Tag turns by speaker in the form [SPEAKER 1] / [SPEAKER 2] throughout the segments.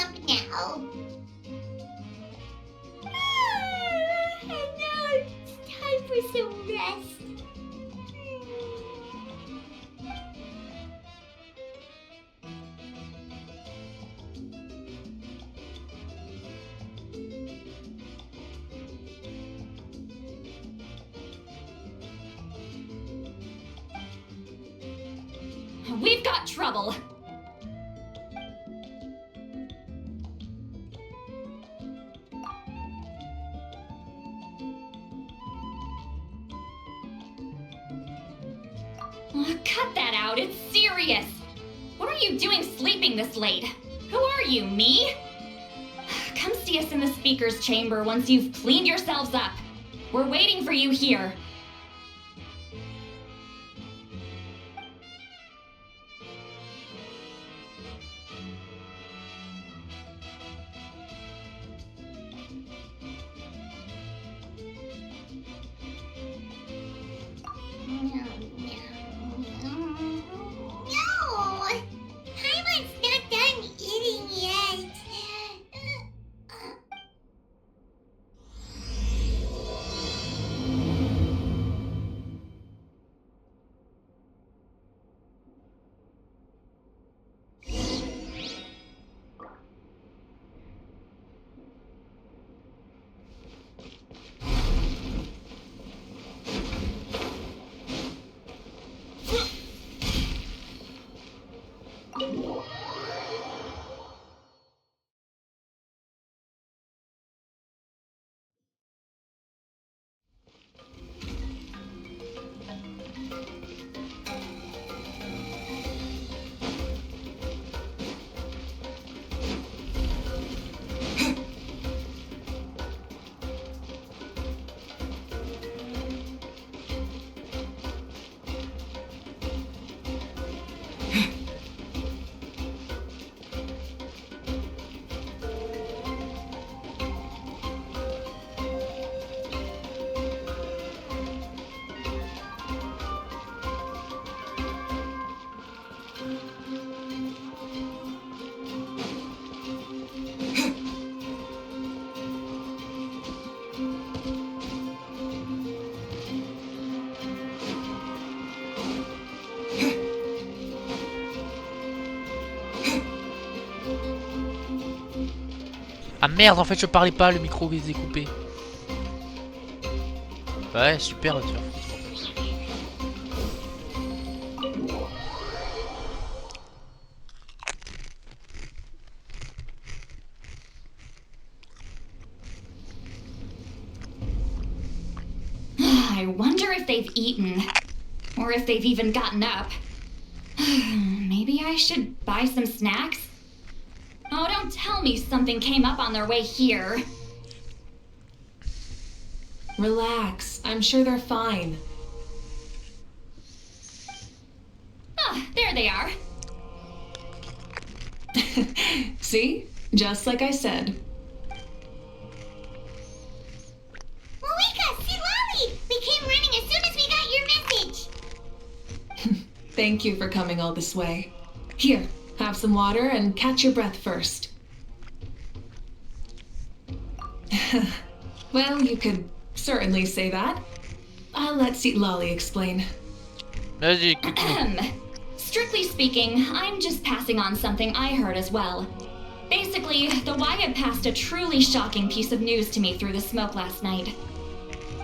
[SPEAKER 1] up now. And now it's time for some rest.
[SPEAKER 2] We've got trouble. Cut that out, it's serious. What are you doing sleeping this late? Who are you, me? Come see us in the speaker's chamber once you've cleaned yourselves up. We're waiting for you here.
[SPEAKER 1] No! Paimon's not done eating yet.
[SPEAKER 3] Ah merde, en fait je parlais pas, le micro est coupé. Ouais, super, tiens.
[SPEAKER 2] I wonder if they've eaten. Or if they've even gotten up. Maybe I should buy some snacks? Oh, don't tell me something came up on their way here.
[SPEAKER 4] Relax. I'm sure they're fine.
[SPEAKER 2] Ah, there they are.
[SPEAKER 4] See? Just like I said.
[SPEAKER 1] Mavuika, see Lolly! We came running as soon as we got your message.
[SPEAKER 4] Thank you for coming all this way. Here, have some water and catch your breath first. Well, you could certainly say that. I'll let Lolly explain.
[SPEAKER 3] Vas-y,
[SPEAKER 2] Strictly speaking, I'm just passing on something I heard as well. Basically, the Wyatt passed a truly shocking piece of news to me through the smoke last night.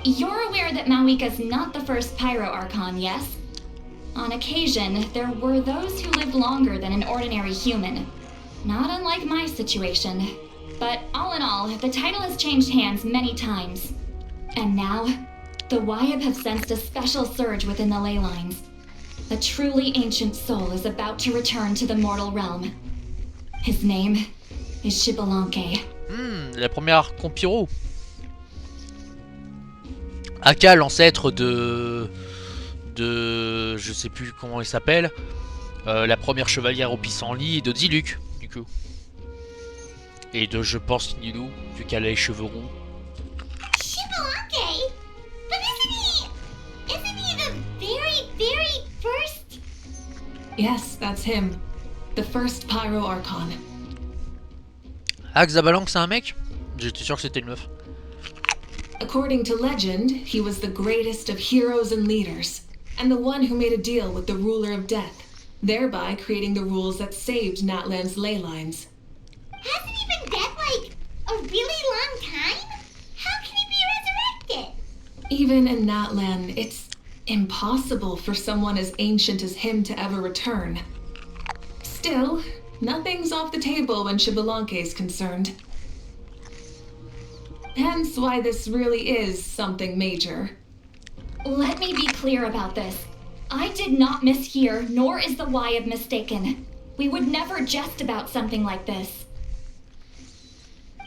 [SPEAKER 2] You're aware that Mavuika's not the first Pyro Archon, yes? On occasion, there were those who lived longer than an ordinary human. Not unlike my situation. But all in all, the title has changed hands many times. And now, the Wyatt have sensed a special surge within the ley lines. A truly ancient soul is about to return to the mortal realm. His name is Shibalanke.
[SPEAKER 3] La première Compiro. Aka, l'ancêtre de... Je sais plus comment il s'appelle. La première chevalière au pissenlit et de Diluc, du coup. Et de, je pense, Nilou, vu qu'elle a les cheveux roux.
[SPEAKER 1] Shibalanke? But isn't he the very, very first?
[SPEAKER 4] Yes, that's him. The first Pyro Archon.
[SPEAKER 3] Ah, Xabalanque, c'est un mec? J'étais sûr que c'était une meuf.
[SPEAKER 4] According to legend, he was the greatest of heroes and leaders, and the one who made a deal with the ruler of death, thereby creating the rules that saved Natlan's ley lines.
[SPEAKER 1] Hasn't he been dead like a really long time? How can he be resurrected?
[SPEAKER 4] Even in Natlan, it's impossible for someone as ancient as him to ever return. Still, nothing's off the table when Xbalanque is concerned. Hence why this really is something major.
[SPEAKER 2] Let me be clear about this. I did not mishear, nor is the Wyab mistaken. We would never jest about something like this.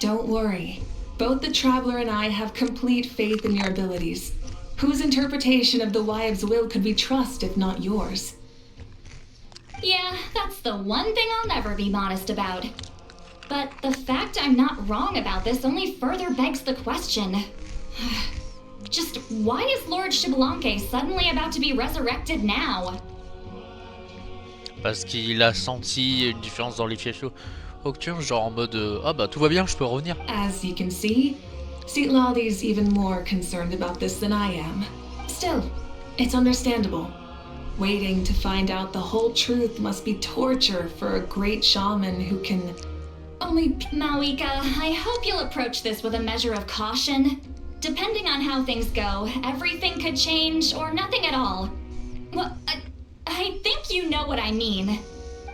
[SPEAKER 4] Don't worry. Both the Traveler and I have complete faith in your abilities. Whose interpretation of the Wyab's will could we trust if not yours?
[SPEAKER 2] Yeah, that's the one thing I'll never be modest about. But the fact I'm not wrong about this only further begs the question. Just why is Lord Xbalanque suddenly about to be resurrected now?
[SPEAKER 3] Parce qu'il a senti une différence dans les fiefs nocturnes, genre en mode ah bah tout va bien, je peux revenir.
[SPEAKER 4] As you can see, Seatlaldi's even more concerned about this than I am. Still, it's understandable. Waiting to find out the whole truth must be torture for a great shaman who can only...
[SPEAKER 2] Mavuika, I hope you'll approach this with a measure of caution. Depending on how things go, everything could change or nothing at all. Well, I think you know what I mean.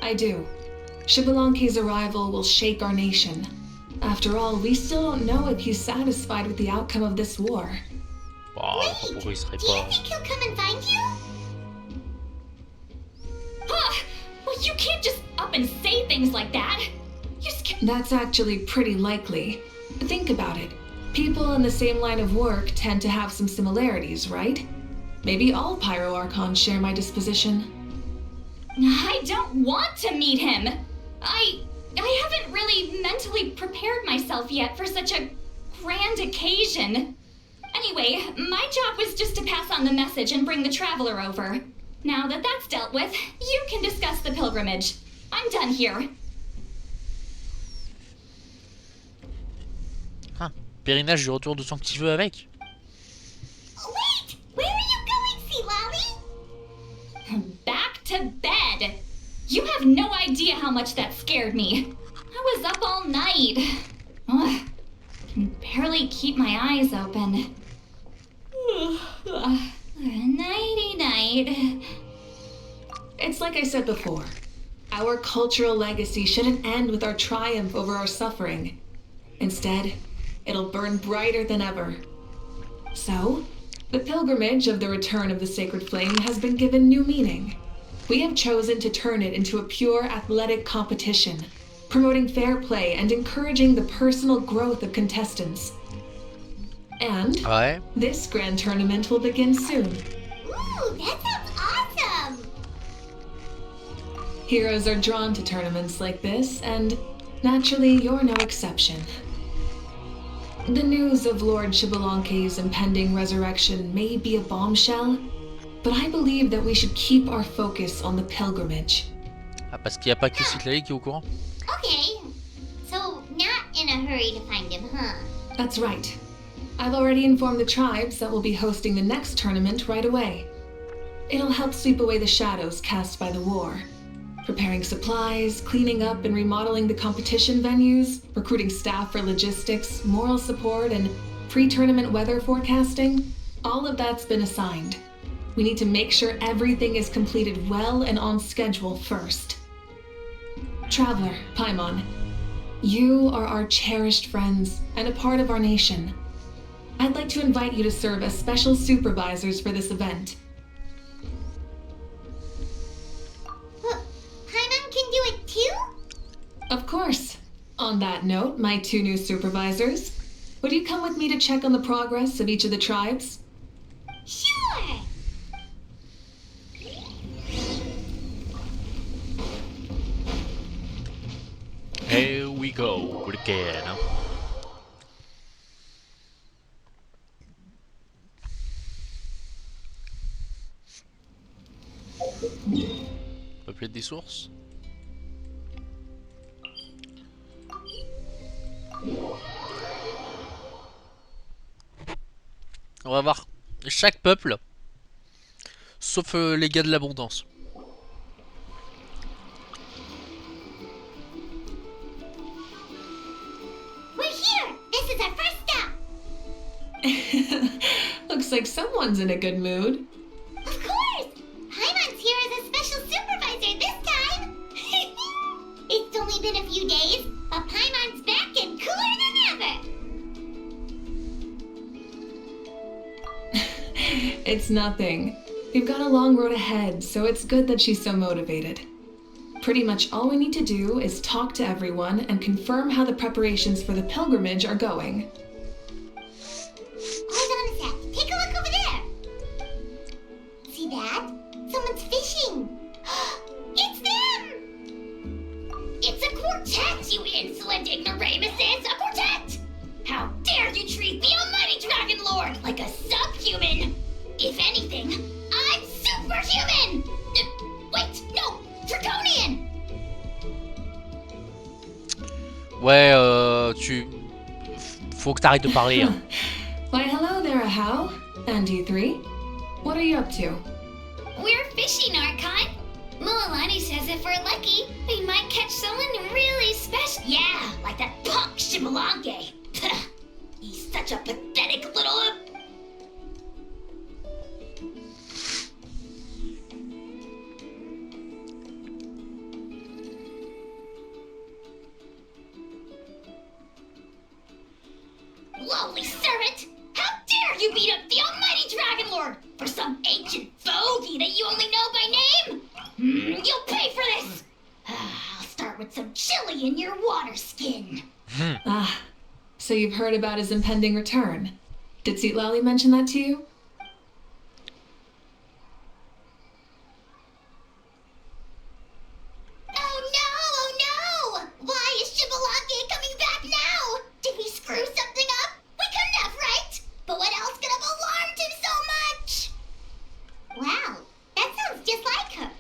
[SPEAKER 4] I do. Xbalanque's arrival will shake our nation. After all, we still don't know if he's satisfied with the outcome of this war.
[SPEAKER 3] Bah,
[SPEAKER 1] Wait,
[SPEAKER 3] pourquoi il serait
[SPEAKER 1] do you
[SPEAKER 3] pas...
[SPEAKER 1] think he'll come and find you?
[SPEAKER 2] Well, you can't just up and say things like that.
[SPEAKER 4] That's actually pretty likely. Think about it. People in the same line of work tend to have some similarities, right? Maybe all Pyroarchons share my disposition.
[SPEAKER 2] I don't want to meet him. I haven't really mentally prepared myself yet for such a grand occasion. Anyway, my job was just to pass on the message and bring the Traveler over. Now that that's dealt with, you can discuss the pilgrimage. I'm done here.
[SPEAKER 3] Ah, pèlerinage du retour de son petit vœu avec.
[SPEAKER 1] Wait! Where are you going, Sealali?
[SPEAKER 2] Back to bed. You have no idea how much that scared me. I was up all night. Ugh, can barely keep my eyes open. Nighty-night.
[SPEAKER 4] It's like I said before. Our cultural legacy shouldn't end with our triumph over our suffering. Instead, it'll burn brighter than ever. So, the pilgrimage of the return of the sacred flame has been given new meaning. We have chosen to turn it into a pure athletic competition, promoting fair play and encouraging the personal growth of contestants. And
[SPEAKER 3] Ouais.
[SPEAKER 4] this grand tournament will begin soon.
[SPEAKER 1] Ooh, that sounds awesome!
[SPEAKER 4] Heroes are drawn to tournaments like this, and naturally, you're no exception. The news of Lord Xbalanque's impending resurrection may be a bombshell, but I believe that we should keep our focus on the pilgrimage.
[SPEAKER 3] Ah, parce qu'il n'y a pas que Citlali qui est au courant.
[SPEAKER 1] Okay, so not in a hurry to find him, huh?
[SPEAKER 4] That's right. I've already informed the tribes that we'll be hosting the next tournament right away. It'll help sweep away the shadows cast by the war. Preparing supplies, cleaning up and remodeling the competition venues, recruiting staff for logistics, moral support, and pre-tournament weather forecasting, all of that's been assigned. We need to make sure everything is completed well and on schedule first. Traveler, Paimon, you are our cherished friends and a part of our nation. I'd like to invite you to serve as special supervisors for this event.
[SPEAKER 1] Paimon can do it too?
[SPEAKER 4] Of course. On that note, my two new supervisors, would you come with me to check on the progress of each of the tribes?
[SPEAKER 1] Sure!
[SPEAKER 3] Here we go again. Peupler des sources. On va voir chaque peuple, sauf les gars de l'abondance.
[SPEAKER 1] We're here! This is our first stop!
[SPEAKER 4] Looks like someone's in a good mood.
[SPEAKER 1] Of course! Paimon's here as a special supervisor this time! It's only been a few days, but Paimon's back and cooler than ever!
[SPEAKER 4] It's nothing. We've got a long road ahead, so it's good that she's so motivated. Pretty much all we need to do is talk to everyone and confirm how the preparations for the pilgrimage are going.
[SPEAKER 1] Hold on a sec. Take a look over there. See that? Someone's fishing. It's them! It's a quartet, you insolent ignoramuses! A quartet! How dare you treat the almighty Dragon Lord like a subhuman! If anything, I'm superhuman! Wait, no! Draconian!
[SPEAKER 3] Ouais, faut que t'arrêtes de parler. Hein.
[SPEAKER 4] Why, hello there, Ahau. And you three. What are you up to?
[SPEAKER 1] We're fishing, Archon. Mualani says if we're lucky, we might catch someone really special. Yeah, like that punk Shibalanke. He's such a pathetic little... Lowly servant! How dare you beat up the almighty Dragon Lord for some ancient fogey that you only know by name? You'll pay for this! I'll start with some chili in your water skin.
[SPEAKER 4] Ah, so you've heard about his impending return. Did Lali mention that to you?
[SPEAKER 1] Oh no! Why is Shibalake coming back now? Did we screw something up? We couldn't have, right? But what else could have alarmed him so much? Wow, that sounds just like her.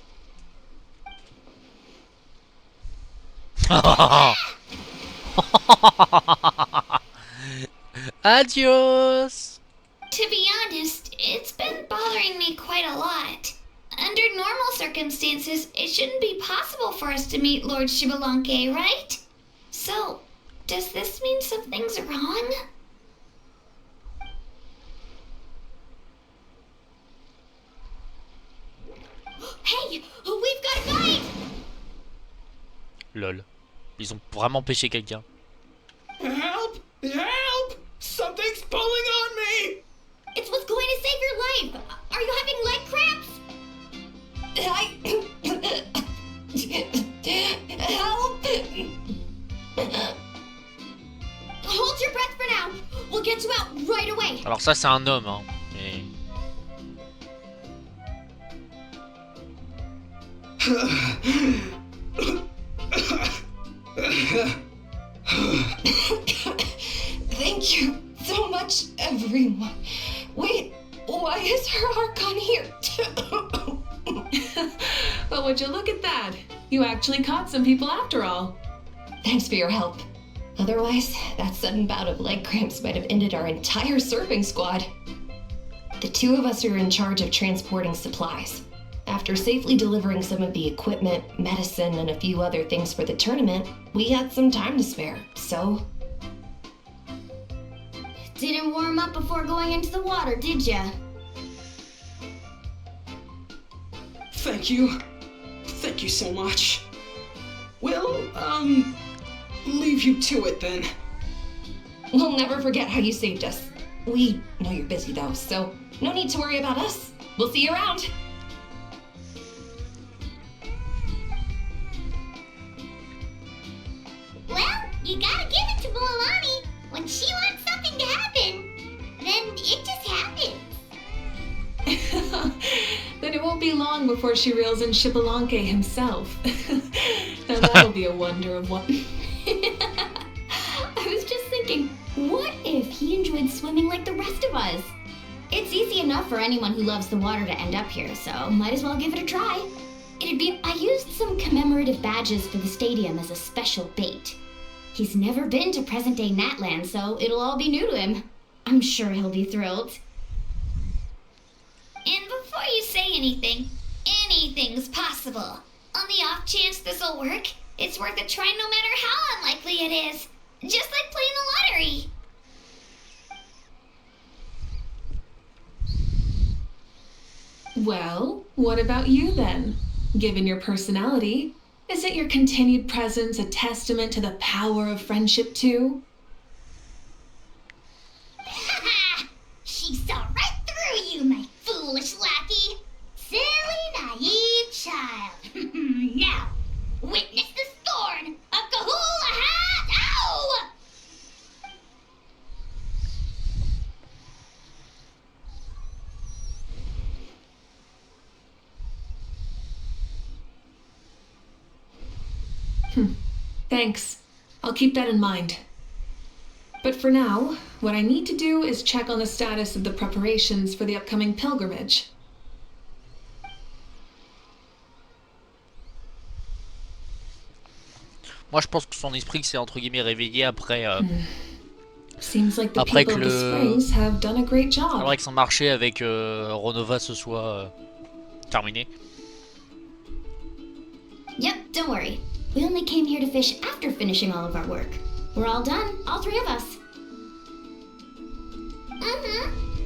[SPEAKER 3] Adios.
[SPEAKER 1] To be honest, it's been bothering me quite a lot. Under normal circumstances, it shouldn't be possible for us to meet Lord Shibalanke, right? So, does this mean something's wrong? Hey, we've got a fight!
[SPEAKER 3] Lol. Ils ont vraiment pêché quelqu'un.
[SPEAKER 5] Help! Help! Something's pulling on me!
[SPEAKER 1] It's what's going to save your life! Are you having leg cramps? Help! Hold your breath for now. We'll get you out right away.
[SPEAKER 3] Alors ça c'est un homme, hein. Mais...
[SPEAKER 6] Thank you so much, everyone. Wait, why is her Archon here?
[SPEAKER 4] But would you look at that? You actually caught some people after all.
[SPEAKER 6] Thanks for your help. Otherwise, that sudden bout of leg cramps might have ended our entire surfing squad. The two of us are in charge of transporting supplies. After safely delivering some of the equipment, medicine, and a few other things for the tournament, we had some time to spare, so...
[SPEAKER 1] Didn't warm up before going into the water, did ya?
[SPEAKER 5] Thank you. Thank you so much. We'll, leave you to it then.
[SPEAKER 6] We'll never forget how you saved us. We know you're busy though, so no need to worry about us. We'll see you around.
[SPEAKER 1] Well, you gotta give it to Mualani. When she wants something to happen, then it just happens.
[SPEAKER 4] Then it won't be long before she reels in Shibalanke himself. And that'll be a wonder of what...
[SPEAKER 2] I was just thinking, what if he enjoyed swimming like the rest of us? It's easy enough for anyone who loves the water to end up here, so might as well give it a try. I used some commemorative badges for the stadium as a special bait. He's never been to present-day Natland, so it'll all be new to him. I'm sure he'll be thrilled.
[SPEAKER 1] anything. Anything's possible. On the off chance this'll work, it's worth a try no matter how unlikely it is. Just like playing the lottery.
[SPEAKER 4] Well, what about you then? Given your personality, isn't your continued presence a testament to the power of friendship too?
[SPEAKER 1] Haha! She saw right through you, my foolish lackey. Silly, naive child. Now, witness the scorn of Kahula Hat! Ow!
[SPEAKER 4] Thanks. I'll keep that in mind. But for now, what I need to do is check on the status of the preparations for the upcoming pilgrimage.
[SPEAKER 3] Moi, je pense que son esprit s'est entre guillemets réveillé après,
[SPEAKER 4] Seems like the
[SPEAKER 3] Après
[SPEAKER 4] people
[SPEAKER 3] que
[SPEAKER 4] of the Springs have done a great job.
[SPEAKER 3] après que son marché avec Ronova se soit terminé.
[SPEAKER 2] Yep, don't worry. We only came here to fish after finishing all of our work. We're all done, all three of us.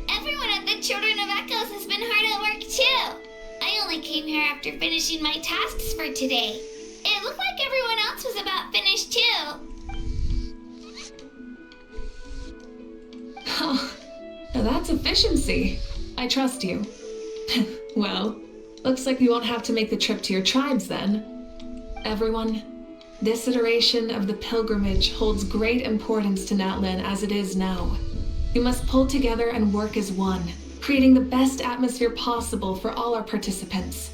[SPEAKER 1] Everyone at the Children of Echoes has been hard at work too. I only came here after finishing my tasks for today. It looked like everyone else was about finished too.
[SPEAKER 4] Oh, now that's efficiency. I trust you. Well, looks like we won't have to make the trip to your tribes then. Everyone, this iteration of the pilgrimage holds great importance to Natlin as it is now. We must pull together and work as one, creating the best atmosphere possible for all our participants.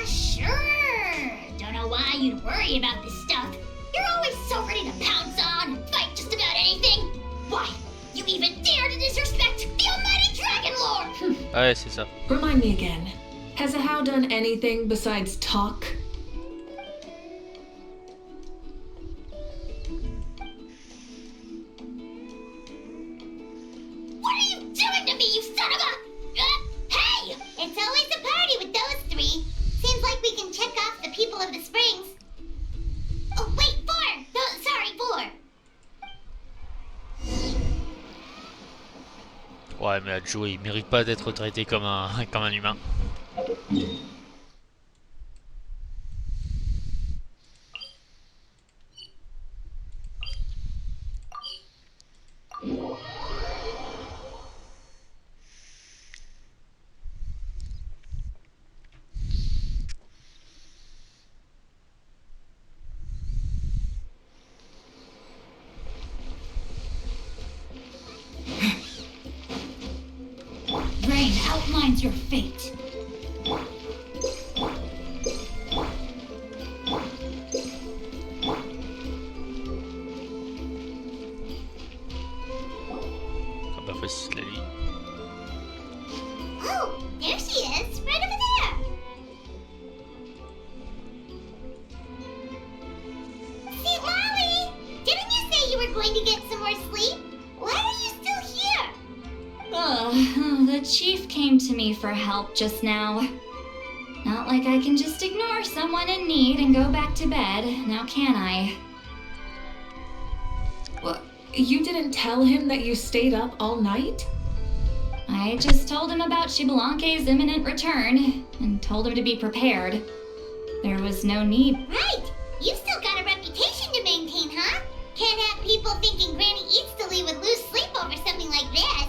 [SPEAKER 1] Sure. Don't know why you'd worry about this stuff. You're always so ready to pounce on and fight just about anything. Why, you even dare to disrespect the almighty Dragon Lord!
[SPEAKER 3] Ouais, c'est ça.
[SPEAKER 4] Remind me again, has Ahau done anything besides talk?
[SPEAKER 1] What are you doing to me, you son of a... hey! It's always a party with those three. Seems like we can check off the people of the Springs. Oh, wait, four! No, sorry, four.
[SPEAKER 3] Ouais, mais Joe, il mérite pas d'être traité comme un, comme un humain.
[SPEAKER 1] Rain outlines your fate.
[SPEAKER 3] Ah bah facile la ligne.
[SPEAKER 1] Oh, there she is, right over there. See, Molly, didn't you say you were going to get some more sleep? Why are you still here?
[SPEAKER 2] The chief came to me for help just now. Not like I can just ignore someone in need and go back to bed, now can I?
[SPEAKER 4] What? You didn't tell him that you stayed up all night?
[SPEAKER 2] I just told him about Shibalanke's imminent return, and told him to be prepared. There was no need.
[SPEAKER 1] Right, you've still got a reputation to maintain, huh? Can't have people thinking Granny Eatstily would lose sleep over something like this.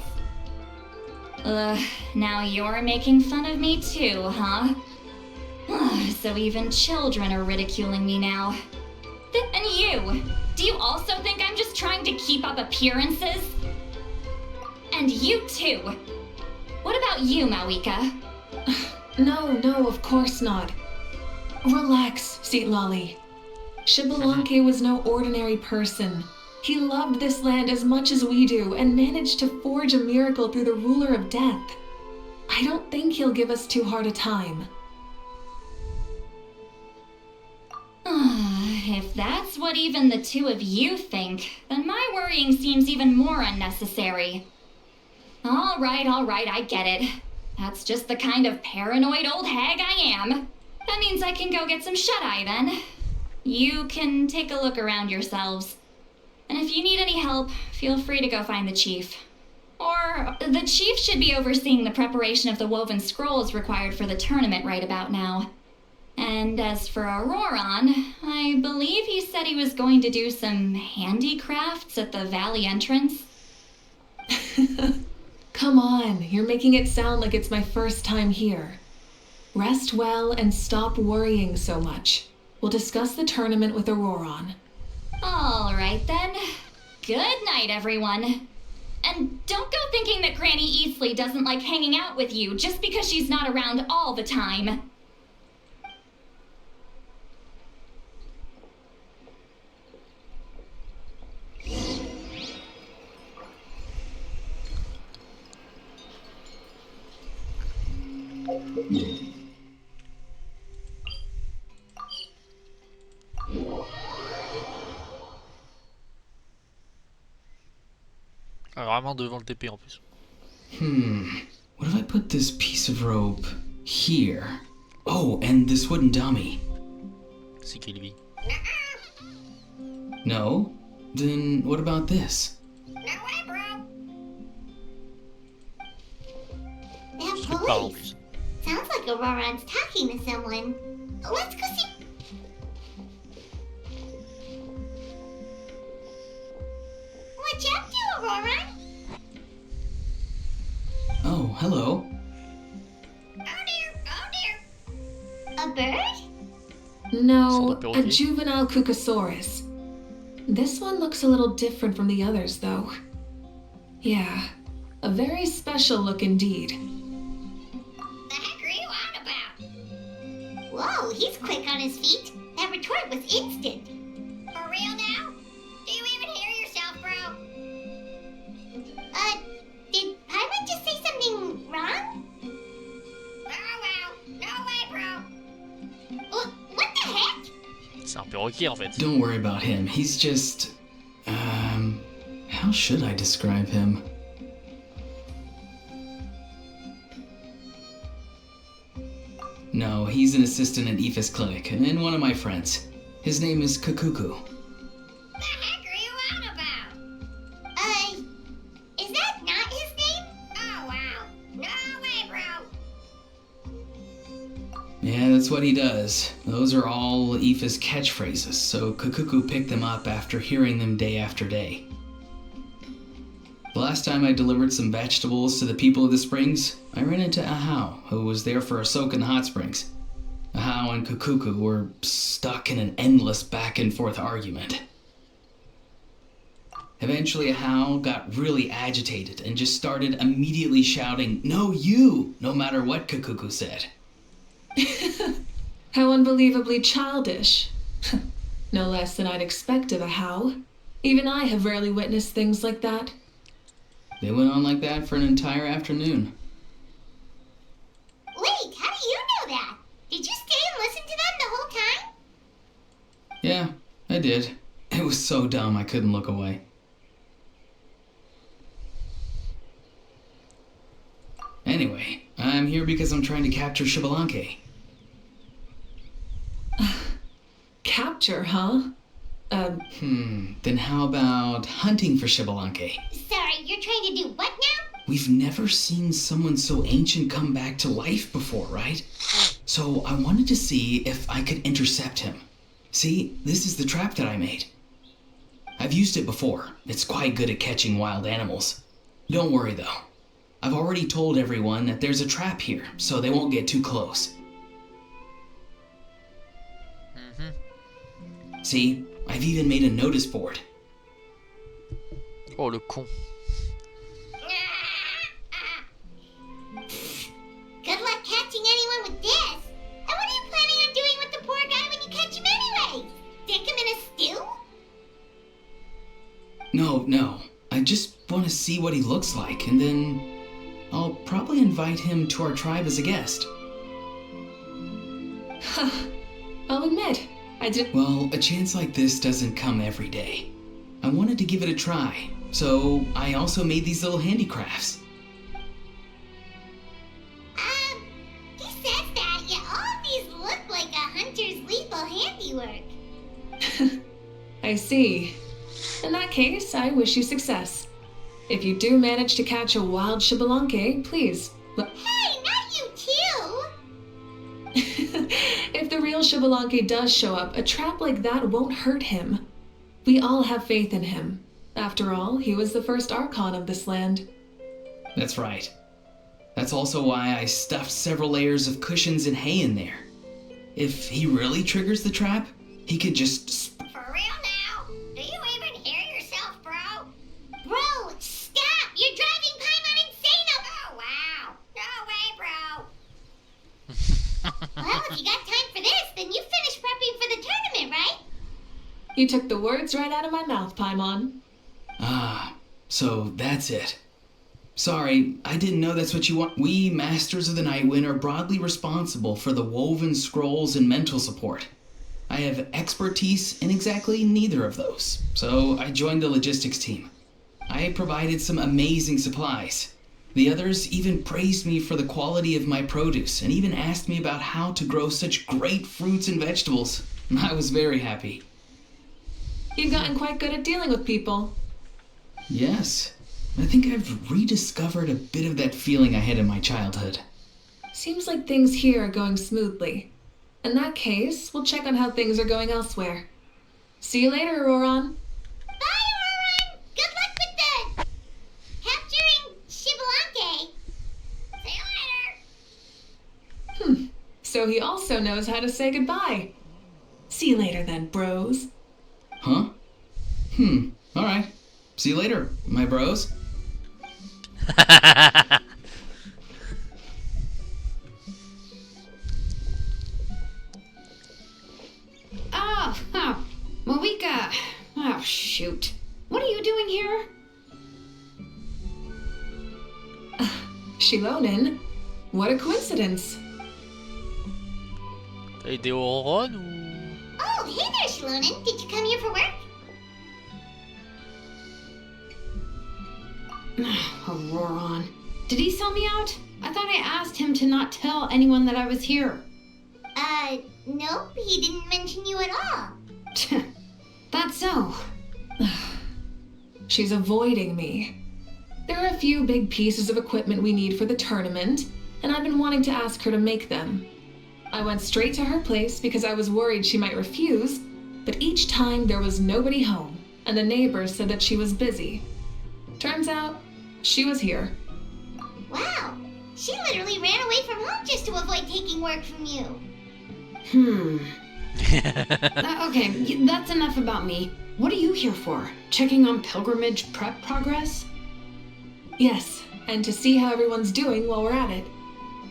[SPEAKER 2] Now you're making fun of me too, huh? So even children are ridiculing me now. And you! Do you also think I'm just trying to keep up appearances? And you too! What about you, Mavuika?
[SPEAKER 4] No, of course not. Relax, Seatlolly. Shibalanke was no ordinary person. He loved this land as much as we do and managed to forge a miracle through the ruler of death. I don't think he'll give us too hard a time.
[SPEAKER 2] if that's what even the two of you think, then my worrying seems even more unnecessary. All right, I get it. That's just the kind of paranoid old hag I am. That means I can go get some shut-eye then. You can take a look around yourselves. And if you need any help, feel free to go find the chief. Or the chief should be overseeing the preparation of the woven scrolls required for the tournament right about now. And as for Auroron, I believe he said he was going to do some handicrafts at the valley entrance.
[SPEAKER 4] Come on, you're making it sound like it's my first time here. Rest well and stop worrying so much. We'll discuss the tournament with Auroron.
[SPEAKER 2] All right then. Good night, everyone. And don't go thinking that Granny Eastley doesn't like hanging out with you just because she's not around all the time.
[SPEAKER 3] Ah, vraiment devant le TP en plus.
[SPEAKER 5] What if I put this piece of rope here? Oh, and this wooden dummy.
[SPEAKER 3] C'est qu'il vit.
[SPEAKER 5] No? Then what about this?
[SPEAKER 1] No way, bro.
[SPEAKER 3] Ce
[SPEAKER 1] That
[SPEAKER 3] truc parle en
[SPEAKER 1] voice.
[SPEAKER 3] plus.
[SPEAKER 1] Sounds like Auroron's talking to someone. Let's go see. What you up to, Auroron?
[SPEAKER 5] Oh, hello.
[SPEAKER 1] Oh dear, oh dear. A bird?
[SPEAKER 4] No,
[SPEAKER 3] Sort of
[SPEAKER 4] a
[SPEAKER 3] perroquet.
[SPEAKER 4] juvenile Cucosaurus. This one looks a little different from the others, though. Yeah, a very special look indeed.
[SPEAKER 1] The heck are you on about? Whoa, he's quick on his feet. That retort was instant. For real now? Do you even hear yourself, bro? Did Paimon just say something wrong? Oh well, no way, bro. What the heck?
[SPEAKER 3] C'est un perroquet en fait.
[SPEAKER 5] Don't worry about him. He's just... how should I describe him? No, he's an assistant at Aoife's clinic, and one of my friends. His name is Kakuku.
[SPEAKER 1] The heck are you on about? Is that not his name? Oh wow, no way, bro.
[SPEAKER 5] Yeah, that's what he does. Those are all Aoife's catchphrases, so Kakuku picked them up after hearing them day after day. The last time I delivered some vegetables to the people of the springs, I ran into Ahau, who was there for a soak in the hot springs. Ahau and Kakuku were stuck in an endless back and forth argument. Eventually Ahau got really agitated and just started immediately shouting, "No, you!" no matter what Kakuku said.
[SPEAKER 4] How unbelievably childish. No less than I'd expect of a How. Even I have rarely witnessed things like that.
[SPEAKER 5] They went on like that for an entire afternoon.
[SPEAKER 1] Wait, how do you know that? Did you stay and listen to them the whole time?
[SPEAKER 5] Yeah, I did. It was so dumb I couldn't look away. Anyway, I'm here because I'm trying to capture Xbalanque.
[SPEAKER 4] Capture, huh?
[SPEAKER 5] Then how about hunting for Xbalanque?
[SPEAKER 1] Sorry, you're trying to do what now?
[SPEAKER 5] We've never seen someone so ancient come back to life before, right? So I wanted to see if I could intercept him. See, this is the trap that I made. I've used it before. It's quite good at catching wild animals. Don't worry though. I've already told everyone that there's a trap here, so they won't get too close. See, I've even made a notice board.
[SPEAKER 3] Oh le con.
[SPEAKER 1] Good luck catching anyone with this. And what are you planning on doing with the poor guy when you catch him anyway? Stick him in a stew?
[SPEAKER 5] No. I just want to see what he looks like, and then I'll probably invite him to our tribe as a guest.
[SPEAKER 4] I'll admit, I did.
[SPEAKER 5] Well, a chance like this doesn't come every day. I wanted to give it a try, so I also made these little handicrafts.
[SPEAKER 1] He says that, yet all of these look like a hunter's lethal handiwork.
[SPEAKER 4] I see. In that case, I wish you success. If you do manage to catch a wild Xbalanque, please.
[SPEAKER 1] Hey, not you too!
[SPEAKER 4] If the real Xbalanque does show up, a trap like that won't hurt him. We all have faith in him. After all, he was the first Archon of this land.
[SPEAKER 5] That's right. That's also why I stuffed several layers of cushions and hay in there. If he really triggers the trap, he could just...
[SPEAKER 1] For real now? Do you even hear yourself, bro? Bro, stop! You're driving Paimon insane! Oh, wow. No way, bro. Well, if you got time for this, then you finished prepping for the tournament, right?
[SPEAKER 4] You took the words right out of my mouth, Paimon.
[SPEAKER 5] Ah, so that's it. Sorry, I didn't know that's what you want. We, Masters of the Nightwind, are broadly responsible for the woven scrolls and mental support. I have expertise in exactly neither of those, so I joined the logistics team. I provided some amazing supplies. The others even praised me for the quality of my produce and even asked me about how to grow such great fruits and vegetables. I was very happy.
[SPEAKER 4] You've gotten quite good at dealing with people.
[SPEAKER 5] Yes, I think I've rediscovered a bit of that feeling I had in my childhood.
[SPEAKER 4] Seems like things here are going smoothly. In that case, we'll check on how things are going elsewhere. See you later, Auroron.
[SPEAKER 1] Bye, Auroron! Good luck with the... capturing Xbalanque. See you later!
[SPEAKER 4] So he also knows how to say goodbye. See you later then, bros.
[SPEAKER 5] Huh? Alright. See you later, my bros.
[SPEAKER 7] Oh, mavuika. Oh, shoot. What are you doing here?
[SPEAKER 4] Shilonin? What a coincidence.
[SPEAKER 3] T'as aidé Auron ou...
[SPEAKER 1] Oh, hey there, Shilonin. Did you come here for work?
[SPEAKER 7] Auroron. Did he sell me out? I thought I asked him to not tell anyone that I was here.
[SPEAKER 1] Nope. He didn't mention you at all.
[SPEAKER 7] That's so.
[SPEAKER 4] She's avoiding me. There are a few big pieces of equipment we need for the tournament, and I've been wanting to ask her to make them. I went straight to her place because I was worried she might refuse, but each time there was nobody home, and the neighbors said that she was busy. Turns out, she was here.
[SPEAKER 1] Wow. She literally ran away from home just to avoid taking work from you.
[SPEAKER 7] Okay, that's enough about me. What are you here for? Checking on pilgrimage prep progress?
[SPEAKER 4] Yes, and to see how everyone's doing while we're at it.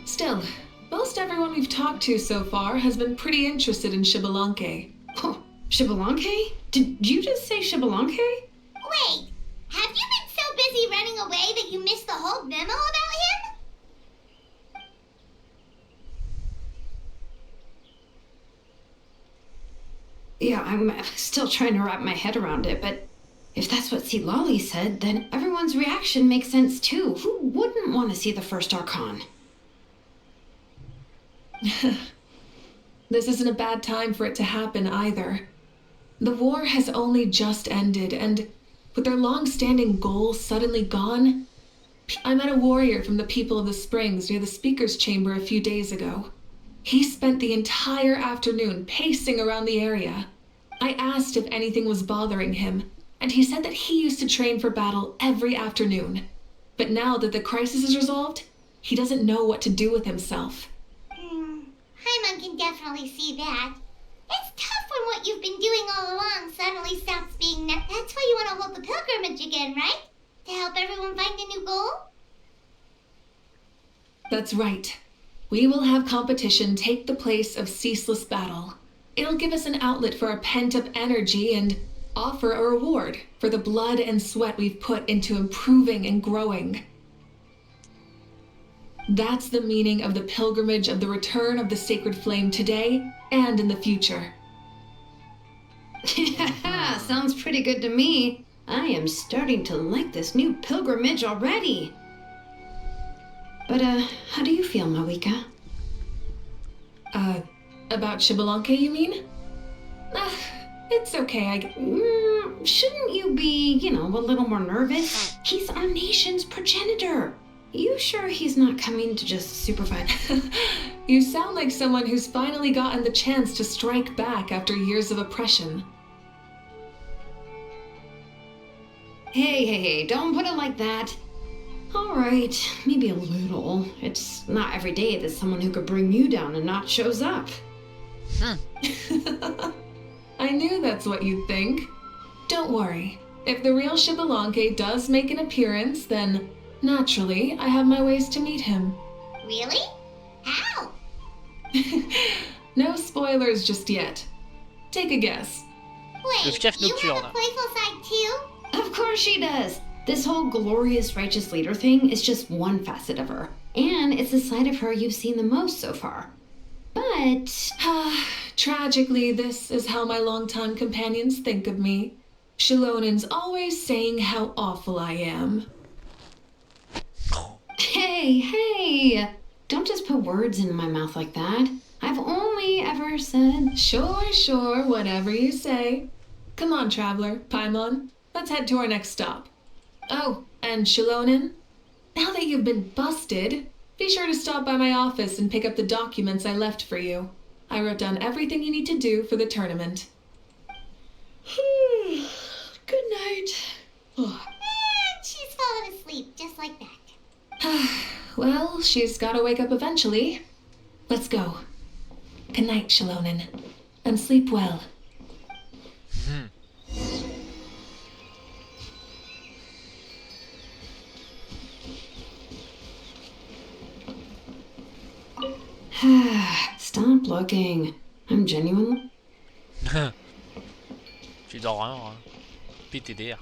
[SPEAKER 4] Still, most everyone we've talked to so far has been pretty interested in Xbalanque.
[SPEAKER 7] Oh, Xbalanque? Did you just say Xbalanque?
[SPEAKER 1] Wait, have you been so busy running away that you missed the whole memo about him?
[SPEAKER 7] Yeah, I'm still trying to wrap my head around it, but if that's what Lolly said, then everyone's reaction makes sense too. Who wouldn't want to see the first Archon?
[SPEAKER 4] This isn't a bad time for it to happen either. The war has only just ended, and with their long-standing goal suddenly gone, I met a warrior from the People of the Springs near the Speaker's Chamber a few days ago. He spent the entire afternoon pacing around the area. I asked if anything was bothering him, and he said that he used to train for battle every afternoon. But now that the crisis is resolved, he doesn't know what to do with himself.
[SPEAKER 1] Paimon can definitely see that. It's tough when what you've been doing all along suddenly stops being That's why you want to hold the pilgrimage again, right? To help everyone find a new goal?
[SPEAKER 4] That's right. We will have competition take the place of ceaseless battle. It'll give us an outlet for our pent-up energy and offer a reward for the blood and sweat we've put into improving and growing. That's the meaning of the pilgrimage of the return of the sacred flame today and in the future.
[SPEAKER 7] Sounds pretty good to me. I am starting to like this new pilgrimage already. But, how do you feel, Mavuika?
[SPEAKER 4] About Shibalanke, you mean? It's okay,
[SPEAKER 7] Shouldn't you be, a little more nervous? He's our nation's progenitor. You sure he's not coming to just supervise?
[SPEAKER 4] You sound like someone who's finally gotten the chance to strike back after years of oppression.
[SPEAKER 7] Hey, don't put it like that. All right, maybe a little. It's not every day that someone who could bring you down a notch shows up.
[SPEAKER 4] I knew that's what you'd think. Don't worry. If the real Shibalanke does make an appearance, then naturally I have my ways to meet him.
[SPEAKER 1] Really? How?
[SPEAKER 4] No spoilers just yet. Take a guess.
[SPEAKER 1] Wait,
[SPEAKER 3] chef
[SPEAKER 1] you have a
[SPEAKER 3] nocturne.
[SPEAKER 1] playful side too?
[SPEAKER 7] Of course she does. This whole glorious righteous leader thing is just one facet of her. And it's the side of her you've seen the most so far. But
[SPEAKER 4] Tragically, this is how my longtime companions think of me. Shilonin's always saying how awful I am.
[SPEAKER 7] Hey, don't just put words into my mouth like that. I've only ever said...
[SPEAKER 4] Sure, whatever you say. Come on, traveler, Paimon. Let's head to our next stop. Oh, and Shilonin, now that you've been busted, be sure to stop by my office and pick up the documents I left for you. I wrote down everything you need to do for the tournament.
[SPEAKER 7] Good night.
[SPEAKER 1] And she's fallen asleep just like that.
[SPEAKER 4] Well, she's gotta wake up eventually. Let's go. Good night, Shilonin, and sleep well.
[SPEAKER 7] Stop looking. I'm genuinely...
[SPEAKER 3] Tu dors rien, hein. PTDR.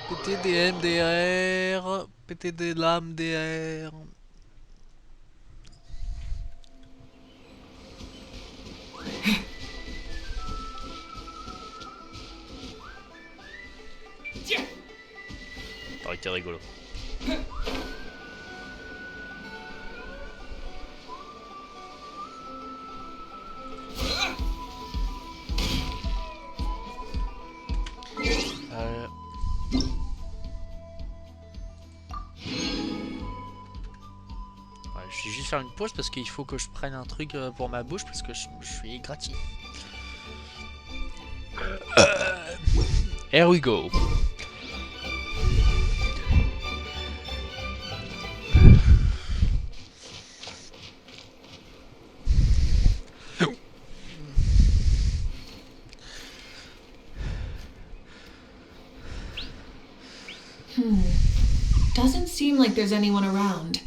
[SPEAKER 3] PTDMDR, PTD lame DR. Ça aurait été rigolo. Ouais, je vais juste faire une pause parce qu'il faut que je prenne un truc pour ma bouche parce que je suis gratiné. Here we go.
[SPEAKER 4] Doesn't seem like there's anyone around.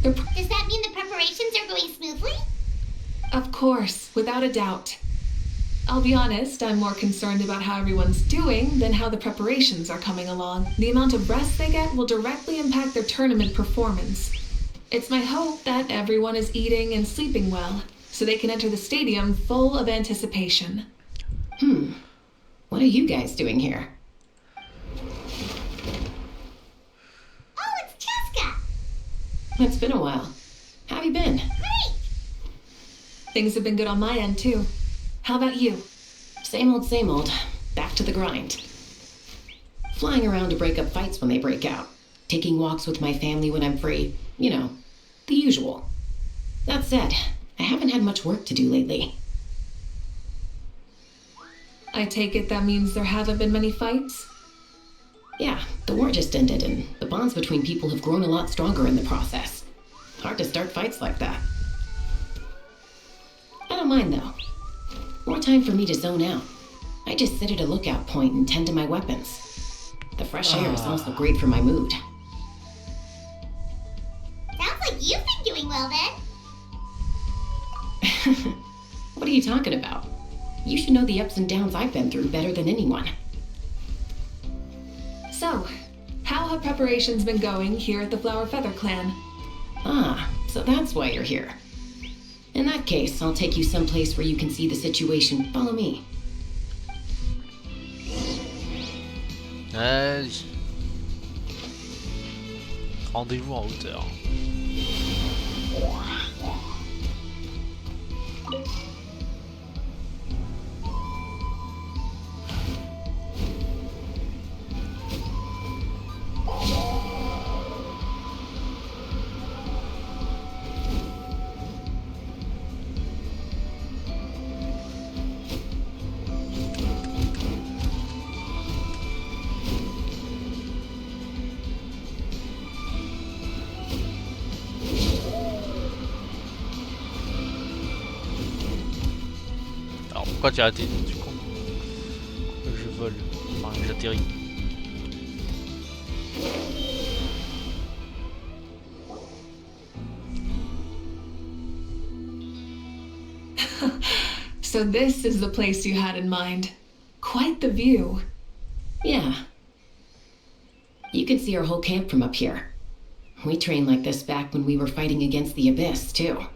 [SPEAKER 1] Does that mean the preparations are going smoothly?
[SPEAKER 4] Of course, without a doubt. I'll be honest, I'm more concerned about how everyone's doing than how the preparations are coming along. The amount of rest they get will directly impact their tournament performance. It's my hope that everyone is eating and sleeping well, so they can enter the stadium full of anticipation.
[SPEAKER 6] What are you guys doing here?
[SPEAKER 1] Oh, it's Cheska!
[SPEAKER 6] It's been a while. How have you been?
[SPEAKER 1] Great!
[SPEAKER 4] Things have been good on my end, too. How about you?
[SPEAKER 6] Same old. Back to the grind. Flying around to break up fights when they break out. Taking walks with my family when I'm free. You know, the usual. That said, I haven't had much work to do lately.
[SPEAKER 4] I take it that means there haven't been many fights?
[SPEAKER 6] Yeah, the war just ended, and the bonds between people have grown a lot stronger in the process. Hard to start fights like that. I don't mind, though. More time for me to zone out. I just sit at a lookout point and tend to my weapons. The fresh air is also great for my mood.
[SPEAKER 1] Sounds like you've been doing well then.
[SPEAKER 6] What are you talking about? You should know the ups and downs I've been through better than anyone.
[SPEAKER 4] So, how have preparations been going here at the Flower Feather Clan?
[SPEAKER 6] Ah, so that's why you're here. In that case, I'll take you someplace where you can see the situation. Follow me.
[SPEAKER 3] Vas-y. Rendez-vous en hauteur. Alors pourquoi tu as raté du coup? Je vole, enfin j'atterris.
[SPEAKER 4] So this is the place you had in mind. Quite the view.
[SPEAKER 6] Yeah. You can see our whole camp from up here. We trained like this back when we were fighting against the Abyss, too.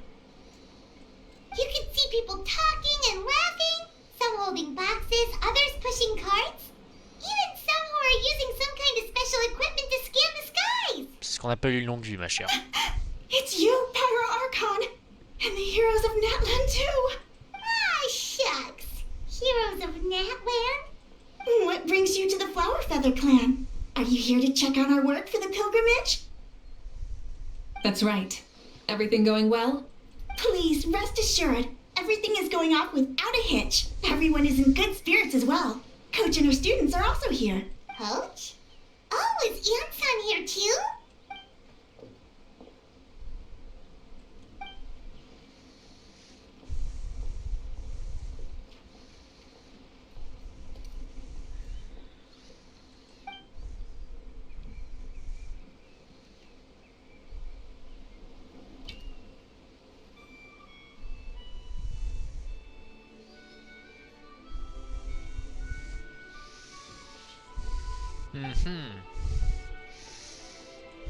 [SPEAKER 1] You can see people talking and laughing, some holding boxes, others pushing carts. Even some who are using some kind of special equipment to scan the skies.
[SPEAKER 3] C'est ce qu'on appelle une longue vue, ma chère.
[SPEAKER 7] It's you, Pyro Archon, and the heroes of Natlan too.
[SPEAKER 1] Ah, shucks. Heroes of Natland?
[SPEAKER 8] What brings you to the Flower Feather Clan? Are you here to check on our work for the pilgrimage?
[SPEAKER 4] That's right. Everything going well?
[SPEAKER 8] Please rest assured, everything is going off without a hitch. Everyone is in good spirits as well. Coach and her students are also here.
[SPEAKER 1] Coach? Oh, is Anson here too?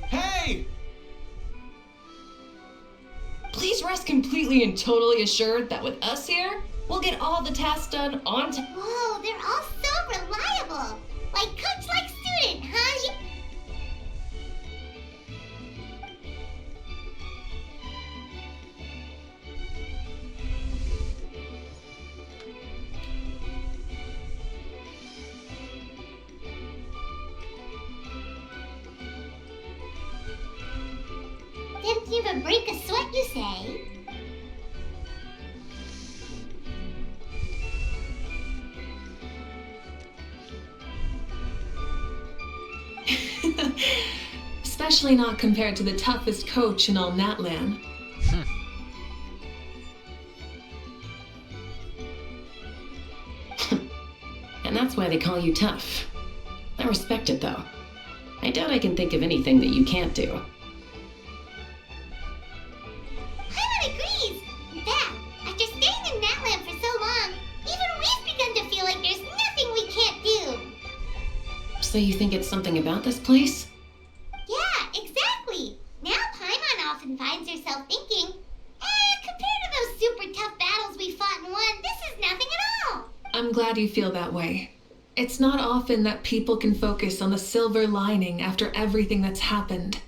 [SPEAKER 5] Hey!
[SPEAKER 6] Please rest completely and totally assured that with us here, we'll get all the tasks done on time.
[SPEAKER 1] Whoa, they're all so reliable. Like coach, like student, huh? Didn't even break a sweat, you say?
[SPEAKER 4] Especially not compared to the toughest coach in all Natlan.
[SPEAKER 6] And that's why they call you tough. I respect it, though. I doubt I can think of anything that you can't do.
[SPEAKER 1] Paimon agrees. In fact, after staying in Natland for so long, even we've begun to feel like there's nothing we can't do.
[SPEAKER 6] So you think it's something about this place?
[SPEAKER 1] Yeah, exactly. Now Paimon often finds herself thinking, compared to those super tough battles we fought and won, this is nothing at all.
[SPEAKER 4] I'm glad you feel that way. It's not often that people can focus on the silver lining after everything that's happened.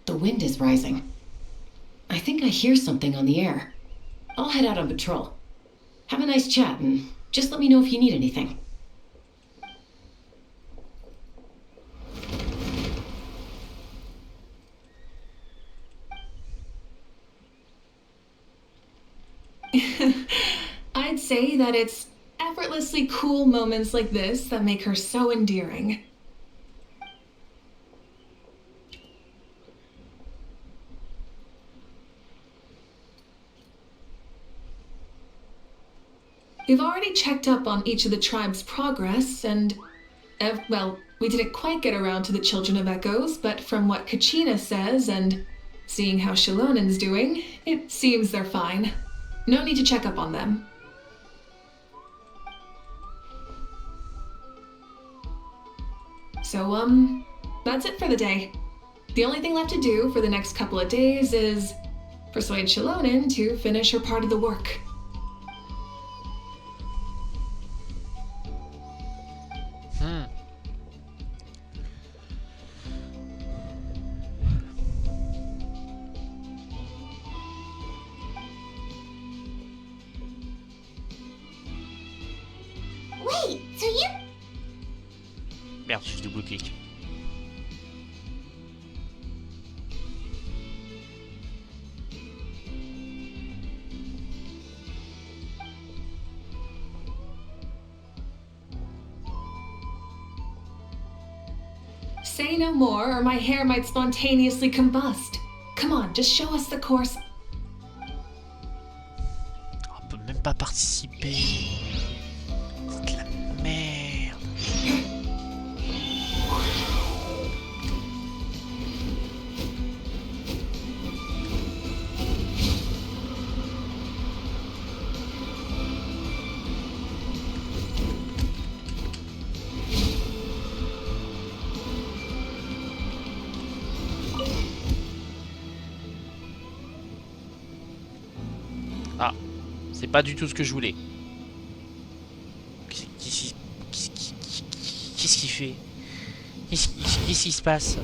[SPEAKER 6] The wind is rising. I think I hear something on the air. I'll head out on patrol. Have a nice chat and just let me know if you need anything.
[SPEAKER 4] I'd say that it's effortlessly cool moments like this that make her so endearing. We've already checked up on each of the tribe's progress, and, well, we didn't quite get around to the Children of Echoes, but from what Kachina says and Seeing how Shilonen's doing, it seems they're fine. No need to check up on them. So, that's it for the day. The only thing left to do for the next couple of days is persuade Shilonen to finish her part of the work.
[SPEAKER 1] Wait, so you...
[SPEAKER 3] Merde, je double-clique.
[SPEAKER 4] Say no more, or my hair might spontaneously combust. Come on, just show us the course.
[SPEAKER 3] On peut même pas participer. C'est de la merde. Ah, c'est pas du tout ce que je voulais. Qu'est-ce qu'il fait? Qu'est-ce qui se passe?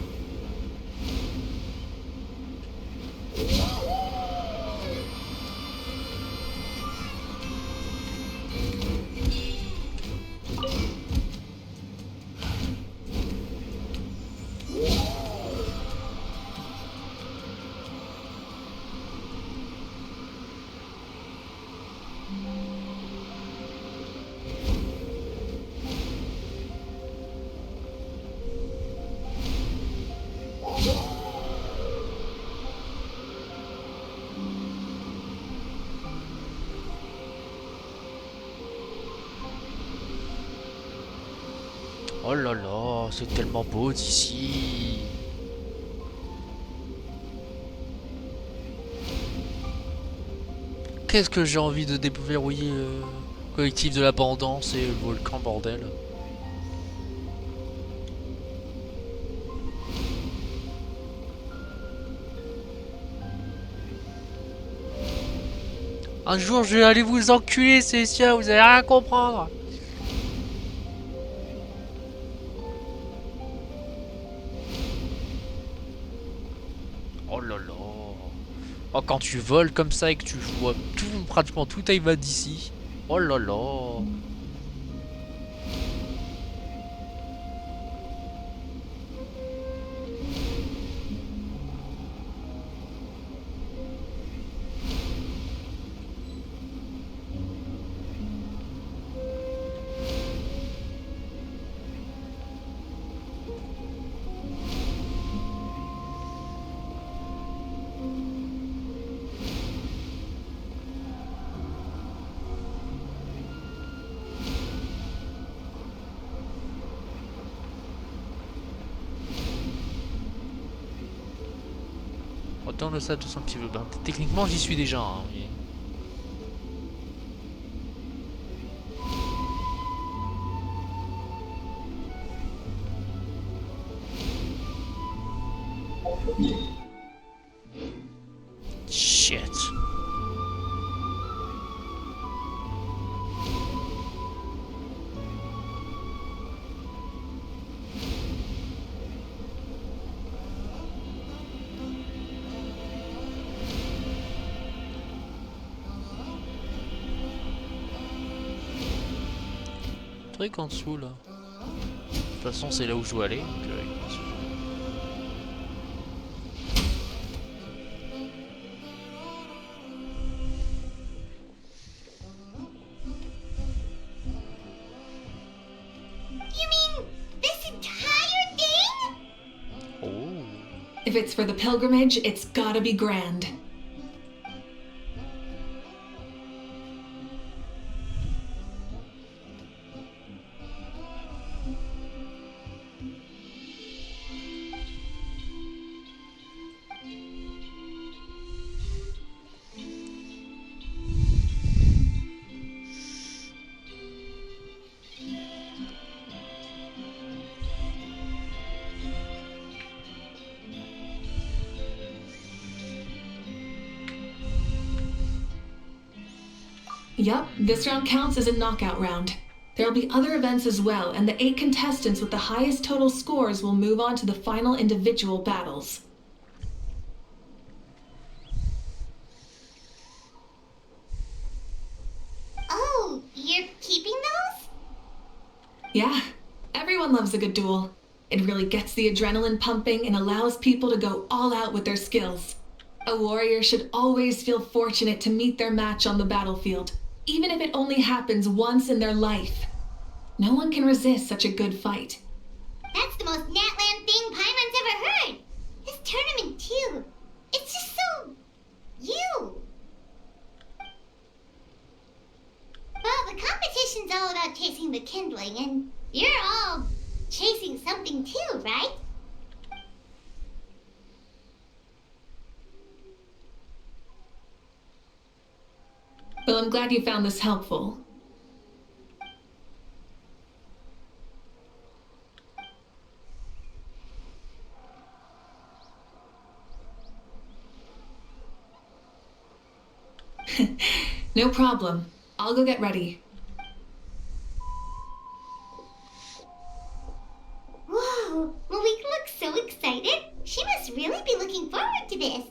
[SPEAKER 3] Oh là là, c'est tellement beau d'ici. Qu'est-ce que j'ai envie de déverrouiller le collectif de l'abondance et le volcan, bordel. Un jour, je vais aller vous enculer, c'est sûr, vous allez rien comprendre. Oh là là. Oh, quand tu voles comme ça et que tu vois tout, pratiquement tout Taïwan d'ici. Oh là là. Autant le sable de son petit peu. Ben, techniquement, j'y suis déjà. Hein, mais... Shit. Truc en dessous là. De toute façon, c'est là où je dois aller. Donc,
[SPEAKER 1] You mean this entire thing?
[SPEAKER 3] Oh.
[SPEAKER 4] If it's for the pilgrimage, it's gotta be grand. Yup, this round counts as a knockout round. There'll be other events as well, and the 8 contestants with the highest total scores will move on to the final individual battles.
[SPEAKER 1] Oh, you're keeping those?
[SPEAKER 4] Yeah, everyone loves a good duel. It really gets the adrenaline pumping and allows people to go all out with their skills. A warrior should always feel fortunate to meet their match on the battlefield, even if it only happens once in their life. No one can resist such a good fight.
[SPEAKER 1] That's the most Natland thing Paimon's ever heard. This tournament, too. It's just so... you. Well, the competition's all about chasing the kindling, and you're all chasing something too, right?
[SPEAKER 4] Well, I'm glad you found this helpful. No problem. I'll go get ready.
[SPEAKER 1] Whoa, Mavuika looks so excited. She must really be looking forward to this.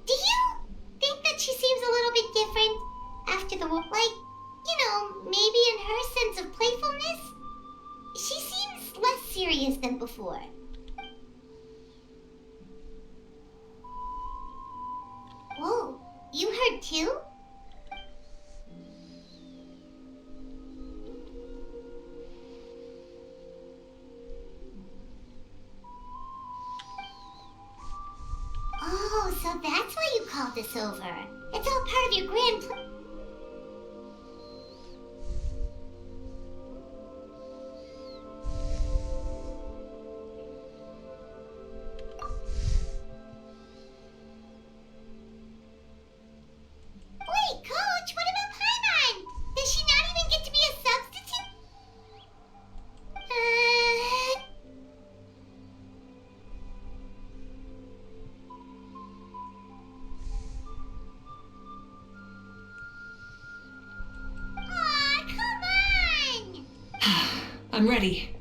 [SPEAKER 1] Do you think that she seems a little bit different after the war? Like, maybe in her sense of playfulness? She seems less serious than before. Whoa, you heard too? Oh, so that's why you called this over. It's all part of your grand plan. Wait, Coach, what about Paimon? Does she not even get to be a substitute? Aw, come on!
[SPEAKER 4] I'm ready.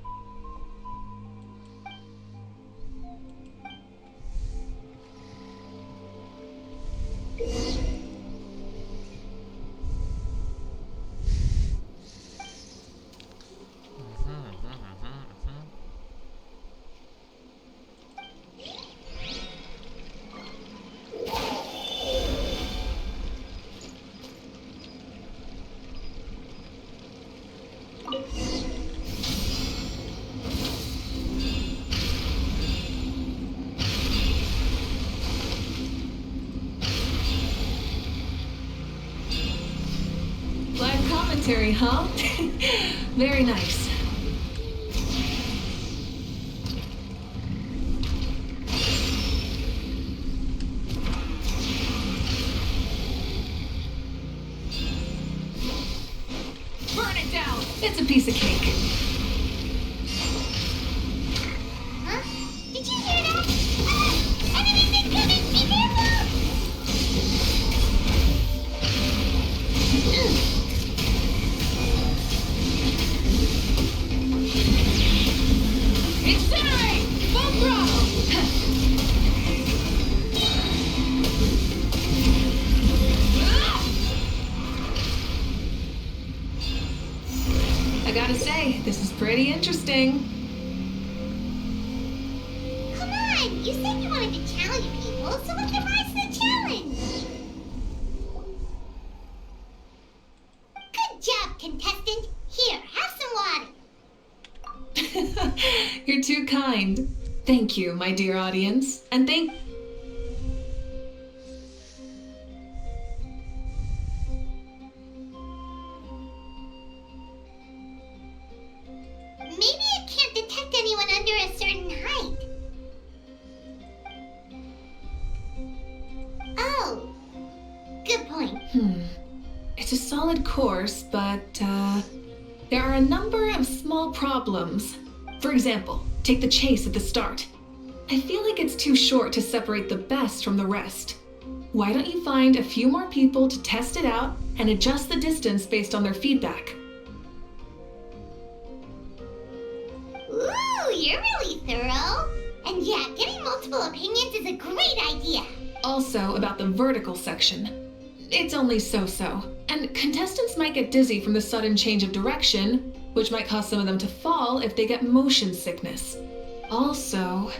[SPEAKER 4] Live commentary, huh? Very nice. Burn it down! It's a piece of cake.
[SPEAKER 1] Huh? Did you hear that? Ah! Enemies incoming! Be careful!
[SPEAKER 4] Incinerate! Full throttle! I gotta say, this is pretty interesting.
[SPEAKER 1] Come on! You said you wanted to challenge people, so let them rise to the challenge! Good job, contestant! Here, have some water!
[SPEAKER 4] You're too kind. Thank you, my dear audience. And thank...
[SPEAKER 1] Maybe it can't detect anyone under a certain height. Oh, good point.
[SPEAKER 4] It's a solid course, but, there are a number of small problems. For example, take the chase at the start. I feel like it's too short to separate the best from the rest. Why don't you find a few more people to test it out and adjust the distance based on their feedback?
[SPEAKER 1] Ooh, you're really thorough. And yeah, getting multiple opinions is a great idea.
[SPEAKER 4] Also, about the vertical section. It's only so-so, and contestants might get dizzy from the sudden change of direction, which might cause some of them to fall if they get motion sickness. Also...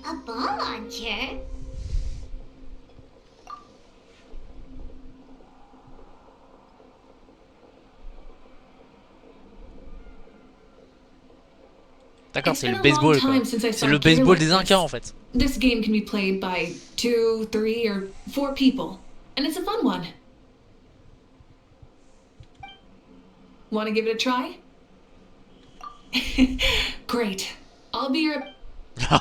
[SPEAKER 1] A ball launcher?
[SPEAKER 3] D'accord,
[SPEAKER 4] It's
[SPEAKER 3] c'est
[SPEAKER 4] been
[SPEAKER 3] le
[SPEAKER 4] a
[SPEAKER 3] baseball,
[SPEAKER 4] long
[SPEAKER 3] quoi.
[SPEAKER 4] time since I
[SPEAKER 3] C'est
[SPEAKER 4] saw
[SPEAKER 3] le
[SPEAKER 4] gear
[SPEAKER 3] baseball
[SPEAKER 4] like
[SPEAKER 3] des
[SPEAKER 4] this.
[SPEAKER 3] Incas, en fait.
[SPEAKER 4] This game can be played by 2, 3, or 4 people, and it's a fun one. Want to give it a try? Great. I'll be your...
[SPEAKER 1] Come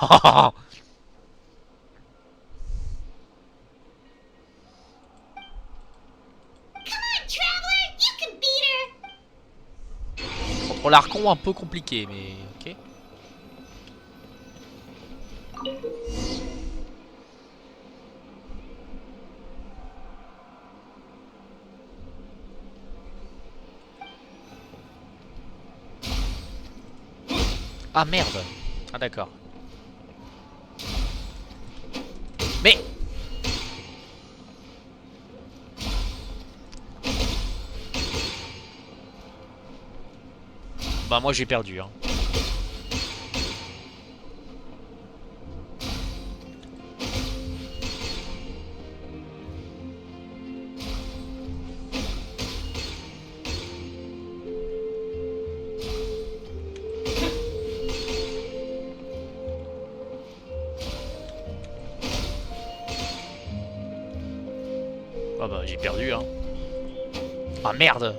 [SPEAKER 1] on, Traveler! You can beat her!
[SPEAKER 3] Contre l'Archon, un peu compliqué, mais ok. Ah merde. Ah d'accord. Mais... Bah moi j'ai perdu hein. Ah bah j'ai perdu hein. Ah merde.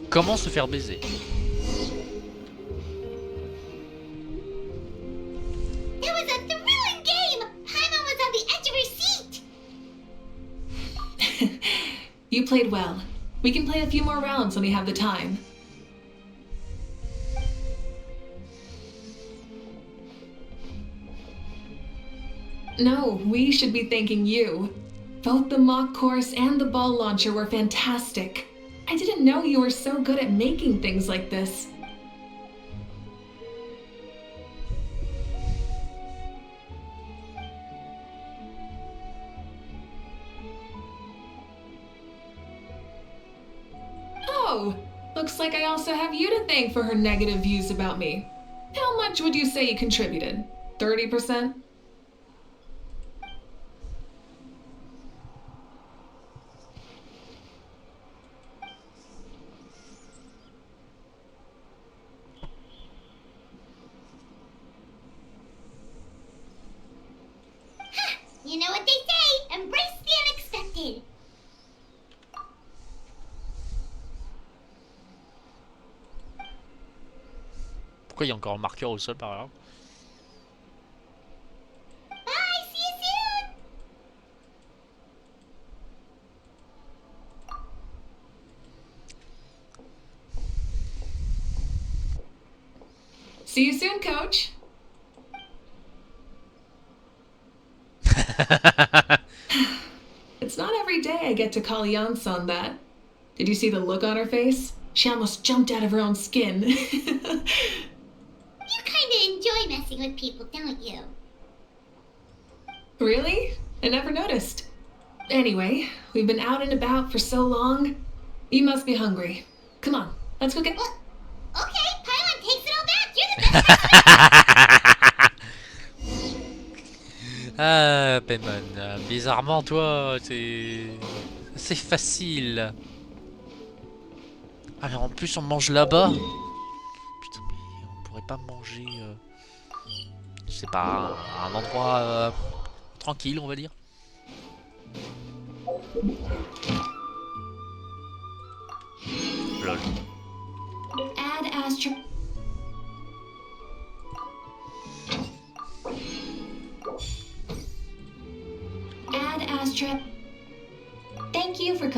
[SPEAKER 3] Comment se faire baiser?
[SPEAKER 1] It was a thrilling game! Paimon was on the edge of her seat!
[SPEAKER 4] You played well. We can play a few more rounds when we have the time. No, we should be thanking you. Both the mock course and the ball launcher were fantastic. I didn't know you were so good at making things like this. Oh, looks like I also have you to thank for her negative views about me. How much would you say you contributed? 30%?
[SPEAKER 1] You know what they say, embrace the unexpected.
[SPEAKER 3] Pourquoi il y a encore un marqueur au sol par là?
[SPEAKER 1] Bye, see you soon!
[SPEAKER 4] See you soon, coach. It's not every day I get to call Yansan that. Did you see the look on her face? She almost jumped out of her own skin.
[SPEAKER 1] You kinda enjoy messing with people, don't you?
[SPEAKER 4] Really? I never noticed. Anyway, we've been out and about for so long. You must be hungry. Come on, let's go get...
[SPEAKER 1] What? Okay, Paimon takes it all back. You're the best person.
[SPEAKER 3] Ah, Paimon, bizarrement, toi, c'est facile. Ah, mais en plus, on mange là-bas. Putain, mais on pourrait pas manger. Je sais pas, un endroit tranquille, on va dire. Lol.
[SPEAKER 2] Add Astra. Add Astra. Thank you for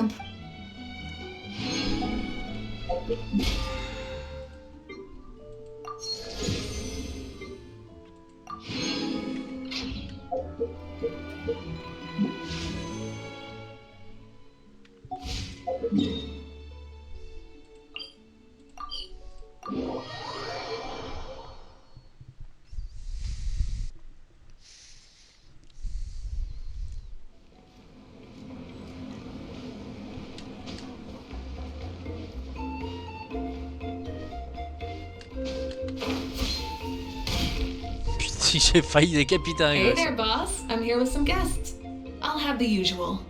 [SPEAKER 3] Putain, j'ai failli décapiter un
[SPEAKER 4] Hey
[SPEAKER 3] gosse.
[SPEAKER 4] there, boss. I'm here with some guests. I'll have the usual.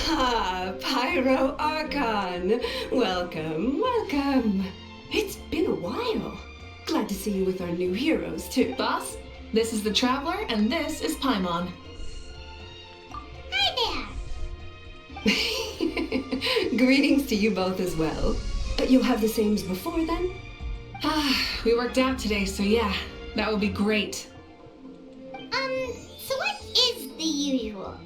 [SPEAKER 9] Ah, Pyro Archon. Welcome, welcome. It's been a while. Glad to see you with our new heroes, too.
[SPEAKER 4] Boss, this is the Traveler, and this is Paimon.
[SPEAKER 1] Hi there.
[SPEAKER 9] Greetings to you both as well. You'll have the same as before, then?
[SPEAKER 4] We worked out today, so yeah, that would be great.
[SPEAKER 1] So what is the usual?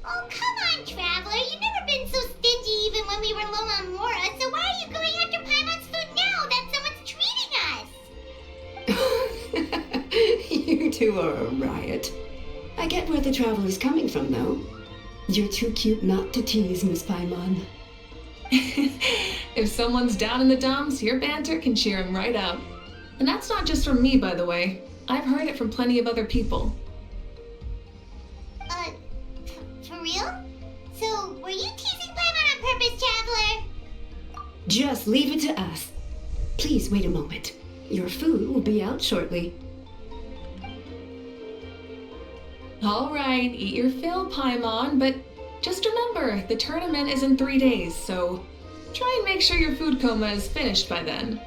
[SPEAKER 1] Oh, come on, Traveler. You've never been so stingy even when we were low on Mora, so why are you going after Paimon's food now that someone's treating us?
[SPEAKER 9] You two are a riot. I get where the Traveler's coming from, though. You're too cute not to tease, Miss Paimon.
[SPEAKER 4] If someone's down in the dumps, your banter can cheer him right up. And that's not just from me, by the way. I've heard it from plenty of other people.
[SPEAKER 1] For real? So, were you teasing Paimon on purpose, Traveler?
[SPEAKER 9] Just leave it to us. Please wait a moment. Your food will be out shortly.
[SPEAKER 4] All right, eat your fill, Paimon, but just remember, the tournament is in 3 days, so try and make sure your food coma is finished by then.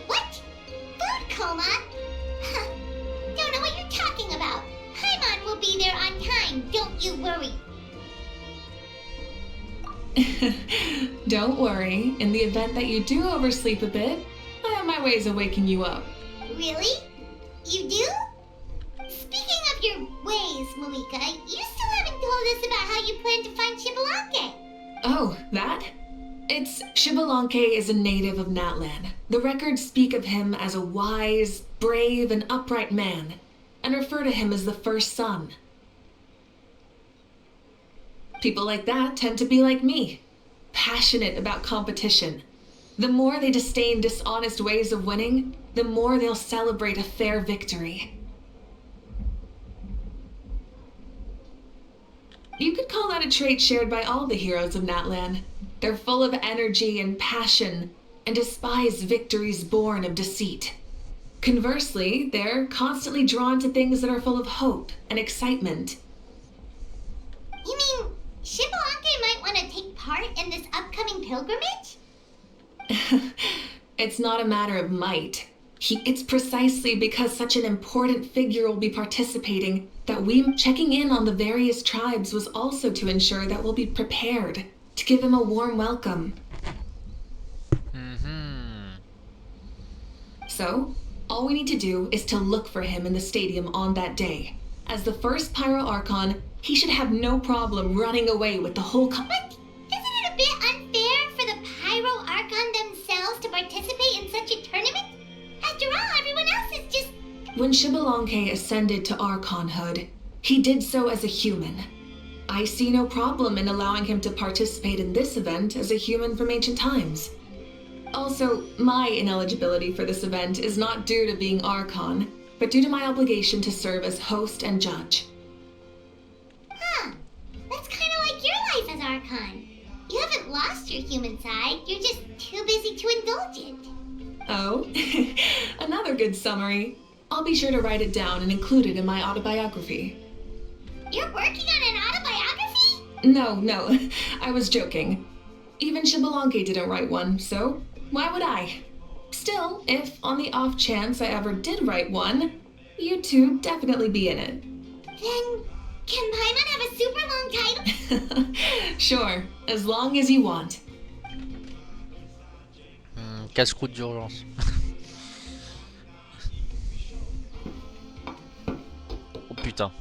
[SPEAKER 1] What? Food coma? Huh. Don't know what you're talking about. Paimon will be there on time, don't you worry.
[SPEAKER 4] Don't worry, in the event that you do oversleep a bit, I have my ways of waking you up.
[SPEAKER 1] Really? You do? Speaking of your ways, Mavuika, you still haven't told us about how you plan to find Shibalanke.
[SPEAKER 4] Oh, that? Shibalanke is a native of Natlan. The records speak of him as a wise, brave, and upright man, and refer to him as the first son. People like that tend to be like me, passionate about competition. The more they disdain dishonest ways of winning, the more they'll celebrate a fair victory. You could call that a trait shared by all the heroes of Natlan. They're full of energy and passion, and despise victories born of deceit. Conversely, they're constantly drawn to things that are full of hope and excitement.
[SPEAKER 1] You mean Shibalanke might want to take part in this upcoming pilgrimage?
[SPEAKER 4] It's not a matter of might. It's precisely because such an important figure will be participating that checking in on the various tribes was also to ensure that we'll be prepared to give him a warm welcome. So, all we need to do is to look for him in the stadium on that day. As the first Pyro Archon, he should have no problem running away with the whole
[SPEAKER 1] But isn't it a bit unfair for the Pyro Archon themselves to participate in such a tournament? After all, everyone else is just...
[SPEAKER 4] When Shibalanke ascended to Archonhood, he did so as a human. I see no problem in allowing him to participate in this event as a human from ancient times. Also, my ineligibility for this event is not due to being Archon, but due to my obligation to serve as host and judge.
[SPEAKER 1] Huh. That's kind of like your life as Archon. You haven't lost your human side, you're just too busy to indulge it.
[SPEAKER 4] Oh, another good summary. I'll be sure to write it down and include it in my autobiography.
[SPEAKER 1] You're working on an autobiography?
[SPEAKER 4] No, I was joking. Even Shibalanke didn't write one, so why would I? Still, if on the off chance I ever did write one, you two definitely be in it.
[SPEAKER 1] Then Can Paimon have a super long title?
[SPEAKER 4] Sure, as long as you want.
[SPEAKER 3] Casse-croûte d'urgence. Oh putain.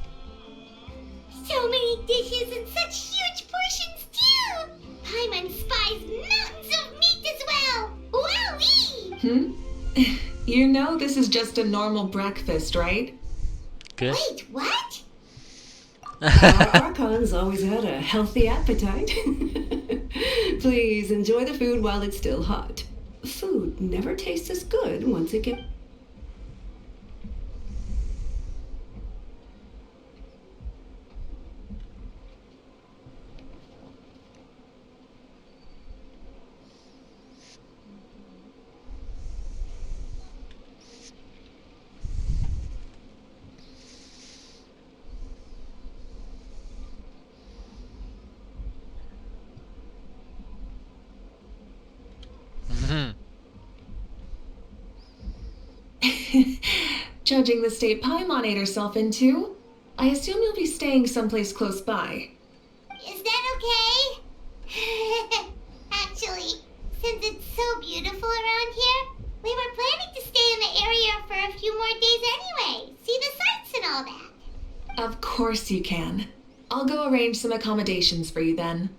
[SPEAKER 1] So many dishes and such huge portions too! Paimon spies mountains of meat as well! Wowee!
[SPEAKER 4] You know this is just a normal breakfast, right?
[SPEAKER 3] Okay.
[SPEAKER 1] Wait, what?
[SPEAKER 9] Our Archon's always had a healthy appetite. Please enjoy the food while it's still hot. Food never tastes as good once it gets.
[SPEAKER 4] Judging the state Paimon ate herself into, I assume you'll be staying someplace close by.
[SPEAKER 1] Is that okay? Actually, since it's so beautiful around here, we were planning to stay in the area for a few more days anyway. See the sights and all that.
[SPEAKER 4] Of course you can. I'll go arrange some accommodations for you then.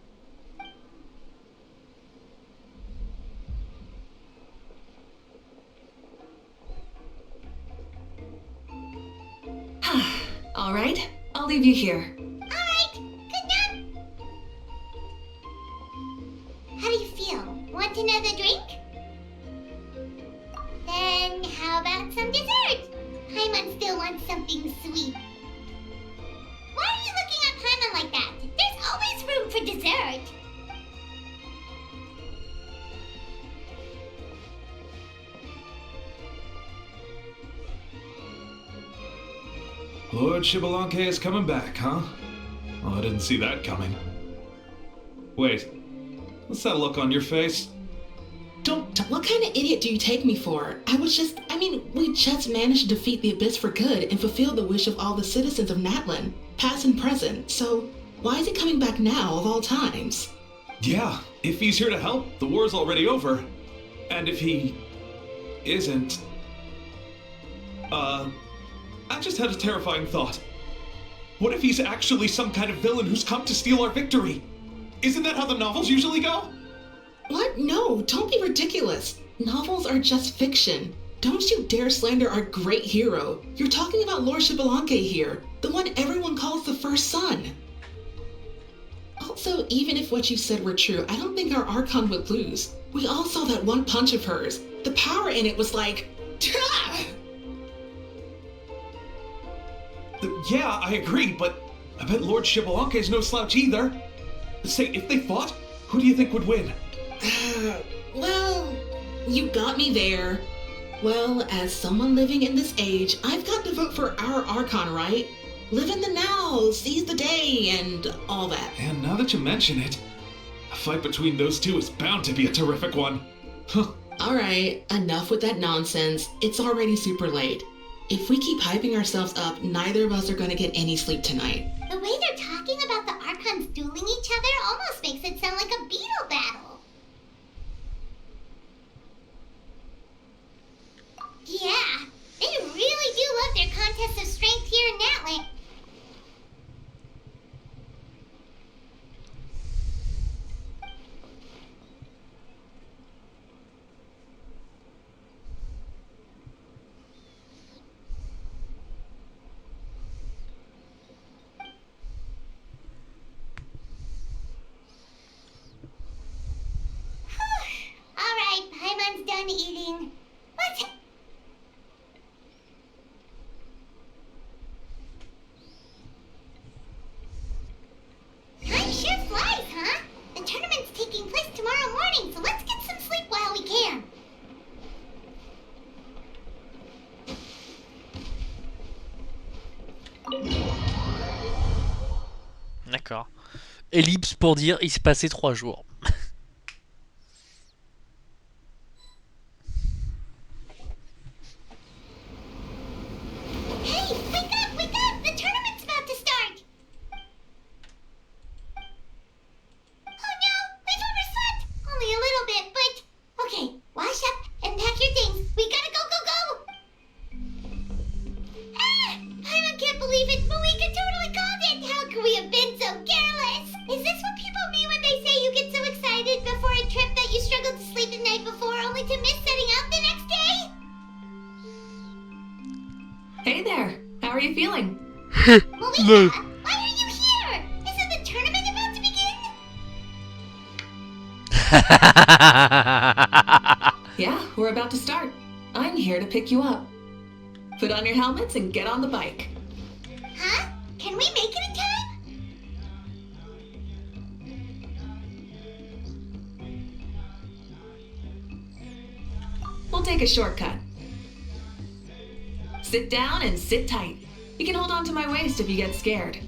[SPEAKER 4] All right, I'll leave you here.
[SPEAKER 1] Alright, good night. How do you feel? Want another drink? Then how about some dessert? Paimon still wants something sweet. Why are you looking at Paimon like that? There's always room for dessert.
[SPEAKER 10] Lord Shibalanke is coming back, huh? Oh, I didn't see that coming. Wait, what's that look on your face?
[SPEAKER 11] What kind of idiot do you take me for? We just managed to defeat the Abyss for good and fulfill the wish of all the citizens of Natlan, past and present, so why is he coming back now of all times?
[SPEAKER 10] Yeah, if he's here to help, the war's already over. And if he isn't... I just had a terrifying thought. What if he's actually some kind of villain who's come to steal our victory? Isn't that how the novels usually go?
[SPEAKER 11] What? No, don't be ridiculous. Novels are just fiction. Don't you dare slander our great hero. You're talking about Lord Shibalanke here, the one everyone calls the First Son. Also, even if what you said were true, I don't think our Archon would lose. We all saw that one punch of hers. The power in it was like...
[SPEAKER 10] Yeah, I agree, but I bet Lord Shibalanke's no slouch either. Say, if they fought, who do you think would win?
[SPEAKER 11] Well, you got me there. Well, as someone living in this age, I've got to vote for our Archon, right? Live in the now, seize the day, and all that.
[SPEAKER 10] And now that you mention it, a fight between those two is bound to be a terrific one.
[SPEAKER 11] Alright, enough with that nonsense. It's already super late. If we keep hyping ourselves up, neither of us are going to get any sleep tonight.
[SPEAKER 1] The way they're talking about the Archons dueling each other almost makes it sound like a beetle battle. Yeah, they really do love their contest of strength here in Natlan. Alright, Paimon's done eating. Let's... Time sure flies, huh? The tournament's taking place tomorrow morning, so let's get some sleep while we can.
[SPEAKER 3] D'accord. Ellipse pour dire il s'est passé 3 jours.
[SPEAKER 1] Hey, wake up! The tournament's about to start!
[SPEAKER 4] feeling?
[SPEAKER 1] Mavuika, why are you here? Isn't the tournament about to begin?
[SPEAKER 4] Yeah, we're about to start. I'm here to pick you up. Put on your helmets and get on the bike.
[SPEAKER 1] Huh? Can we make it in time?
[SPEAKER 4] We'll take a shortcut. Sit down and sit tight. You can hold on to my waist if you get scared.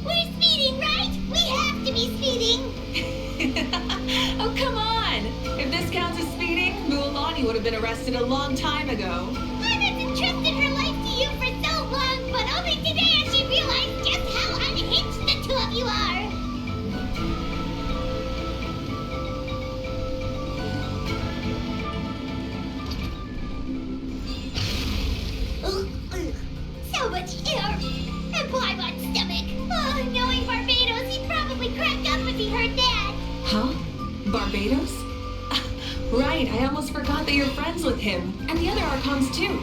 [SPEAKER 1] We're speeding, right? We have to be speeding.
[SPEAKER 4] Oh, come on! If this counts as speeding, Mualani would have been arrested a long time ago.
[SPEAKER 1] I've entrusted her life to you for so long, but only today has she realized just how unhinged the two of you are. Ugh, so much air. And Paimon stomach. Oh, knowing Barbados, he'd probably crack up if he heard that.
[SPEAKER 4] Huh? Barbados? Right, I almost forgot that you're friends with him. And the other Archons too.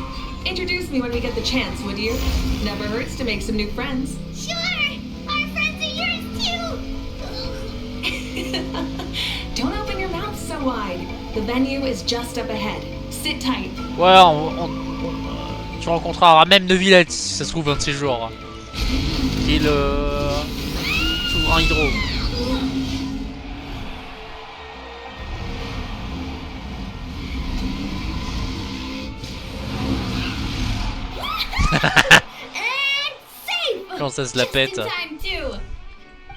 [SPEAKER 4] Introduce me when we get the chance, would you? Never hurts to make some new friends.
[SPEAKER 1] Sure, our friends are yours too.
[SPEAKER 4] Don't open your mouth so wide. The venue is just up ahead. Sit tight.
[SPEAKER 3] Ouais, tu rencontreras même Neuvillette si ça se trouve un de ces jours. Qui est le souverain hydro.
[SPEAKER 1] And safe.
[SPEAKER 3] Quand ça se la pète.
[SPEAKER 1] Just in time too.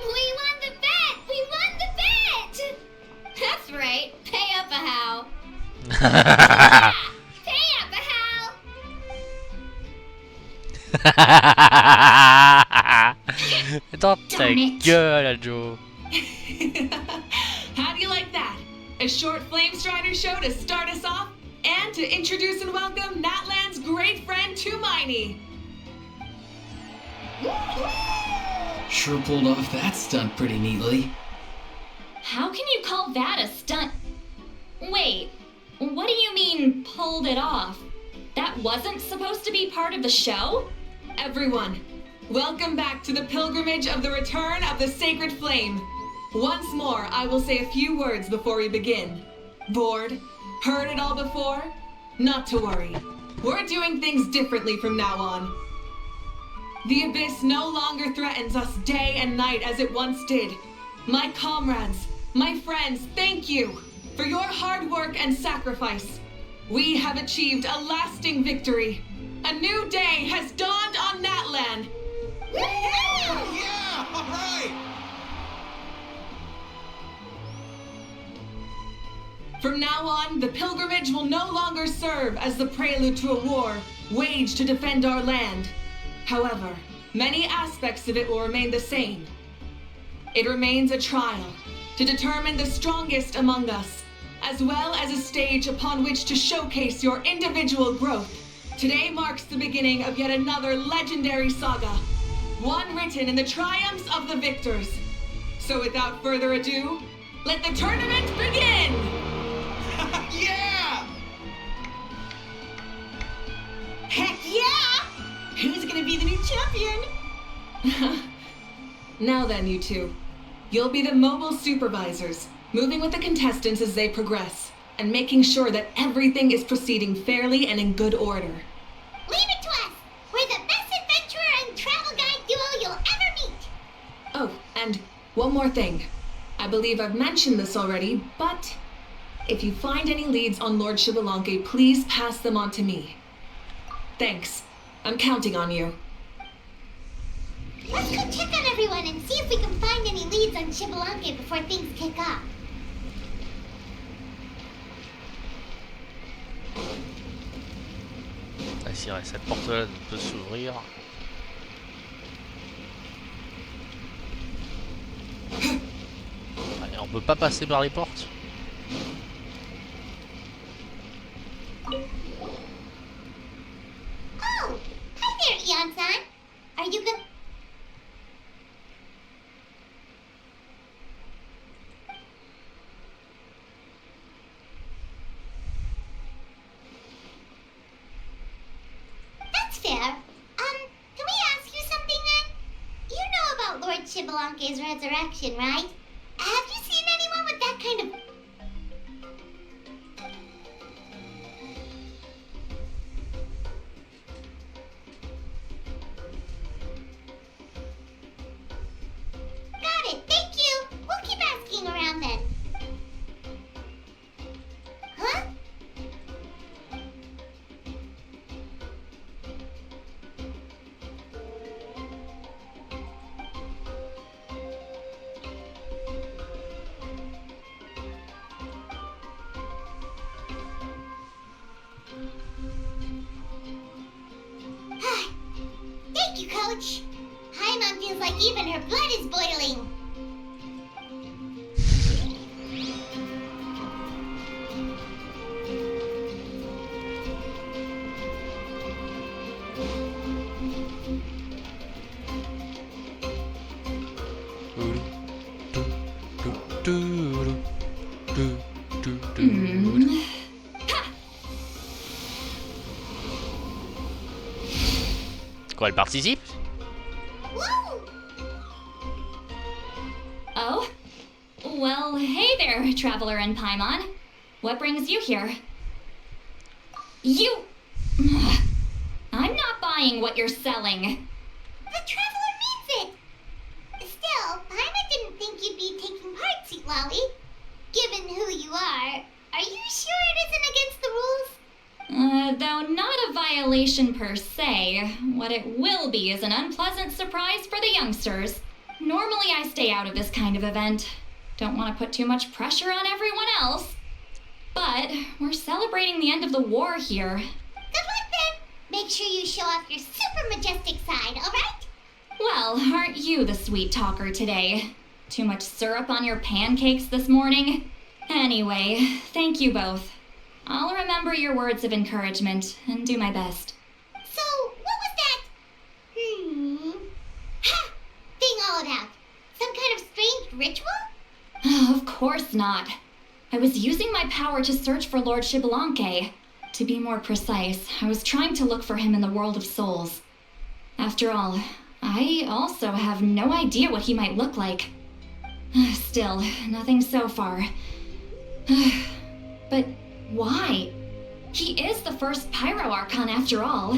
[SPEAKER 1] We won the bet. We won the bet. That's right. Pay up a how. Yeah, pay up a how.
[SPEAKER 3] Dans ta gueule, Joe.
[SPEAKER 4] How do you like that? A short Flame Strider show to start us off and to introduce and welcome Natlan's great friend Tumaini.
[SPEAKER 5] Sure pulled off that stunt pretty neatly.
[SPEAKER 2] How can you call that a stunt? Wait, what do you mean, pulled it off? That wasn't supposed to be part of the show?
[SPEAKER 4] Everyone, welcome back to the pilgrimage of the return of the sacred flame. Once more, I will say a few words before we begin. Bored? Heard it all before? Not to worry. We're doing things differently from now on. The abyss no longer threatens us day and night as it once did. My comrades, my friends, thank you for your hard work and sacrifice. We have achieved a lasting victory. A new day has dawned on Natlan.
[SPEAKER 10] Yeah! All right!
[SPEAKER 4] From now on, the pilgrimage will no longer serve as the prelude to a war waged to defend our land. However, many aspects of it will remain the same. It remains a trial to determine the strongest among us, as well as a stage upon which to showcase your individual growth. Today marks the beginning of yet another legendary saga, one written in the triumphs of the victors. So without further ado, let the tournament begin!
[SPEAKER 10] Yeah!
[SPEAKER 8] Heck yeah! Who's gonna be the new champion?
[SPEAKER 4] Now then, you two. You'll be the mobile supervisors, moving with the contestants as they progress, and making sure that everything is proceeding fairly and in good order.
[SPEAKER 1] Leave it to us. We're the best adventurer and travel guide duo you'll ever meet.
[SPEAKER 4] Oh, and one more thing. I believe I've mentioned this already, but if you find any leads on Lord Shibalanke, please pass them on to me. Thanks. I'm counting on you.
[SPEAKER 1] Let's go check on everyone and see if we can find any leads on Shibalanke before things kick off.
[SPEAKER 3] Ah, si cette porte-là peut s'ouvrir. Allez, on peut pas passer par les portes.
[SPEAKER 1] Oh, hi there, Eon-san. Are you fair. Can we ask you something then? You know about Lord Chibalanke's resurrection, right? Have you seen anyone with that kind of... Got it, thank you. We'll keep asking around then. Huh? Thank you, Coach. Paimon feels like even her blood is boiling.
[SPEAKER 3] Quoi, elle participe?
[SPEAKER 1] Woo!
[SPEAKER 2] Oh? Well, hey there, Traveler and Paimon. What brings you here? You... I'm not buying what you're selling.
[SPEAKER 1] The Traveler means it! Still, Paimon didn't think you'd be taking part, Sweet Lolly. Given who you are you sure it isn't against the rules?
[SPEAKER 2] Though not a violation per se, what it will be is an unpleasant surprise for the youngsters. Normally I stay out of this kind of event. Don't want to put too much pressure on everyone else. But we're celebrating the end of the war here.
[SPEAKER 1] Good luck then! Make sure you show off your super majestic side, alright?
[SPEAKER 2] Well, aren't you the sweet talker today? Too much syrup on your pancakes this morning? Anyway, thank you both. I'll remember your words of encouragement and do my best.
[SPEAKER 1] So, what was that? Ha! Thing all about? Some kind of strange ritual?
[SPEAKER 2] Of course not. I was using my power to search for Lord Shibalanke. To be more precise, I was trying to look for him in the world of souls. After all, I also have no idea what he might look like. Still, nothing so far. But why? He is the first Pyro Archon after all.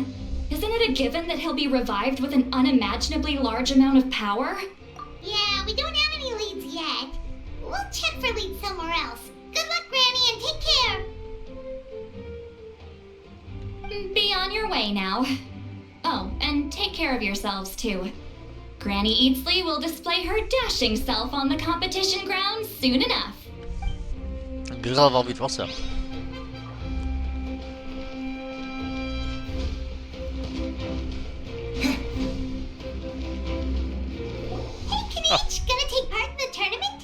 [SPEAKER 2] Isn't it a given that he'll be revived with an unimaginably large amount of power?
[SPEAKER 1] Yeah, we don't have any leads yet. We'll check for leads somewhere else. Good luck, Granny, and take care.
[SPEAKER 2] Be on your way now. Oh, and take care of yourselves too. Granny Eatsley will display her dashing self on the competition grounds soon enough.
[SPEAKER 3] Grave envie de voir ça.
[SPEAKER 1] Hey, Kanich, gonna take part in the tournament?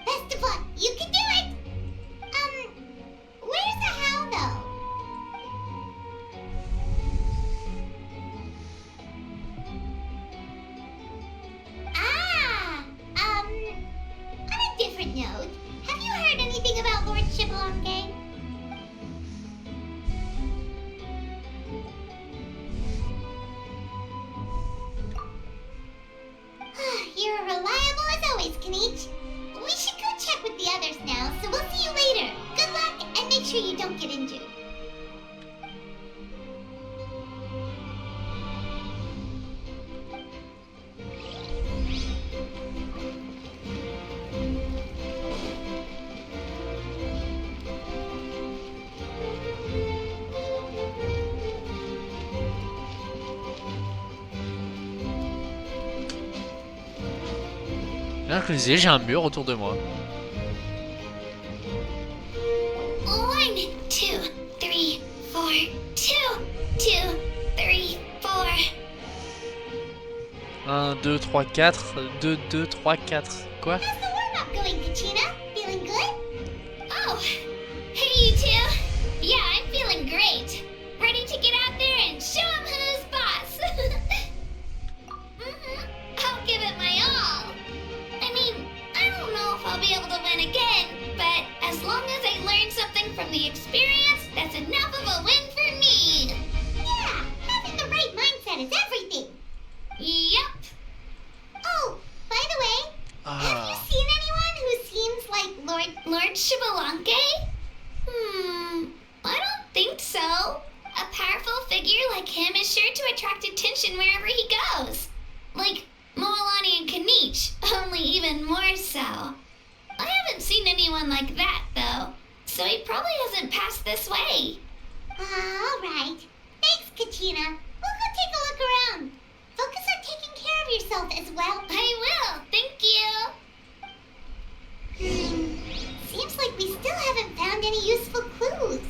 [SPEAKER 1] Best of luck, you can do it! Where's the how, though? On a different note, have you heard anything about Lord Shibalanke? You're reliable as always, Kanich. We should go check with the others now, so we'll see you later. Good luck, and make sure you don't get injured.
[SPEAKER 3] Là, je le disais, j'ai un mur autour de moi.
[SPEAKER 1] 1, 2, 3, 4, 2, 3, 4.
[SPEAKER 3] 1, 2, 3, 4. 2, 2, 3, 4. Quoi?
[SPEAKER 1] How's the warm-up going, Kachina? Feeling good?
[SPEAKER 12] Oh, hey you two. Yeah, I'm feeling great. Ready to get out there and show 'em who's boss. I'll give it my all. I mean, I don't know if I'll be able to win again, but as long as I learn something from the experience, that's enough of a win for me.
[SPEAKER 1] Yeah, having the right mindset is everything.
[SPEAKER 12] Yep.
[SPEAKER 1] Oh, by the way, have you seen anyone who seems like
[SPEAKER 12] Lord Shibalanke? I don't think so. A powerful figure like him is sure to attract attention wherever he goes. Like Moalani and Kanich, only even more so. I haven't seen anyone like that, though, so he probably hasn't passed this way.
[SPEAKER 1] All right. Thanks, Katrina. We'll go take a look around. Focus on taking care of yourself as well.
[SPEAKER 12] I will, thank you.
[SPEAKER 1] Seems like we still haven't found any useful clues.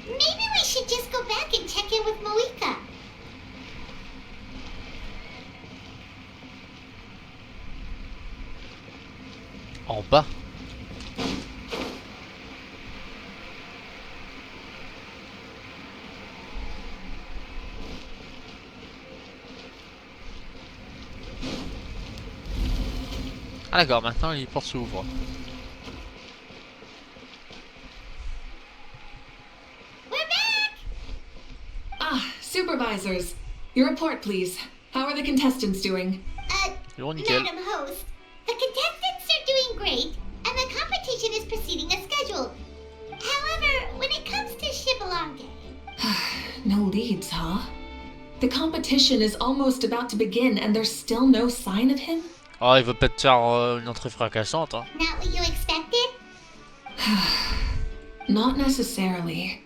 [SPEAKER 1] Maybe we should just go back and check in with Mavuika.
[SPEAKER 3] En bas. Ah d'accord, maintenant les portes s'ouvrent.
[SPEAKER 4] Supervisors, your report, please. How are the contestants doing?
[SPEAKER 3] Nickel.
[SPEAKER 1] Madam Host, the contestants are doing great, and the competition is proceeding as scheduled. However, when it comes to Shibalanke...
[SPEAKER 4] No leads, huh? The competition is almost about to begin, and there's still no sign of him?
[SPEAKER 3] Oh, il va peut-être faire une entrée fracassante, hein.
[SPEAKER 1] Not what you expected?
[SPEAKER 4] Not necessarily.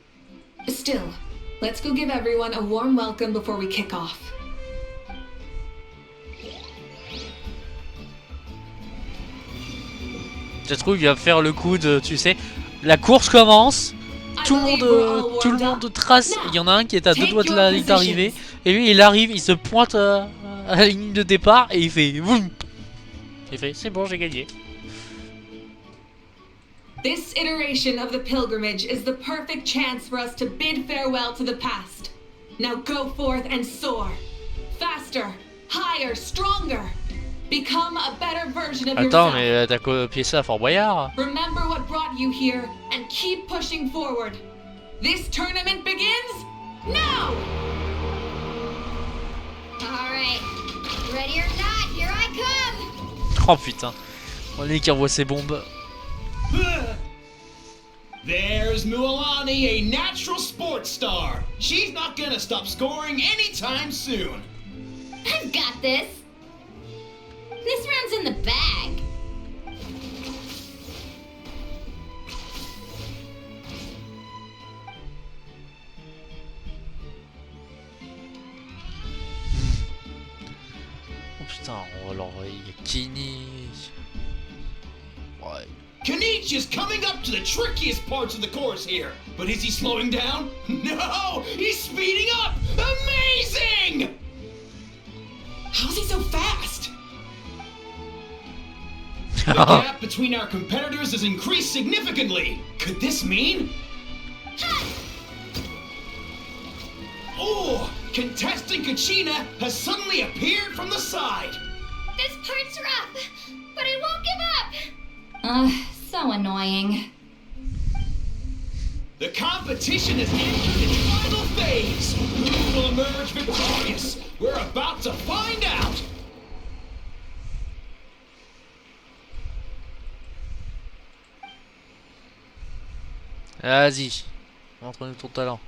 [SPEAKER 4] Still, let's go give everyone a warm welcome before we kick off.
[SPEAKER 3] Je trouve qu'il va faire le coup de, tu sais, la course commence, tout le monde trace, il y en a un qui est à 2 doigts de la ligne d'arrivée, et lui il arrive, il se pointe à la ligne de départ et il fait boum. Il fait c'est bon, j'ai gagné.
[SPEAKER 4] This iteration of the pilgrimage is the perfect chance for us to bid farewell to the past. Now go forth and soar. Faster, higher, stronger. Become a better version of
[SPEAKER 3] Attends,
[SPEAKER 4] yourself.
[SPEAKER 3] mais t'as copié ça à Fort Boyard.
[SPEAKER 4] Remember what brought you here and keep pushing forward. This tournament begins now!
[SPEAKER 12] Alright, ready or not, here I come!
[SPEAKER 3] Oh putain, on est qui envoie ses bombes.
[SPEAKER 13] There's Mualani, a natural sports star. She's not gonna stop scoring anytime soon.
[SPEAKER 12] I've got this. This round's in the bag.
[SPEAKER 3] Oh putain, alors il y a Kini. Ouais.
[SPEAKER 13] Kanich is coming up to the trickiest parts of the course here. But is he slowing down? No! He's speeding up! Amazing!
[SPEAKER 11] How's he so fast?
[SPEAKER 13] The gap between our competitors has increased significantly. Could this mean? Oh! Contestant Kachina has suddenly appeared from the side.
[SPEAKER 12] This part's rough, but I won't give up.
[SPEAKER 2] So annoying.
[SPEAKER 13] The competition has entered its final phase. Who will emerge victorious? We're about to find out.
[SPEAKER 3] Vas-y, montre-nous ton talent.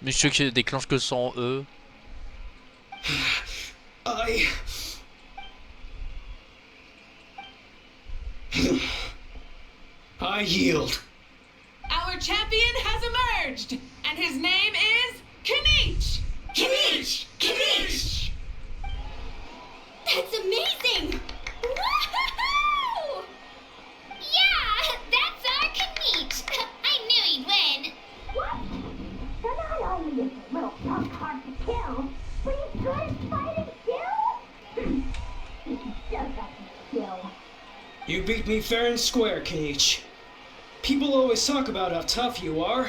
[SPEAKER 3] Mais ceux qui déclenchent que sans eux.
[SPEAKER 13] I yield.
[SPEAKER 4] Our champion has emerged, and his name is Kanich!
[SPEAKER 13] Kanich! Kanich!
[SPEAKER 12] That's amazing! Woohoo! Yeah, that's our Kanich. I knew he'd win.
[SPEAKER 1] What? So not only is this little punk hard to kill, but he's good at fighting too? He does have skill.
[SPEAKER 14] You beat me fair and square, Kanich. People always talk about how tough you are,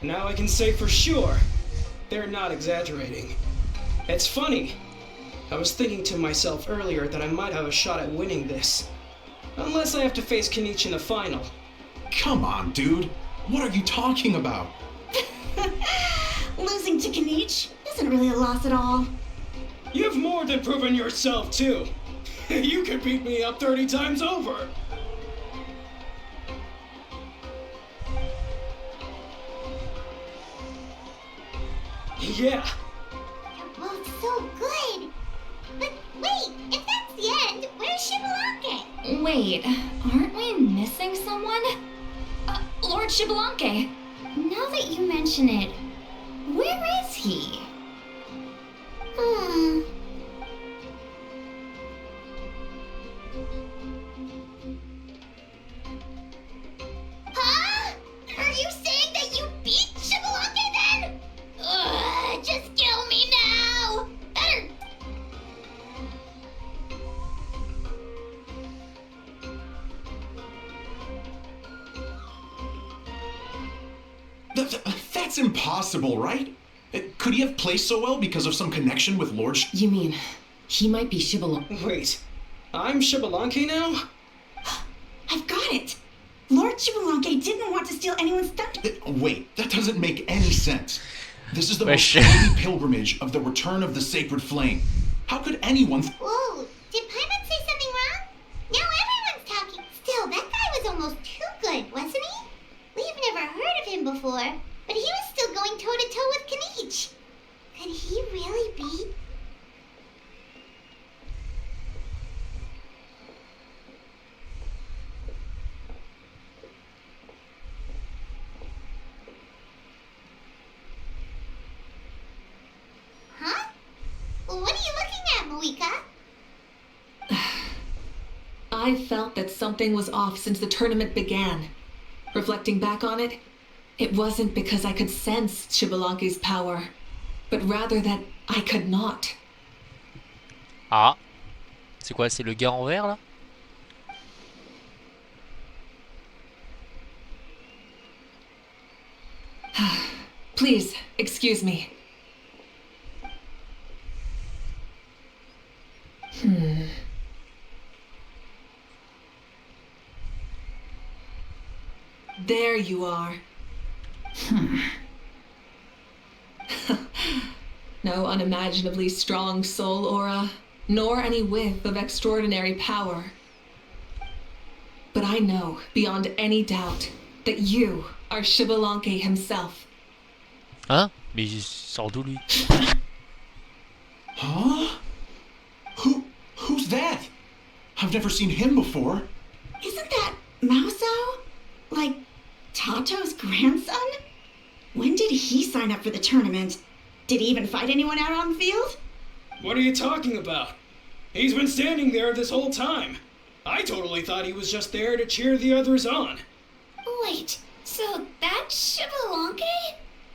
[SPEAKER 14] Now I can say for sure, they're not exaggerating. It's funny. I was thinking to myself earlier that I might have a shot at winning this. Unless I have to face Kenichi in the final.
[SPEAKER 10] Come on, dude. What are you talking about?
[SPEAKER 8] Losing to Kenichi isn't really a loss at all.
[SPEAKER 14] You've more than proven yourself, too. You could beat me up 30 times over. Yeah.
[SPEAKER 1] You're both so good. But wait, if that's the end, where's Shibalake?
[SPEAKER 2] Wait, aren't we missing someone? Lord Shibalanke.
[SPEAKER 12] Now that you mention it, where is he?
[SPEAKER 1] Huh? Are you saying that you beat Shibalake then? Ugh, just kill me now. Better.
[SPEAKER 10] That's impossible, right? Could he have placed so well because of some connection with Lord
[SPEAKER 4] You mean, he might be Shibalanke?
[SPEAKER 14] Wait, I'm Shibalanke now?
[SPEAKER 8] I've got it. Lord Shibalanke didn't want to steal anyone's thunder.
[SPEAKER 10] Wait, that doesn't make any sense. This is the
[SPEAKER 3] Wesh.
[SPEAKER 10] most holy pilgrimage of the return of the sacred flame. How could anyone...
[SPEAKER 1] Whoa, did Paimon say something wrong? Now everyone's talking. Still, that guy was almost too good, wasn't he? We've never heard of him before, but he was still going toe-to-toe with Kenichi. Could he really beat... Huh? Well, what are you looking at, Mavuika?
[SPEAKER 4] I felt that something was off since the tournament began. Reflecting back on it, it wasn't because I could sense Shibalanke's power, but rather that I could not.
[SPEAKER 3] Ah. C'est quoi? C'est le gars en vert là?
[SPEAKER 4] Please, excuse me. There you are. No unimaginably strong soul aura, nor any whiff of extraordinary power. But I know, beyond any doubt, that you are Shibalanke himself.
[SPEAKER 3] Hein? Mais il sort d'où lui?
[SPEAKER 10] Huh? Who's that? I've never seen him before.
[SPEAKER 8] Isn't that Mauso? Like, Tato's grandson? When did he sign up for the tournament? Did he even fight anyone out on the field?
[SPEAKER 14] What are you talking about? He's been standing there this whole time. I totally thought he was just there to cheer the others on.
[SPEAKER 12] Wait, so that's Shibalanke?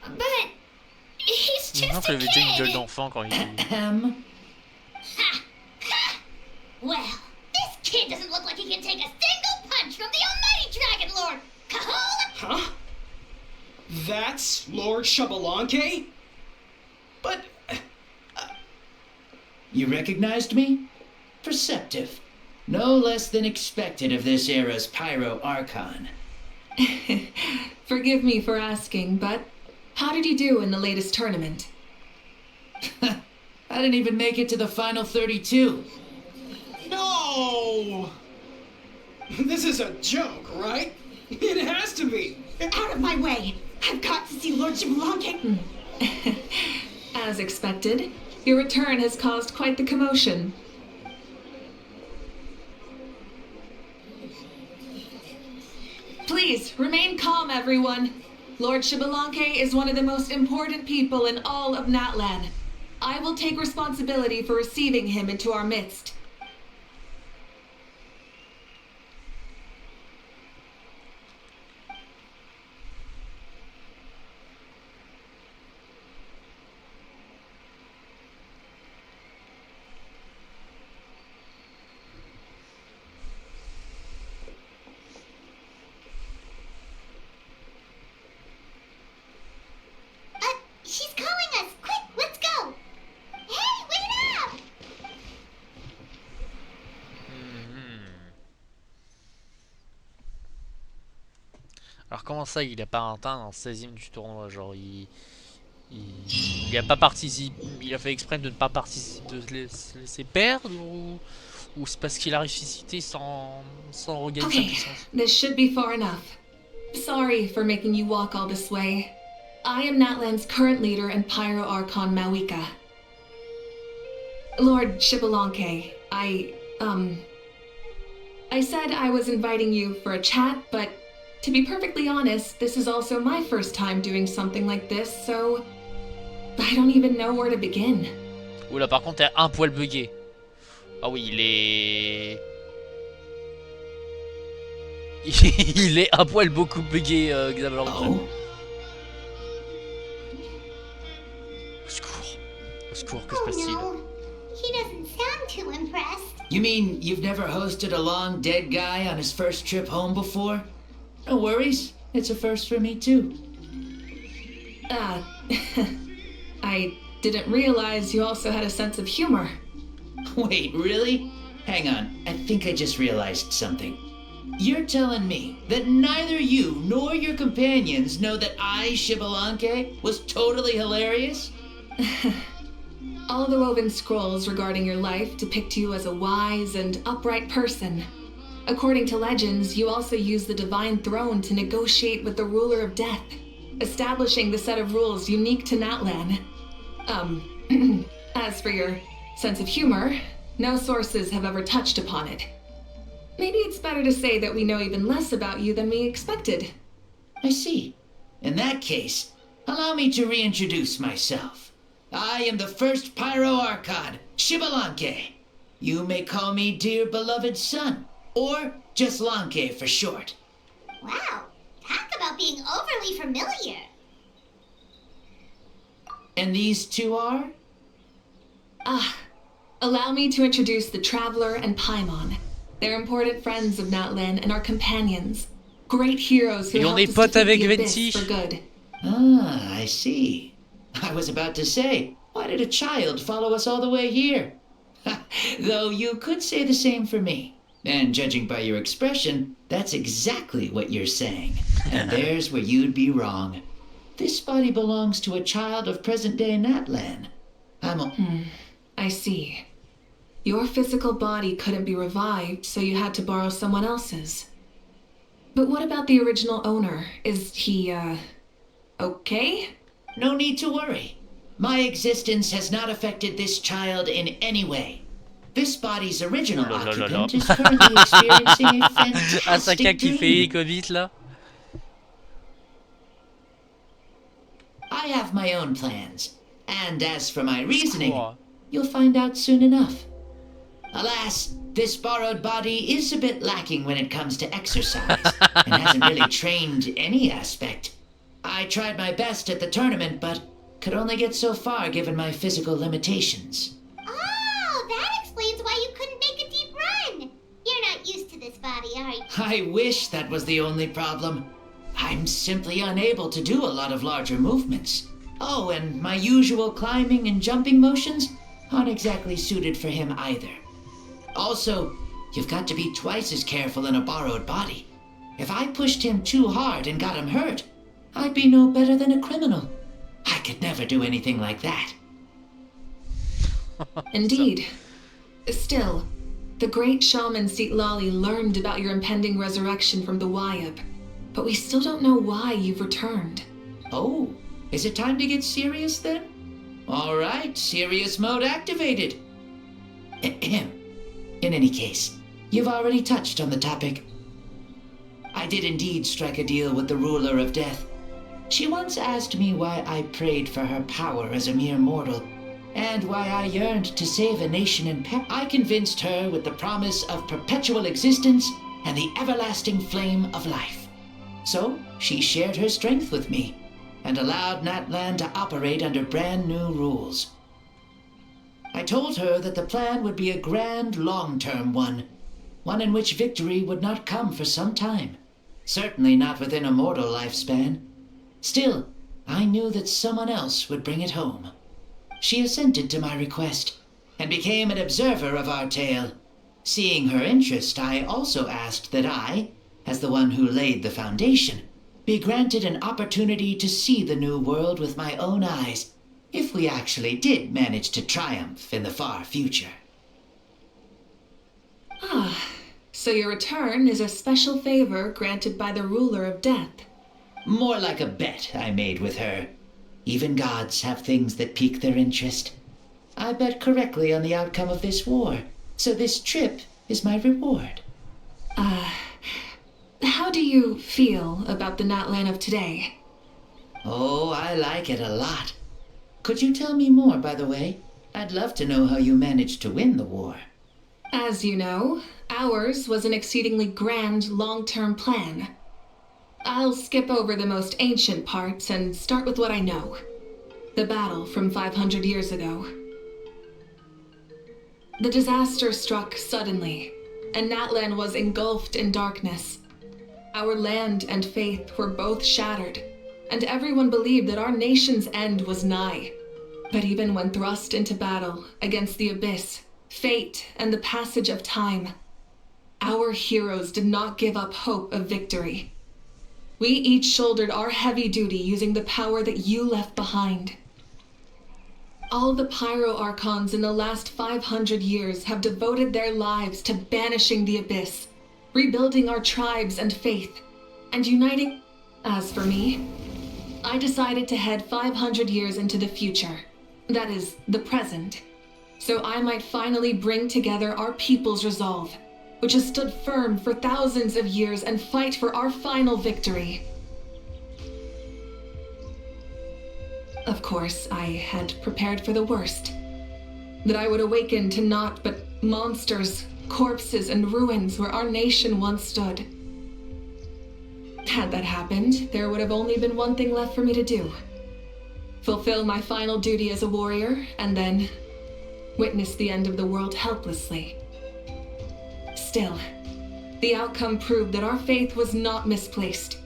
[SPEAKER 12] But he's
[SPEAKER 3] Non,
[SPEAKER 12] just a
[SPEAKER 3] j'avais déjà une gueule
[SPEAKER 12] kid.
[SPEAKER 3] d'enfant quand il...
[SPEAKER 1] Ha! Ha! Well, this kid doesn't look like he can take a single punch from the almighty Dragon Lord! Kahul!
[SPEAKER 14] Huh? That's Lord Shibalanke? But...
[SPEAKER 15] You recognized me? Perceptive. No less than expected of this era's Pyro Archon.
[SPEAKER 4] Forgive me for asking, but how did you do in the latest tournament?
[SPEAKER 15] I didn't even make it to the final 32.
[SPEAKER 14] No! This is a joke, right? It has to be.
[SPEAKER 8] Out of my way! I've got to see Lord Shibalanke.
[SPEAKER 4] As expected, your return has caused quite the commotion. Please, remain calm, everyone. Lord Shibalanke is one of the most important people in all of Natlan. I will take responsibility for receiving him into our midst.
[SPEAKER 3] comment ça, il a pas atteint un 16ème du tournoi? Genre, il a pas participé. Il a fait exprès de ne pas participer, de se laisser perdre, ou c'est parce qu'il a ressuscité sans regagner sa
[SPEAKER 4] Okay,
[SPEAKER 3] puissance?
[SPEAKER 4] this should be far enough. Sorry for making you walk all this way. I am Natlan's current leader and Pyro Archon Mavuika. Lord Shibalanke, I said I was inviting you for a chat, but to be perfectly honest, this is also my first time doing something like this, so I don't even know where to begin.
[SPEAKER 3] Oula, par contre, t'es un poil bugué. Ah oui, il est... il est un poil beaucoup bugué, Xavier.
[SPEAKER 15] Oh?
[SPEAKER 3] Au secours. Au secours, que se passe-t-il?
[SPEAKER 1] No. He doesn't sound too impressed.
[SPEAKER 15] You mean you've never hosted a long dead guy on his first trip home before? No worries. It's a first for me too.
[SPEAKER 4] I didn't realize you also had a sense of humor.
[SPEAKER 15] Wait, really? Hang on. I think I just realized something. You're telling me that neither you nor your companions know that I, Shibalanke, was totally hilarious?
[SPEAKER 4] All the woven scrolls regarding your life depict you as a wise and upright person. According to legends, you also use the divine throne to negotiate with the ruler of death, establishing the set of rules unique to Natlan. As for your sense of humor, no sources have ever touched upon it. Maybe it's better to say that we know even less about you than we expected.
[SPEAKER 15] I see. In that case, allow me to reintroduce myself. I am the first Pyro Archon, Shibalanke. You may call me dear beloved son, or just Lanke for short.
[SPEAKER 1] Wow, talk about being overly familiar.
[SPEAKER 15] And these two are?
[SPEAKER 4] Allow me to introduce the Traveler and Paimon. They're important friends of Natlan and our companions. Great heroes who
[SPEAKER 3] Et on
[SPEAKER 4] helped
[SPEAKER 3] est
[SPEAKER 4] us
[SPEAKER 3] potes
[SPEAKER 4] defeat
[SPEAKER 3] avec
[SPEAKER 4] the Abyss
[SPEAKER 3] Venti.
[SPEAKER 4] for good.
[SPEAKER 15] Ah, I see. I was about to say, why did a child follow us all the way here? Though you could say the same for me. And judging by your expression, that's exactly what you're saying. And there's where you'd be wrong. This body belongs to a child of present-day Natlan.
[SPEAKER 4] I see. Your physical body couldn't be revived, so you had to borrow someone else's. But what about the original owner? Is he, okay?
[SPEAKER 15] No need to worry. My existence has not affected this child in any way. This body's original occupant is currently experiencing a
[SPEAKER 3] Asaka
[SPEAKER 15] fantastic
[SPEAKER 3] qui fait
[SPEAKER 15] dream.
[SPEAKER 3] Covid là.
[SPEAKER 15] I have my own plans. And as for my reasoning,
[SPEAKER 3] Secours.
[SPEAKER 15] you'll find out soon enough. Alas, this borrowed body is a bit lacking when it comes to exercise, and hasn't really trained any aspect. I tried my best at the tournament, but could only get so far given my physical limitations.
[SPEAKER 1] Oh, that explains why you couldn't make a deep run. You're not used to this body, are you?
[SPEAKER 15] I wish that was the only problem. I'm simply unable to do a lot of larger movements. Oh, and my usual climbing and jumping motions aren't exactly suited for him either. Also, you've got to be twice as careful in a borrowed body. If I pushed him too hard and got him hurt, I'd be no better than a criminal. I could never do anything like that.
[SPEAKER 4] Indeed. Still, the great shaman Seatlali learned about your impending resurrection from the Wayab, but we still don't know why you've returned.
[SPEAKER 15] Oh, is it time to get serious then? All right, serious mode activated. Ahem. In any case, you've already touched on the topic. I did indeed strike a deal with the ruler of death. She once asked me why I prayed for her power as a mere mortal, and why I yearned to save a nation in peril. I convinced her with the promise of perpetual existence and the everlasting flame of life. So she shared her strength with me, and allowed Natlan to operate under brand new rules. I told her that the plan would be a grand, long-term one in which victory would not come for some time, certainly not within a mortal lifespan. Still, I knew that someone else would bring it home. She assented to my request, and became an observer of our tale. Seeing her interest, I also asked that I, as the one who laid the foundation, be granted an opportunity to see the new world with my own eyes, if we actually did manage to triumph in the far future.
[SPEAKER 4] Ah, so your return is a special favor granted by the ruler of death.
[SPEAKER 15] More like a bet I made with her. Even gods have things that pique their interest. I bet correctly on the outcome of this war, so this trip is my reward.
[SPEAKER 4] How do you feel about the Natlan of today?
[SPEAKER 15] Oh, I like it a lot. Could you tell me more, by the way? I'd love to know how you managed to win the war.
[SPEAKER 4] As you know, ours was an exceedingly grand long-term plan. I'll skip over the most ancient parts and start with what I know. The battle from 500 years ago. The disaster struck suddenly, and Natlan was engulfed in darkness. Our land and faith were both shattered, and everyone believed that our nation's end was nigh. But even when thrust into battle against the abyss, fate, and the passage of time, our heroes did not give up hope of victory. We each shouldered our heavy duty using the power that you left behind. All the Pyro Archons in the last 500 years have devoted their lives to banishing the abyss, rebuilding our tribes and faith, and uniting. As for me, I decided to head 500 years into the future, that is, the present, so I might finally bring together our people's resolve, which has stood firm for thousands of years, and fight for our final victory. Of course, I had prepared for the worst. That I would awaken to naught but monsters, corpses, and ruins where our nation once stood. Had that happened, there would have only been one thing left for me to do. Fulfill my final duty as a warrior, and then witness the end of the world helplessly. Still, the outcome proved that our faith was not misplaced.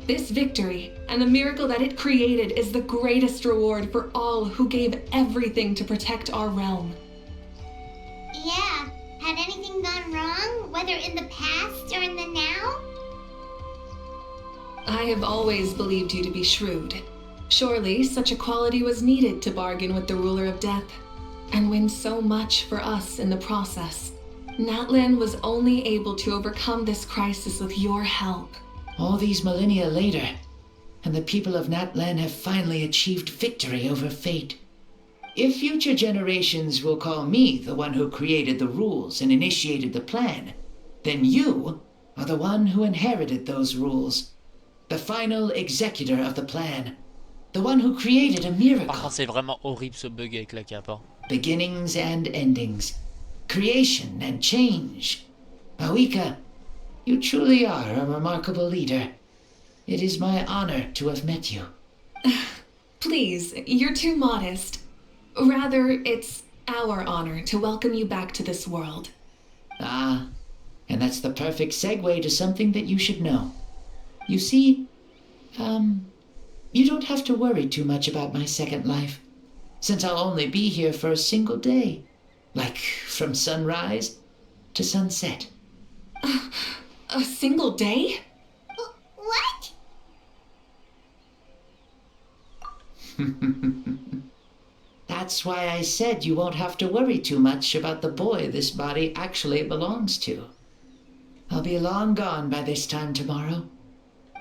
[SPEAKER 4] This victory, and the miracle that it created, is the greatest reward for all who gave everything to protect our realm.
[SPEAKER 1] Yeah, had anything gone wrong, whether in the past or in the now?
[SPEAKER 4] I have always believed you to be shrewd. Surely, such a quality was needed to bargain with the ruler of death, and win so much for us in the process. Natlan was only able to overcome this crisis with your help.
[SPEAKER 15] All these millennia later, and the people of Natlan have finally achieved victory over fate. If future generations will call me the one who created the rules and initiated the plan, then you are the one who inherited those rules. The final executor of the plan. The one who created a miracle.
[SPEAKER 3] Par contre, c'est vraiment horrible ce bug avec la cape. Hein.
[SPEAKER 15] Beginnings and endings. Creation and change. Mavuika, you truly are a remarkable leader. It is my honor to have met you.
[SPEAKER 4] Please, you're too modest. Rather, it's our honor to welcome you back to this world.
[SPEAKER 15] Ah, and that's the perfect segue to something that you should know. You see, you don't have to worry too much about my second life, since I'll only be here for a single day, like from sunrise to sunset.
[SPEAKER 4] A single day?
[SPEAKER 1] What?
[SPEAKER 15] That's why I said you won't have to worry too much about the boy this body actually belongs to. I'll be long gone by this time tomorrow.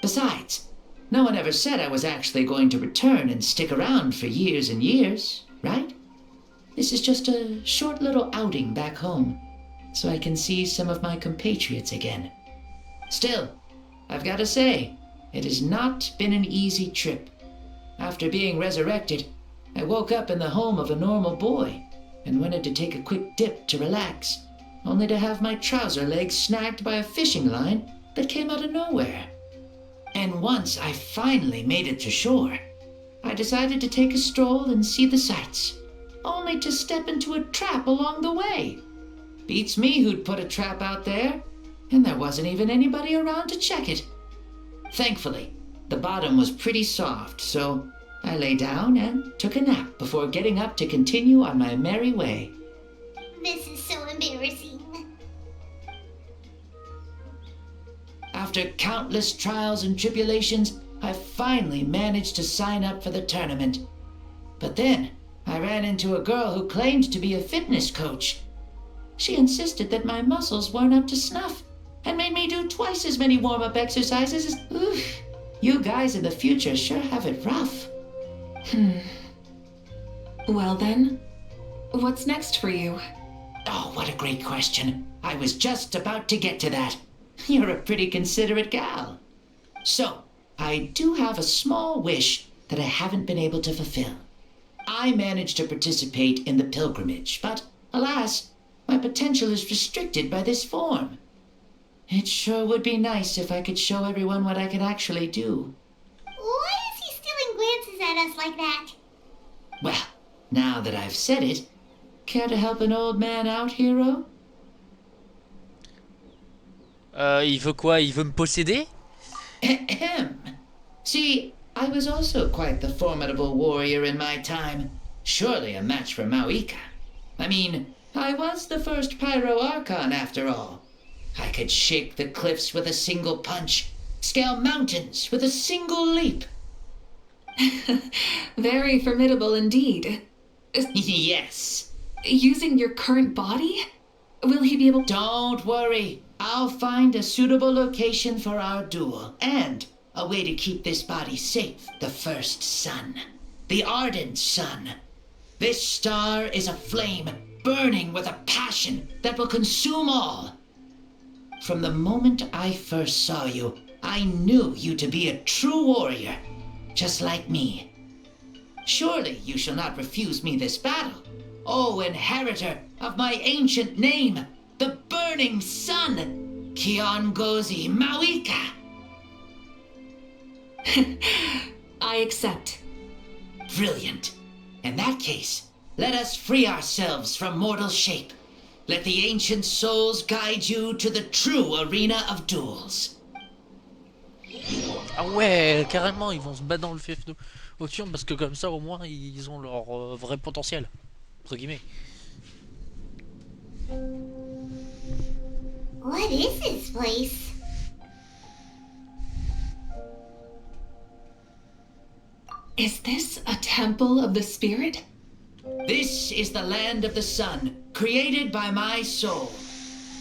[SPEAKER 15] Besides, no one ever said I was actually going to return and stick around for years and years, right? This is just a short little outing back home, so I can see some of my compatriots again. Still, I've got to say, it has not been an easy trip. After being resurrected, I woke up in the home of a normal boy and wanted to take a quick dip to relax, only to have my trouser legs snagged by a fishing line that came out of nowhere. And once I finally made it to shore, I decided to take a stroll and see the sights, only to step into a trap along the way. Beats me who'd put a trap out there, and there wasn't even anybody around to check it. Thankfully, the bottom was pretty soft, so I lay down and took a nap before getting up to continue on my merry way.
[SPEAKER 1] This is so embarrassing.
[SPEAKER 15] After countless trials and tribulations, I finally managed to sign up for the tournament. But then, I ran into a girl who claimed to be a fitness coach. She insisted that my muscles weren't up to snuff and made me do twice as many warm-up exercises as... Oof, you guys in the future sure have it rough.
[SPEAKER 4] Well then, what's next for you?
[SPEAKER 15] Oh, what a great question. I was just about to get to that. You're a pretty considerate gal. So, I do have a small wish that I haven't been able to fulfill. I managed to participate in the pilgrimage, but alas, my potential is restricted by this form. It sure would be nice if I could show everyone what I can actually do.
[SPEAKER 1] Why is he stealing glances at us like that?
[SPEAKER 15] Well, now that I've said it, care to help an old man out, hero?
[SPEAKER 3] Il veut quoi? Il veut me posséder?
[SPEAKER 15] Ahem. See, I was also quite the formidable warrior in my time. Surely a match for Mavuika. I mean, I was the first Pyro Archon after all. I could shake the cliffs with a single punch, scale mountains with a single leap.
[SPEAKER 4] Very formidable indeed.
[SPEAKER 15] Yes.
[SPEAKER 4] Using your current body? Will he be able...
[SPEAKER 15] Don't worry. I'll find a suitable location for our duel, and a way to keep this body safe. The first sun. The ardent sun. This star is a flame, burning with a passion that will consume all. From the moment I first saw you, I knew you to be a true warrior, just like me. Surely you shall not refuse me this battle, O inheritor of my ancient name, the burning sun, Kiongozi Mavuika.
[SPEAKER 4] I accept.
[SPEAKER 15] Brilliant. In that case, let us free ourselves from mortal shape. Let the ancient souls guide you to the true arena of duels.
[SPEAKER 3] Ah ouais, carrément, ils vont se battre dans le fief au turn parce que comme ça au moins ils ont leur vrai potentiel, entre guillemets.
[SPEAKER 1] What is this place?
[SPEAKER 4] Is this a temple of the spirit?
[SPEAKER 15] This is the land of the sun, created by my soul.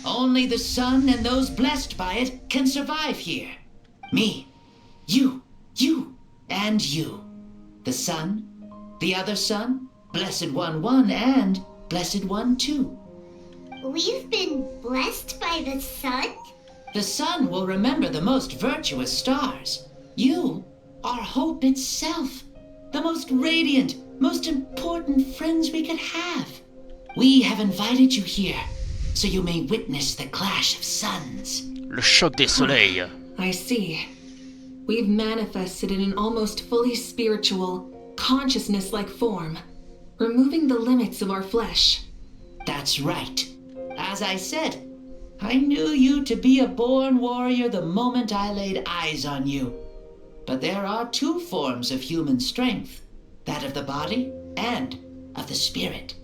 [SPEAKER 15] Only the sun and those blessed by it can survive here. Me, you, and you. The sun, the other sun, Blessed One 1, and Blessed One 2.
[SPEAKER 1] We've been blessed by the sun?
[SPEAKER 15] The sun will remember the most virtuous stars. You are hope itself. The most radiant, most important friends we could have. We have invited you here, so you may witness the clash of suns.
[SPEAKER 3] Le choc des soleils.
[SPEAKER 4] I see. We've manifested in an almost fully spiritual, consciousness-like form, removing the limits of our flesh.
[SPEAKER 15] That's right. As I said, I knew you to be a born warrior the moment I laid eyes on you. But there are two forms of human strength, that of the body and of the spirit.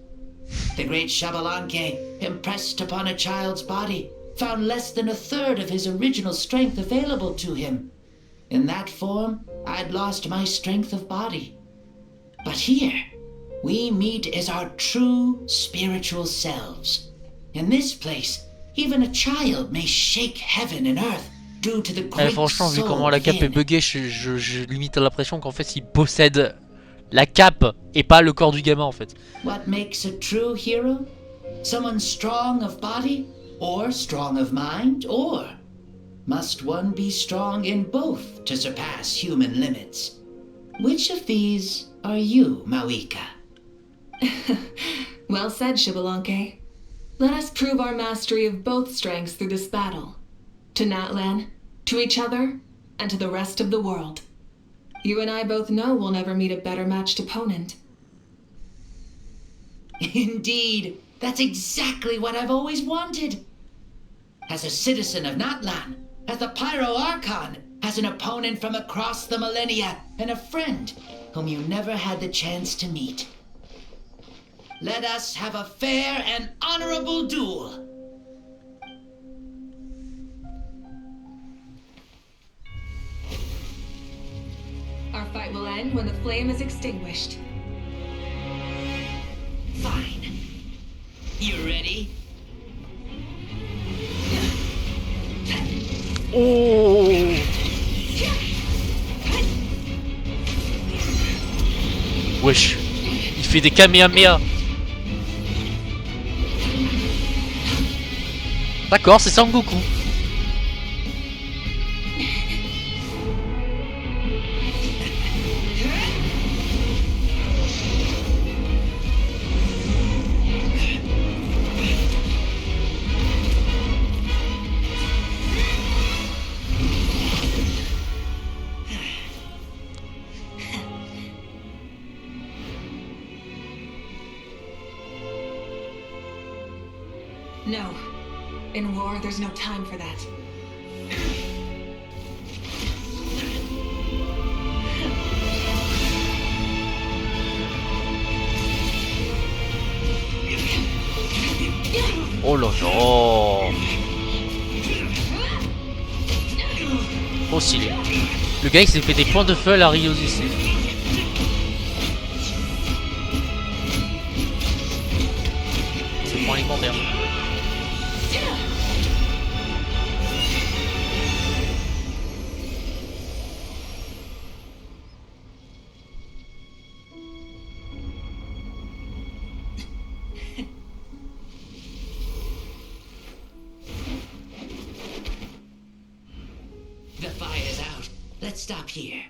[SPEAKER 15] The great Xbalanque, impressed upon a child's body, found less than a third of his original strength available to him. In that form, I'd lost my strength of body. But here, we meet as our true spiritual selves. In this place, even a child may shake heaven and earth due to the great
[SPEAKER 3] Franchement, vu
[SPEAKER 15] soul
[SPEAKER 3] comment la cape est
[SPEAKER 15] within.
[SPEAKER 3] buggée, je limite l'impression qu'en fait il possède la cape et pas le corps du gamin en fait.
[SPEAKER 15] What makes a true hero? Someone strong of body, or strong of mind, or must one be strong in both to surpass human limits? Which of these are you, Mavuika?
[SPEAKER 4] Well said, Xbalanque. Let us prove our mastery of both strengths through this battle. To Natlan, to each other, and to the rest of the world. You and I both know we'll never meet a better matched opponent.
[SPEAKER 15] Indeed, that's exactly what I've always wanted. As a citizen of Natlan, as the Pyro Archon, as an opponent from across the millennia, and a friend whom you never had the chance to meet. Let us have a fair and honorable duel.
[SPEAKER 4] again when the flame is extinguished.
[SPEAKER 15] Fine. You ready?
[SPEAKER 3] Oh. Wesh. Il fait des kamehameha. D'accord, c'est Sangoku.
[SPEAKER 4] No. In war, there's no time for that.
[SPEAKER 3] Oh là là. Oh stylé. Le gars il s'est fait des points de feu à la Rio Odyssey. C'est le point alimentaire.
[SPEAKER 15] The fire's out. Let's stop here.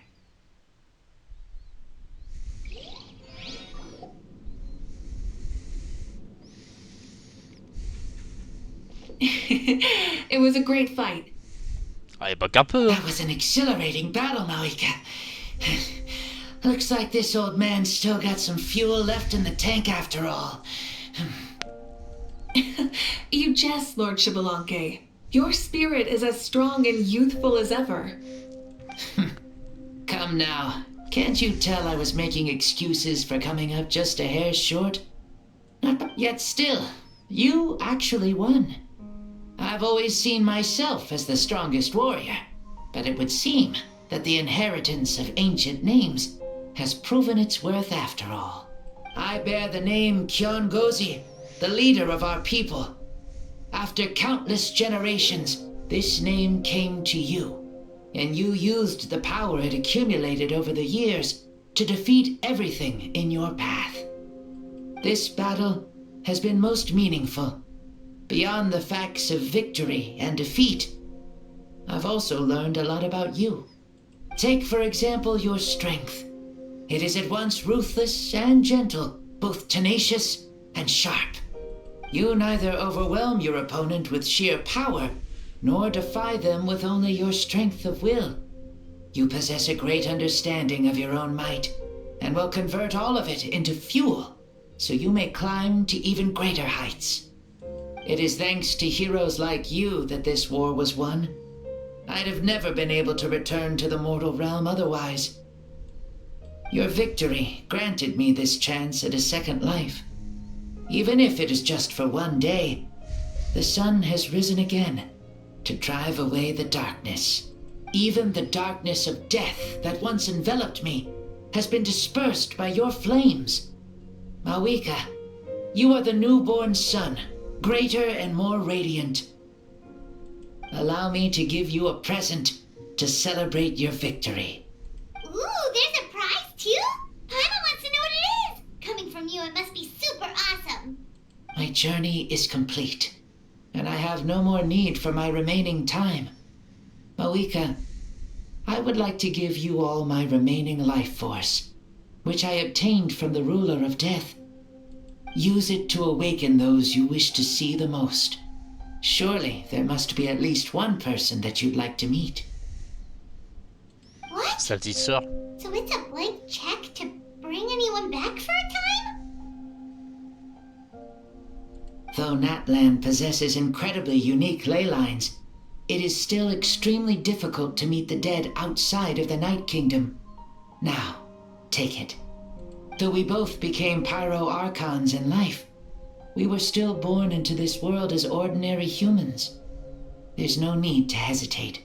[SPEAKER 4] It was a great fight.
[SPEAKER 3] Ah, et pas qu'un peu.
[SPEAKER 15] That was an exhilarating battle, Mavuika. Looks like this old man's still got some fuel left in the tank after all.
[SPEAKER 4] You jest, Lord Shibalanke. Your spirit is as strong and youthful as ever.
[SPEAKER 15] Come now. Can't you tell I was making excuses for coming up just a hair short? Yet still, you actually won. I've always seen myself as the strongest warrior, but it would seem that the inheritance of ancient names has proven its worth after all. I bear the name Kiongozi, the leader of our people. After countless generations, this name came to you, and you used the power it accumulated over the years to defeat everything in your path. This battle has been most meaningful. Beyond the facts of victory and defeat, I've also learned a lot about you. Take, for example, your strength. It is at once ruthless and gentle, both tenacious and sharp. You neither overwhelm your opponent with sheer power, nor defy them with only your strength of will. You possess a great understanding of your own might, and will convert all of it into fuel, so you may climb to even greater heights. It is thanks to heroes like you that this war was won. I'd have never been able to return to the mortal realm otherwise. Your victory granted me this chance at a second life. Even if it is just for one day, the sun has risen again to drive away the darkness. Even the darkness of death that once enveloped me has been dispersed by your flames. Mavuika, you are the newborn sun, greater and more radiant. Allow me to give you a present to celebrate your victory.
[SPEAKER 1] Ooh, there's a prize too? Paimon wants to know what it is. Coming from you, it must be super awesome.
[SPEAKER 15] My journey is complete, and I have no more need for my remaining time. Mavuika, I would like to give you all my remaining life force, which I obtained from the ruler of death. Use it to awaken those you wish to see the most. Surely there must be at least one person that you'd like to meet.
[SPEAKER 1] What?
[SPEAKER 3] Sa petite sœur.
[SPEAKER 1] So it's a blank check to bring anyone back for a time?
[SPEAKER 15] Though Natlan possesses incredibly unique ley lines, it is still extremely difficult to meet the dead outside of the Night Kingdom. Now, take it. Though we both became pyro-archons in life, we were still born into this world as ordinary humans. There's no need to hesitate.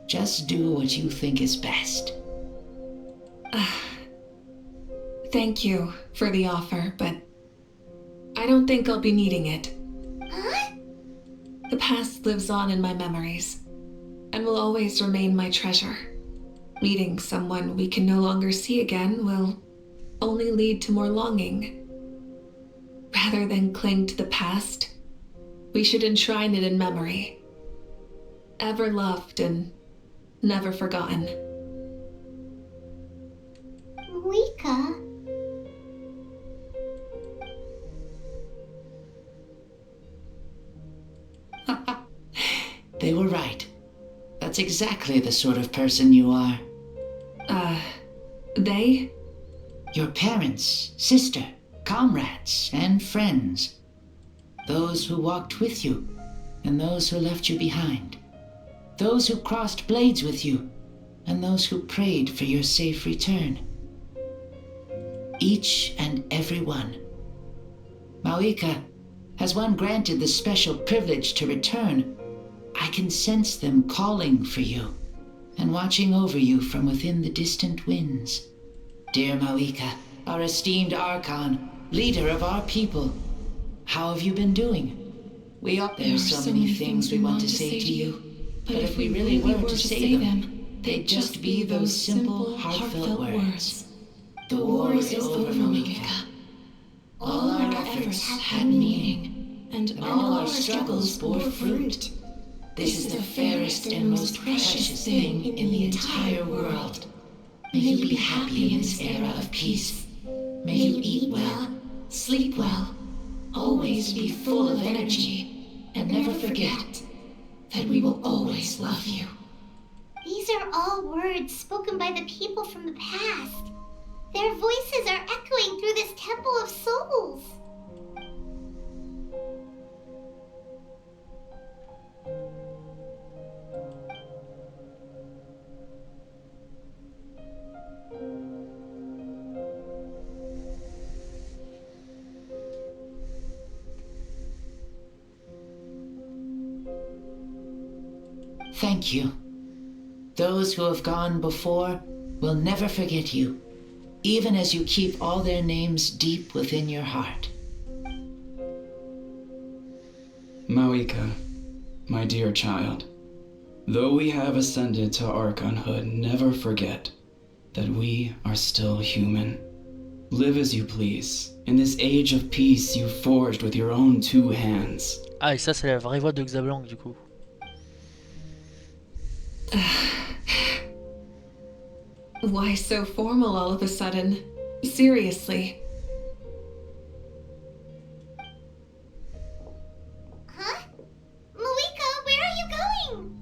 [SPEAKER 15] Just do what you think is best.
[SPEAKER 4] Thank you for the offer, but I don't think I'll be needing it.
[SPEAKER 1] Huh?
[SPEAKER 4] The past lives on in my memories and will always remain my treasure. Meeting someone we can no longer see again will only lead to more longing. Rather than cling to the past, we should enshrine it in memory. Ever loved and never forgotten.
[SPEAKER 1] Mavuika?
[SPEAKER 15] They were right. That's exactly the sort of person you are.
[SPEAKER 4] They?
[SPEAKER 15] Your parents, sister, comrades, and friends. Those who walked with you, and those who left you behind. Those who crossed blades with you, and those who prayed for your safe return. Each and every one. Mavuika, as one granted the special privilege to return, I can sense them calling for you and watching over you from within the distant winds. Dear Mavuika, our esteemed Archon, leader of our people, how have you been doing? There are so many things we want to say to you, but if we really were to say them, they'd just be those simple, heartfelt words. The war is over, Mavuika. All our efforts had meaning, and all our struggles bore fruit. This is the fairest and most precious thing in the entire world. May you be happy in this era of peace. May you eat well, sleep well, always be full of energy, and never forget that we will always love you.
[SPEAKER 1] These are all words spoken by the people from the past. Their voices are echoing through this temple of souls.
[SPEAKER 15] Thank you. Those who have gone before will never forget you, even as you keep all their names deep within your heart.
[SPEAKER 5] Mavuika, my dear child, though we have ascended to Archonhood, never forget that we are still human. Live as you please, in this age of peace you forged with your own two hands.
[SPEAKER 3] Ah, et ça, c'est la vraie voix de Xablanc, du coup.
[SPEAKER 4] Why so formal all of a sudden? Seriously.
[SPEAKER 1] Huh? Mavuika, where are you going?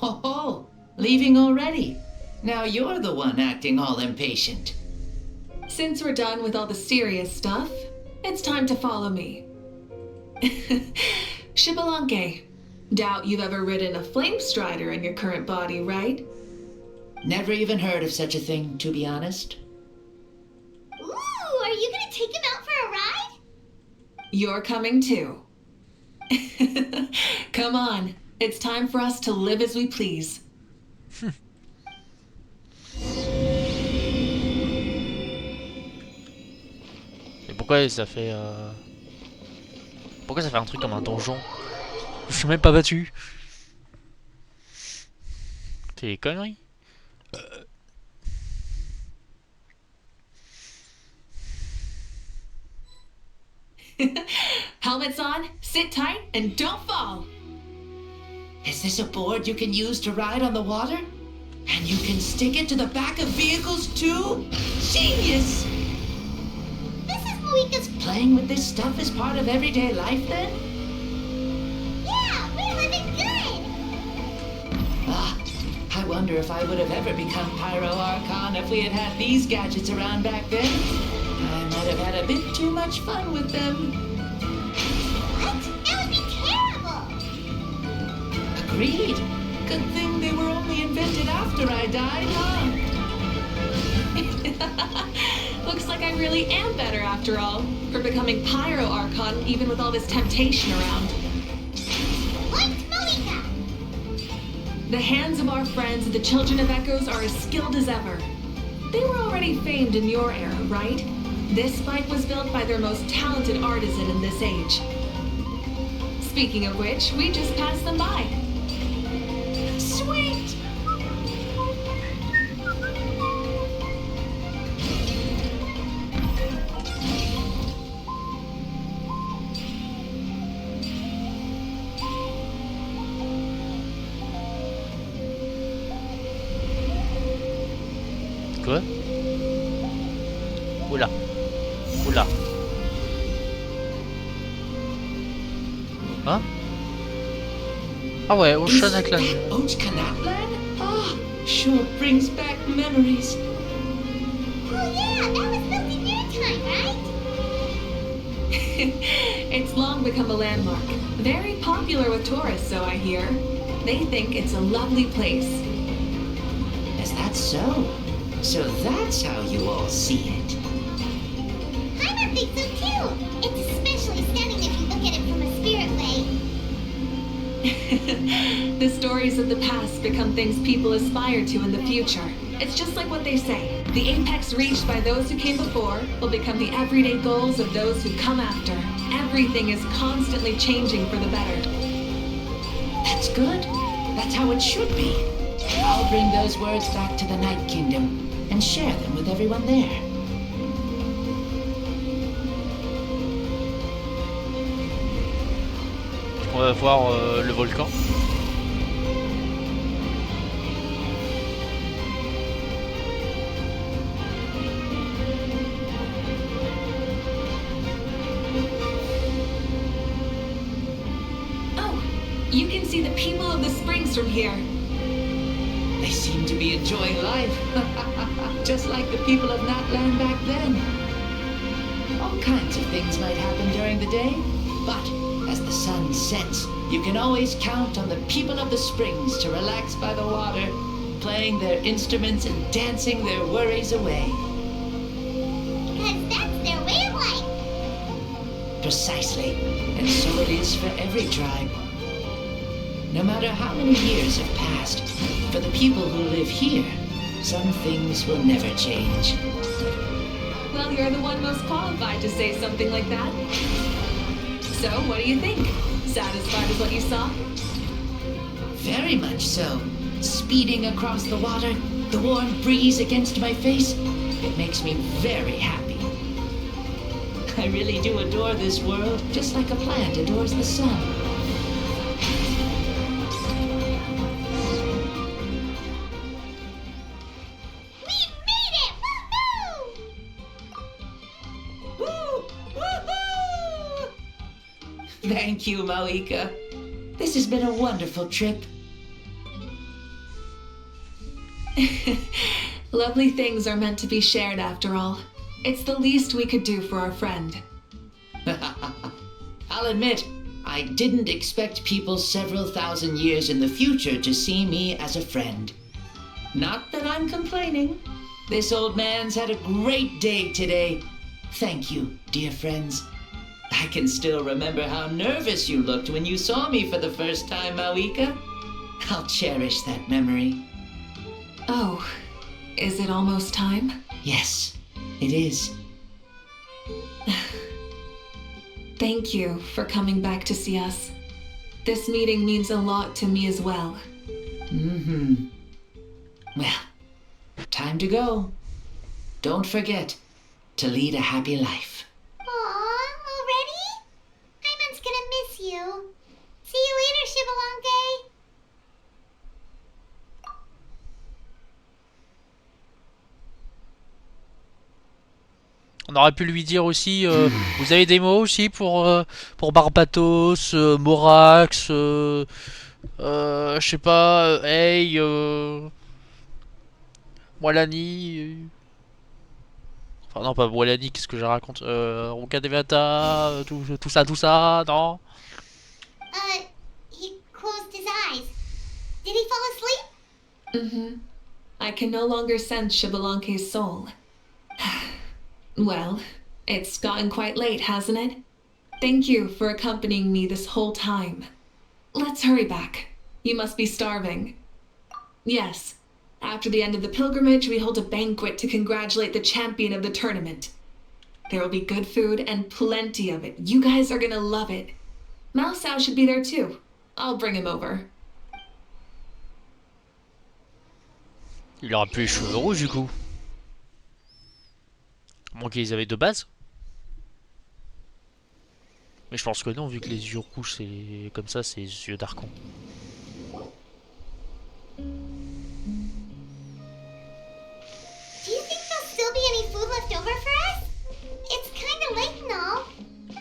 [SPEAKER 15] Oh, leaving already? Now you're the one acting all impatient.
[SPEAKER 4] Since we're done with all the serious stuff, it's time to follow me. Shibalanke. Doubt you've ever ridden a flame strider in your current body, right?
[SPEAKER 15] Never even heard of such a thing, to be honest.
[SPEAKER 1] Ooh, are you gonna take him out for a ride?
[SPEAKER 4] You're coming too. Come on, it's time for us to live as we please.
[SPEAKER 3] Et pourquoi ça fait pourquoi ça fait un truc comme un donjon? Je suis même pas battu. C'est des conneries.
[SPEAKER 4] Helmets on, sit tight, and don't fall.
[SPEAKER 15] Is this a board you can use to ride on the water? And you can stick it to the back of vehicles too? Genius!
[SPEAKER 1] This is Mavuika's...
[SPEAKER 15] Playing with this stuff is part of everyday life then?
[SPEAKER 1] Yeah, we're living good!
[SPEAKER 15] Ah, I wonder if I would have ever become Pyro Archon if we had had these gadgets around back then. I might have had a bit too much fun with them.
[SPEAKER 1] What? That would be terrible!
[SPEAKER 15] Agreed. Good thing they were only invented after I died, huh?
[SPEAKER 4] Looks like I really am better after all, for becoming Pyro Archon even with all this temptation around.
[SPEAKER 1] What, Mavuika?
[SPEAKER 4] The hands of our friends, the Children of Echoes, are as skilled as ever. They were already famed in your era, right? This bike was built by their most talented artisan in this age. Speaking of which, we just passed them by. Sweet!
[SPEAKER 3] Quoi? Oula. Oula. Hein? Ah ouais, Ocean Atlan.
[SPEAKER 15] Oachkanatlan? Ah, sure brings back memories.
[SPEAKER 1] Oh yeah, that was built in your time, right?
[SPEAKER 4] It's long become a landmark. Very popular with tourists, so I hear. They think it's a lovely place.
[SPEAKER 15] Is that so? So that's how you all see it.
[SPEAKER 1] I think so too. It's especially stunning if you look at it from a spirit way.
[SPEAKER 4] The stories of the past become things people aspire to in the future. It's just like what they say. The apex reached by those who came before will become the everyday goals of those who come after. Everything is constantly changing for the better.
[SPEAKER 15] That's good. That's how it should be. I'll bring those words back to the Night Kingdom and share them with everyone there.
[SPEAKER 3] On va voir le volcan.
[SPEAKER 4] Oh, you can see the people of the springs from here.
[SPEAKER 15] They seem to be enjoying life. Just like the people of Natlan back then. All kinds of things might happen during the day, but as the sun sets, you can always count on the people of the springs to relax by the water, playing their instruments and dancing their worries away.
[SPEAKER 1] Because that's their way of life.
[SPEAKER 15] Precisely. And so it is for every tribe. No matter how many years have passed, for the people who live here, some things will never change.
[SPEAKER 4] Well, you're the one most qualified to say something like that. So, what do you think? Satisfied with what you saw?
[SPEAKER 15] Very much so. Speeding across the water, the warm breeze against my face, it makes me very happy. I really do adore this world, just like a plant adores the sun. Thank you, Mavuika. This has been a wonderful trip.
[SPEAKER 4] Lovely things are meant to be shared after all. It's the least we could do for our friend.
[SPEAKER 15] I'll admit, I didn't expect people several thousand years in the future to see me as a friend. Not that I'm complaining. This old man's had a great day today. Thank you, dear friends. I can still remember how nervous you looked when you saw me for the first time, Mavuika. I'll cherish that memory.
[SPEAKER 4] Oh, is it almost time?
[SPEAKER 15] Yes, it is.
[SPEAKER 4] Thank you for coming back to see us. This meeting means a lot to me as well.
[SPEAKER 15] Mm-hmm. Well, time to go. Don't forget to lead a happy life.
[SPEAKER 1] Aw, already? Hyman's gonna miss you. See you later, Shibalonke.
[SPEAKER 3] On aurait pu lui dire aussi, vous avez des mots aussi pour Barbatos, Morax, je sais pas, hey, Moalani, enfin non pas Moalani, qu'est-ce que je raconte, Rokadevata, tout ça, non?
[SPEAKER 1] He closed his eyes. Did he fall asleep?
[SPEAKER 4] Mm-hmm. I can no longer sense Shibalonke's soul. Well, it's gotten quite late, hasn't it? Thank you for accompanying me this whole time. Let's hurry back. You must be starving. Yes, After the end of the pilgrimage, we hold a banquet to congratulate the champion of the tournament. There will be good food and plenty of it. You guys are gonna love it. Mao Sao should be there too. I'll bring him over.
[SPEAKER 3] Il aura plus les cheveux rouges du coup. À moins qu'ils avaient de base. Mais je pense que non, vu que les yeux rouges, c'est comme ça, c'est les yeux d'Archon.
[SPEAKER 1] Do you think there'll still be any food left over for us? It's kind of late and all.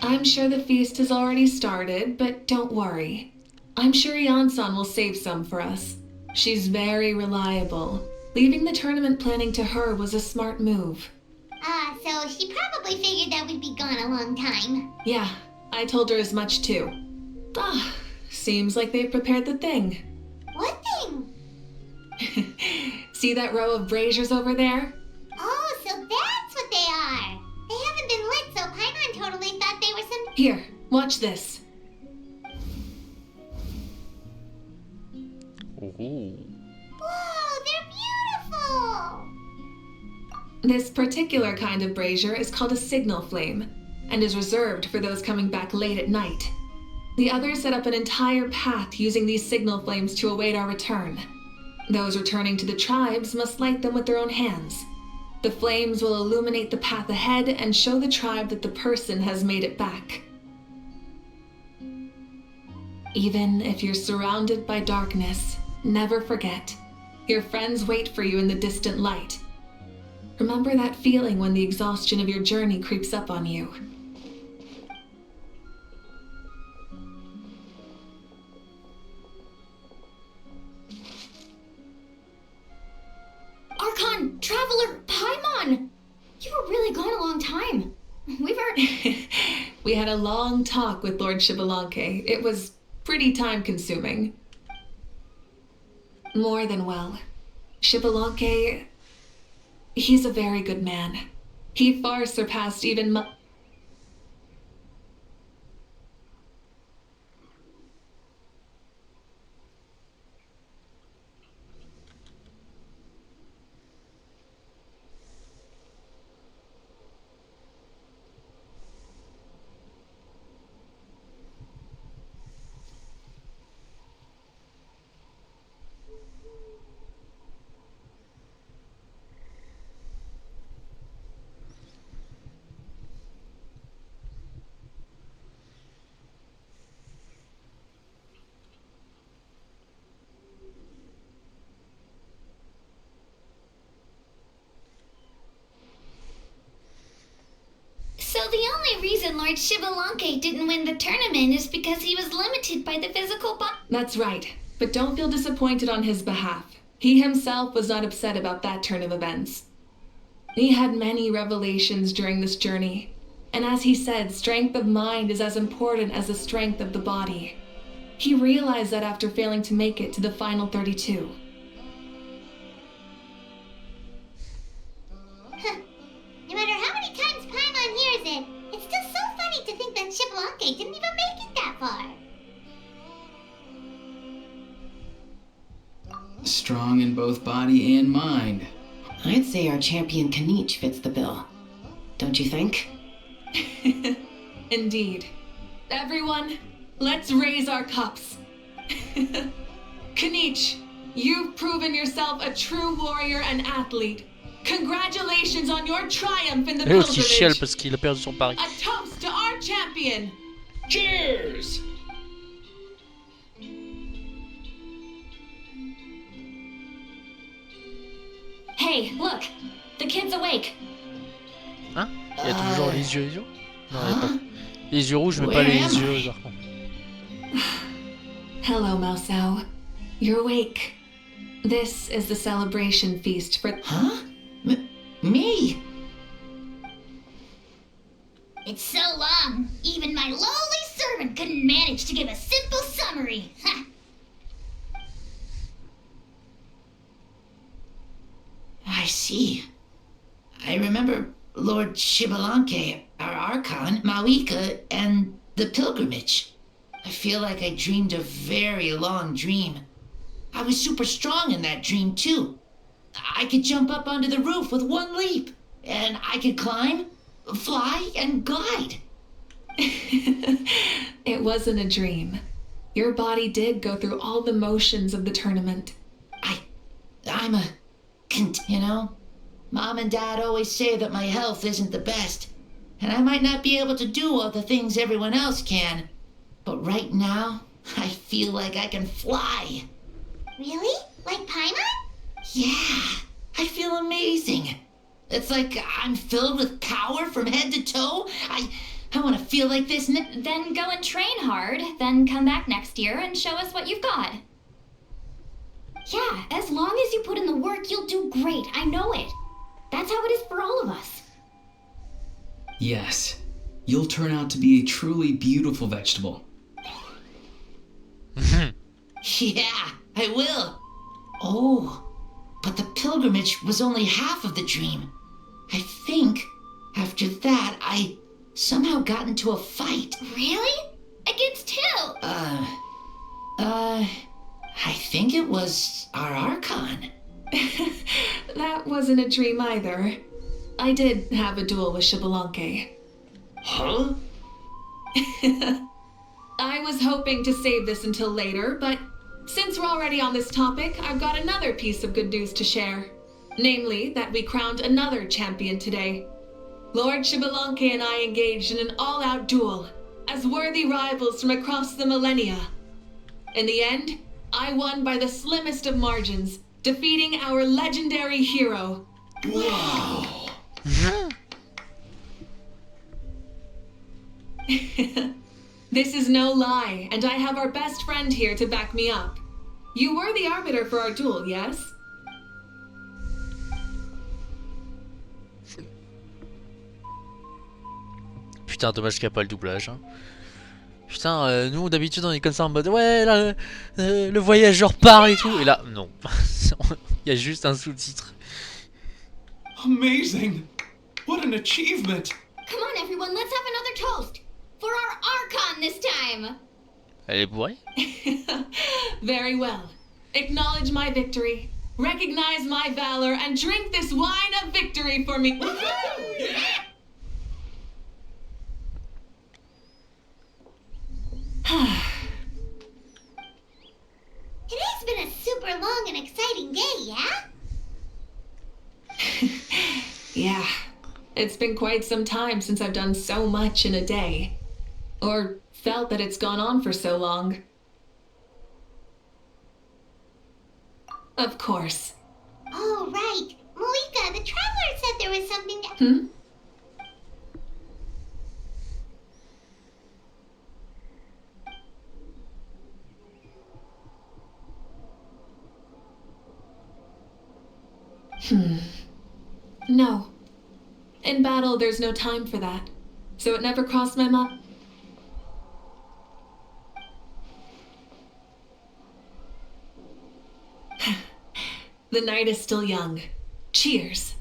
[SPEAKER 4] I'm sure the feast has already started, but don't worry. I'm sure Yansan will save some for us. She's very reliable. Leaving the tournament planning to her was a smart move.
[SPEAKER 1] So she probably figured that we'd be gone a long time.
[SPEAKER 4] Yeah, I told her as much too. Seems like they've prepared the thing.
[SPEAKER 1] What thing?
[SPEAKER 4] See that row of braziers over there?
[SPEAKER 1] Oh, so that's what they are. They haven't been lit, so Paimon totally thought they were some...
[SPEAKER 4] Here, watch this.
[SPEAKER 3] Ooh.
[SPEAKER 1] Whoa, they're beautiful!
[SPEAKER 4] This particular kind of brazier is called a signal flame, and is reserved for those coming back late at night. The others set up an entire path using these signal flames to await our return. Those returning to the tribes must light them with their own hands. The flames will illuminate the path ahead and show the tribe that the person has made it back. Even if you're surrounded by darkness, never forget, your friends wait for you in the distant light. Remember that feeling when the exhaustion of your journey creeps up on you.
[SPEAKER 2] Archon, Traveler, Paimon! You were really gone a long time.
[SPEAKER 4] We had a long talk with Lord Shibalanke. It was pretty time-consuming. More than well. Shibalanke... he's a very good man. He far surpassed even
[SPEAKER 12] So the only reason Lord Shibalanke didn't win the tournament is because he was limited by the physical body.
[SPEAKER 4] That's right, but don't feel disappointed on his behalf. He himself was not upset about that turn of events. He had many revelations during this journey, and as he said, strength of mind is as important as the strength of the body. He realized that after failing to make it to the final 32.
[SPEAKER 1] No matter how many times Paimon hears it, it's still so funny to think that Shibalanke didn't even make it that far.
[SPEAKER 5] Strong in both body and mind.
[SPEAKER 6] I'd say our champion Kanich fits the bill. Don't you think?
[SPEAKER 4] Indeed. Everyone, let's raise our cups. Kanich, you've proven yourself a true warrior and athlete. Congratulations on your triumph in the
[SPEAKER 3] Et l'autre il
[SPEAKER 4] pilgrimage.
[SPEAKER 3] chiale parce qu'il a perdu son pari.
[SPEAKER 4] A toast to our champion.
[SPEAKER 14] Cheers!
[SPEAKER 2] Hey, look! The kid's awake.
[SPEAKER 3] Hein? Il y a toujours les yeux rouges? Non, il y a pas. Les yeux rouges, mais pas les yeux d'Archon.
[SPEAKER 4] Hello, Mao Sao. You're awake. This is the celebration feast for...
[SPEAKER 15] Huh? Me?
[SPEAKER 12] It's so long, even my lowly servant couldn't manage to give a simple summary. Ha!
[SPEAKER 15] I see. I remember Lord Shibalanke, our Archon, Mavuika, and the pilgrimage. I feel like I dreamed a very long dream. I was super strong in that dream too. I could jump up onto the roof with one leap. And I could climb, fly, and glide.
[SPEAKER 4] It wasn't a dream. Your body did go through all the motions of the tournament.
[SPEAKER 15] You know, Mom and Dad always say that my health isn't the best, and I might not be able to do all the things everyone else can. But right now, I feel like I can fly.
[SPEAKER 1] Really? Like Paimon?
[SPEAKER 15] Yeah, I feel amazing. It's like I'm filled with power from head to toe. I want to feel like this.
[SPEAKER 2] Then go and train hard, then come back next year and show us what you've got.
[SPEAKER 1] Yeah, as long as you put in the work, you'll do great. I know it. That's how it is for all of us.
[SPEAKER 5] Yes, you'll turn out to be a truly beautiful vegetable.
[SPEAKER 15] Yeah, I will. Oh, but the pilgrimage was only half of the dream. I think after that, I somehow got into a fight.
[SPEAKER 12] Really? Against who?
[SPEAKER 15] I think it was our Archon.
[SPEAKER 4] That wasn't a dream either. I did have a duel with Xbalanque.
[SPEAKER 14] Huh?
[SPEAKER 4] I was hoping to save this until later, but since we're already on this topic, I've got another piece of good news to share. Namely, that we crowned another champion today. Lord Xbalanque and I engaged in an all-out duel, as worthy rivals from across the millennia. In the end, I won by the slimmest of margins, defeating our legendary hero.
[SPEAKER 14] Wow!
[SPEAKER 4] This is no lie, and I have our best friend here to back me up. You were the arbiter for our duel, yes?
[SPEAKER 3] Putain, dommage qu'il n'y a pas le doublage. Hein. Putain, nous d'habitude on est comme ça en mode ouais, là, le voyageur part et tout. Et là, non. Il y a juste un sous-titre.
[SPEAKER 10] Amazing! What an achievement!
[SPEAKER 12] Come on, everyone, let's have another toast. For our Archon this time.
[SPEAKER 3] Elle est bourrée?
[SPEAKER 4] Very well. Acknowledge my victory, recognize my valor, and drink this wine of victory for me.
[SPEAKER 1] It has been a super long and exciting day, yeah?
[SPEAKER 4] Yeah, it's been quite some time since I've done so much in a day. Or felt that it's gone on for so long. Of course.
[SPEAKER 1] Oh, right. Mavuika, the traveler said there was something...
[SPEAKER 4] No. In battle, there's no time for that. So it never crossed my mind. The night is still young. Cheers.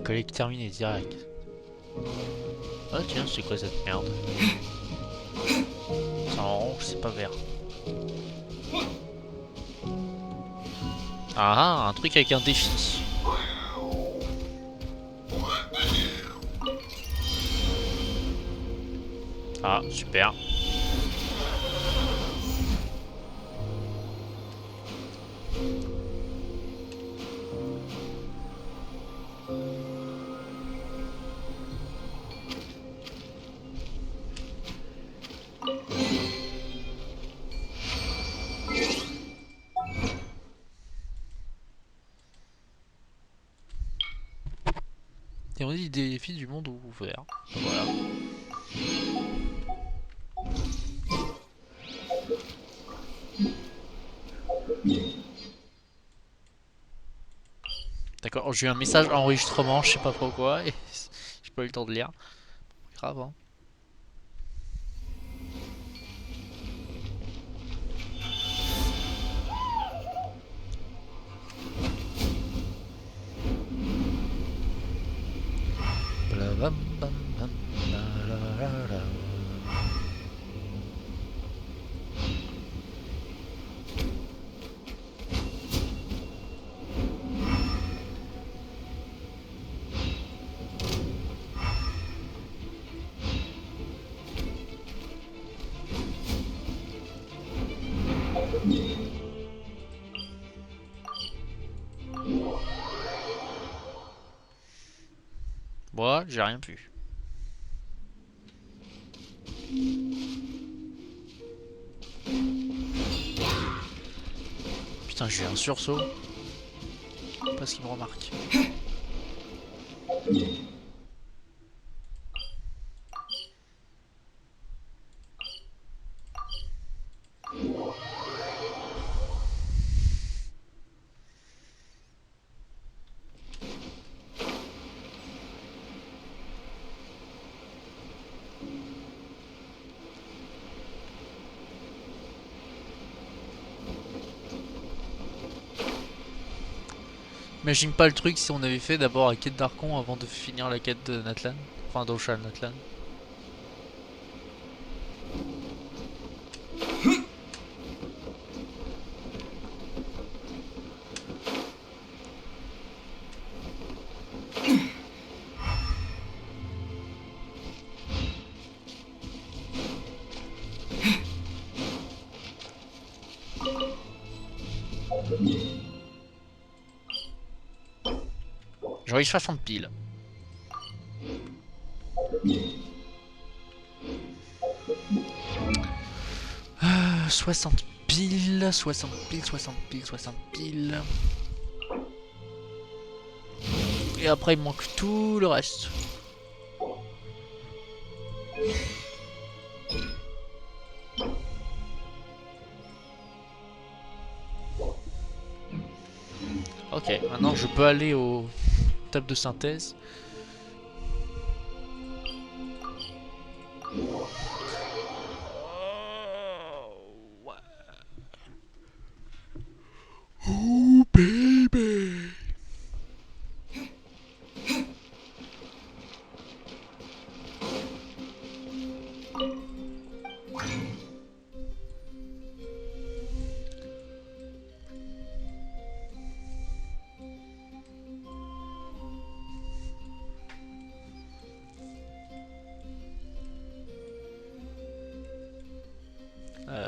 [SPEAKER 3] collecte terminée direct. Ah tiens, c'est quoi cette merde? C'est en orange, c'est pas vert. Ah, un truc avec un défi. Ah, super. Et on dit des défis du monde ouvert. Voilà. D'accord, j'ai eu un message enregistrement, je sais pas pourquoi, et j'ai pas eu le temps de lire. Grave, hein. Moi, j'ai rien pu. Putain, j'ai eu un sursaut. Parce qu'il me remarque. Imagine pas le truc si on avait fait d'abord la quête d'Archon avant de finir la quête de Natlan. Enfin d'Oshal Natlan. J'aurais eu 60 piles. Ah, 60 piles, 60 piles, 60 piles, 60 piles. Et après il me manque tout le reste. Ok, maintenant je peux aller aux tables de synthèse. Oh baby.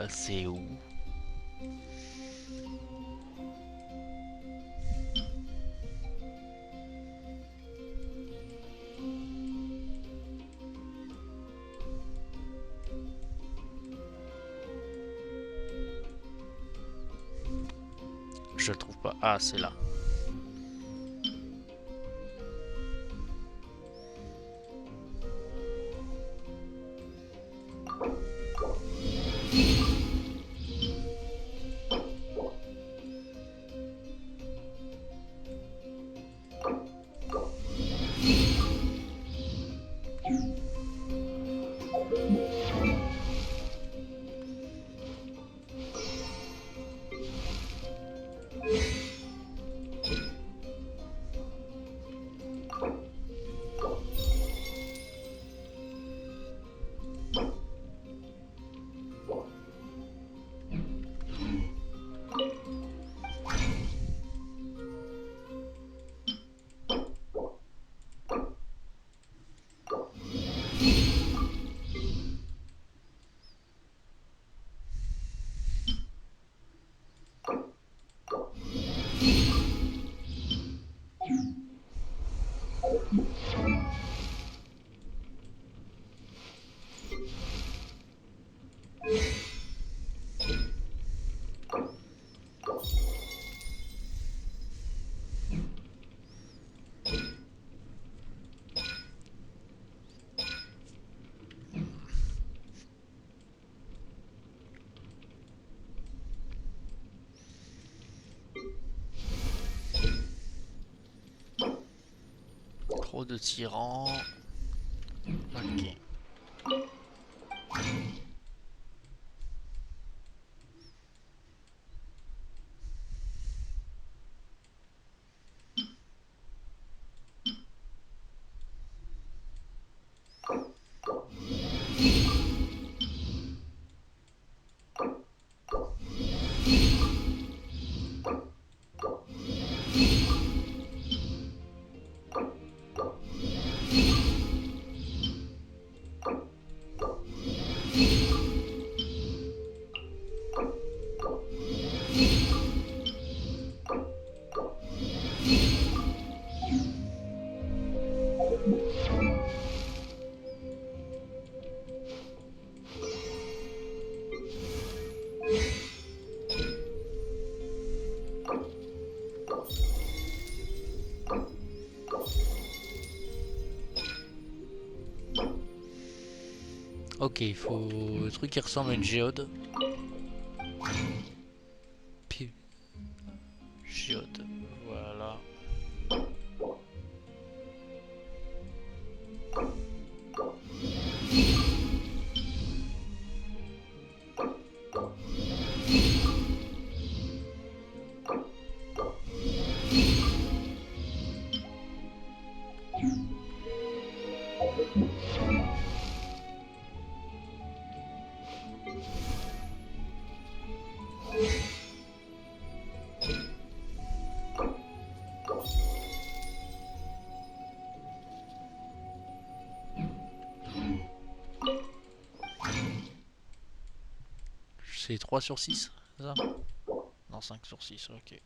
[SPEAKER 3] C'est où? Je le trouve pas. Ah, c'est là. Trop de tyrans. Ok. Ok, il faut le truc qui ressemble à une géode. Puis géode, voilà. C'est 3 sur 6, c'est ça? Non, 5 sur 6, ok.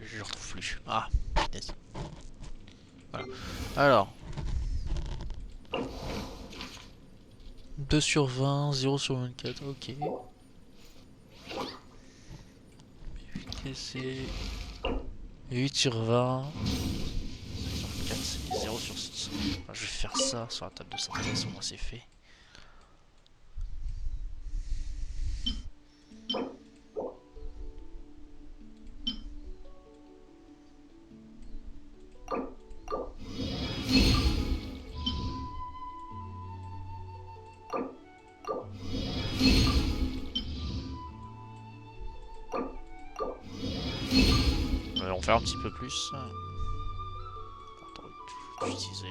[SPEAKER 3] Je retrouve plus. Ah, punaise. Voilà. Alors. 2 sur 20, 0 sur 24, ok. C'est 8 sur 20. 5 sur 24, c'est 0 sur 6. Enfin, je vais faire ça sur la table de synthèse, au moins c'est fait. On va en faire un petit peu plus. Attends, utiliser.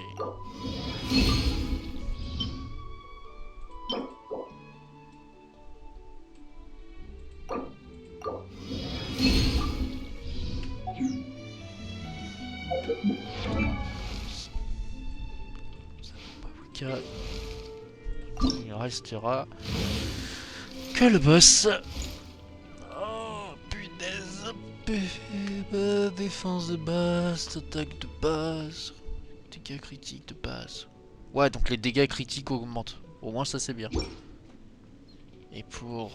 [SPEAKER 3] Mavuika. Il restera que le boss. Oh punaise. Défense de base, attaque de base, dégâts critiques de base. Ouais, donc les dégâts critiques augmentent. Au moins ça c'est bien. Et pour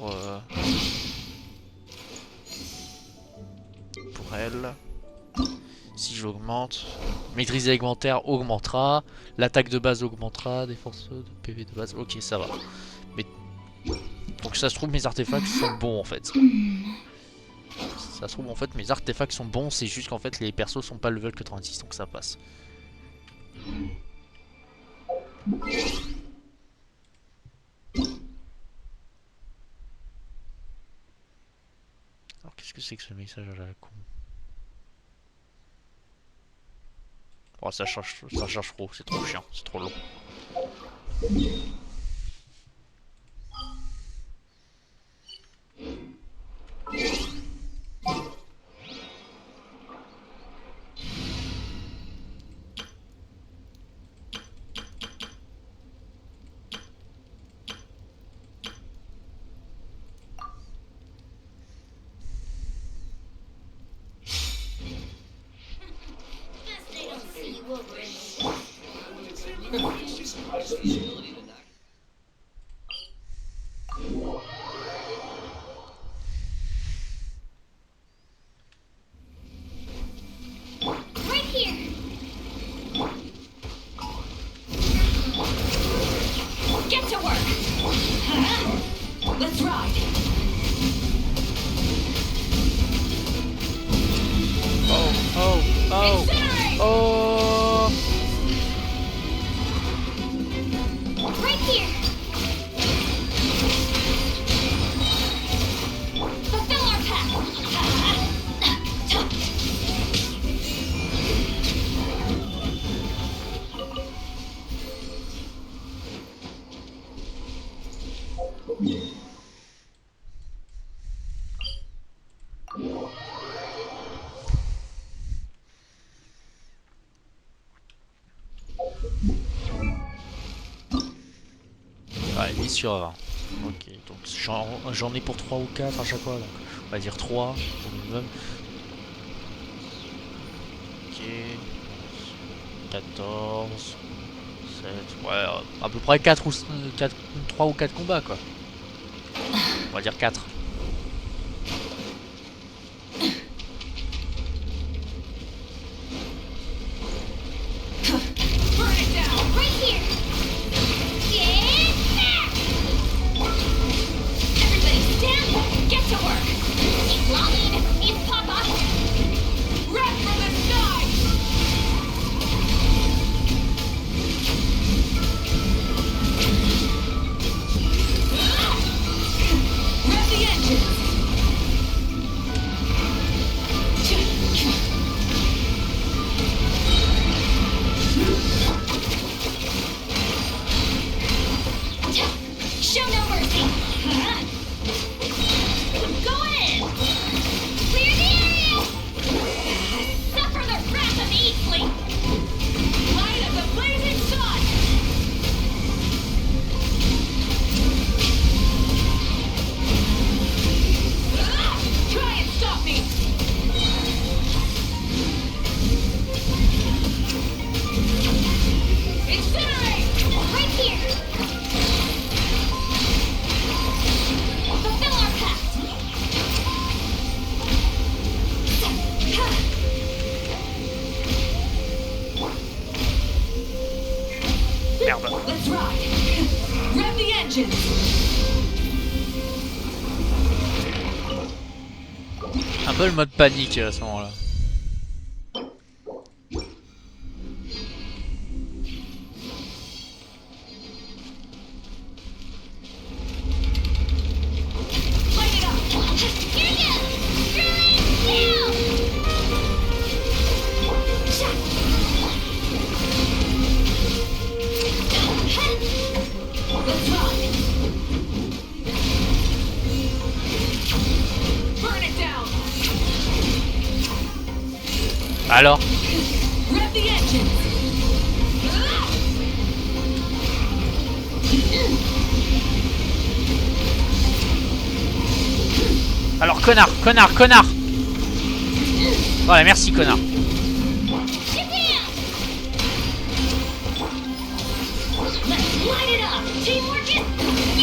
[SPEAKER 3] elle, si j'augmente, maîtrise élémentaire augmentera, l'attaque de base augmentera, défense de PV de base. Ok, ça va. Mais donc ça se trouve mes artefacts sont bons en fait. Ça se trouve en fait mes artefacts sont bons, c'est juste qu'en fait les persos sont pas level 86 donc ça passe. que c'est que ce message à la con? Oh, ça charge trop, c'est trop chiant, c'est trop long.
[SPEAKER 12] Right here.
[SPEAKER 2] Get to work! Let's ride!
[SPEAKER 12] Incinerate!
[SPEAKER 3] Oh!
[SPEAKER 12] Right here. Fulfill our path.
[SPEAKER 3] Ouais, 10 sur 20. Ok, donc j'en ai pour 3 ou 4 à chaque fois, donc on va dire 3 au minimum. Ok, 14, 7, ouais, à peu près 4 ou 3 ou 4 combats quoi. On va dire 4.
[SPEAKER 12] Burn it down. Right here. Everybody stand. Get to work. Keep longing. Eat Papa.
[SPEAKER 2] Red from the sky! Rev the engine!
[SPEAKER 12] Show no mercy. Going in. Clear the area. Suffer the wrath of Eatley.
[SPEAKER 2] Light of the blazing sun! Try and stop me! Incinerate!
[SPEAKER 12] Right here. Fulfill our pact.
[SPEAKER 3] Merde.
[SPEAKER 2] Let's ride! Rev the engine!
[SPEAKER 3] Un peu le mode panique à ce moment-là.
[SPEAKER 2] Light it up!
[SPEAKER 12] Here goes. Drilling down.
[SPEAKER 2] Let's ride! Burn it down!
[SPEAKER 3] Alors,
[SPEAKER 2] Rev the engine!
[SPEAKER 3] alors connard. Voilà, merci connard.
[SPEAKER 12] Get down. Let's light it up. Teamwork is.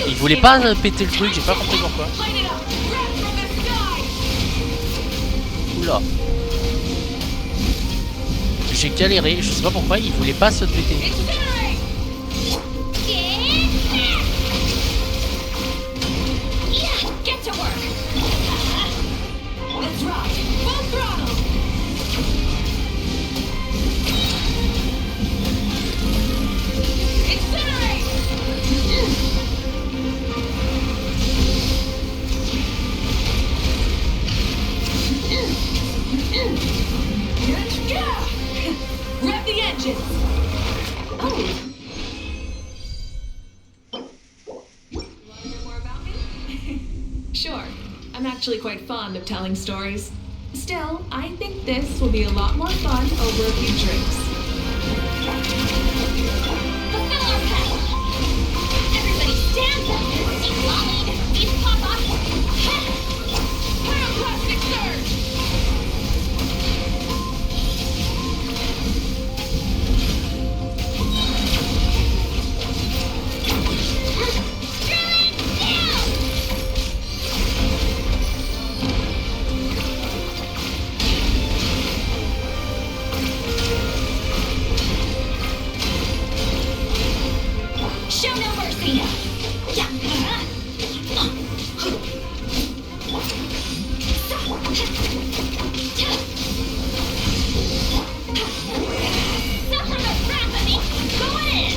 [SPEAKER 3] Il voulait pas péter le truc, j'ai pas compris pourquoi.
[SPEAKER 2] Light it up! Red from the sky!
[SPEAKER 3] Oula. J'ai galéré, je sais pas pourquoi, il voulait pas se péter.
[SPEAKER 2] Incinerate!
[SPEAKER 12] Yeah, get to work.
[SPEAKER 2] Let's ride! Full throttle! Incinerate!
[SPEAKER 4] Sure. I'm actually quite fond of telling stories. Still, I think this will be a lot more fun over a few drinks.
[SPEAKER 12] Fulfill our pact! Everybody stand up! See Lolly, eat Papa! Pyroclastic surge! Drilling down! Show no mercy! Yeah. Suffer the wrath of me! Going in!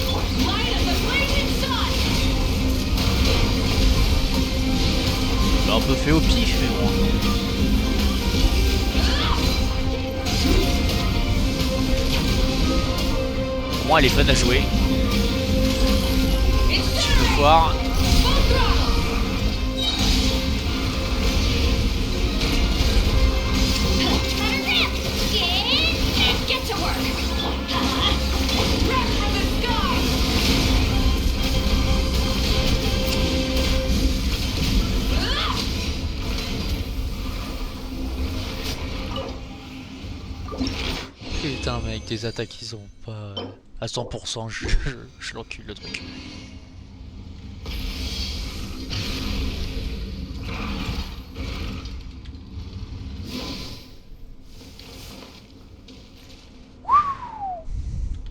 [SPEAKER 12] Light of the blazing sun!
[SPEAKER 3] C'est un peu fait au pif, mais bon. Pour moi, elle est fun à jouer. Tu peux voir.
[SPEAKER 12] Get to work! Run from the sky!
[SPEAKER 3] Putain, mais avec des attaques qui sont pas à 100%, je l'encule le truc.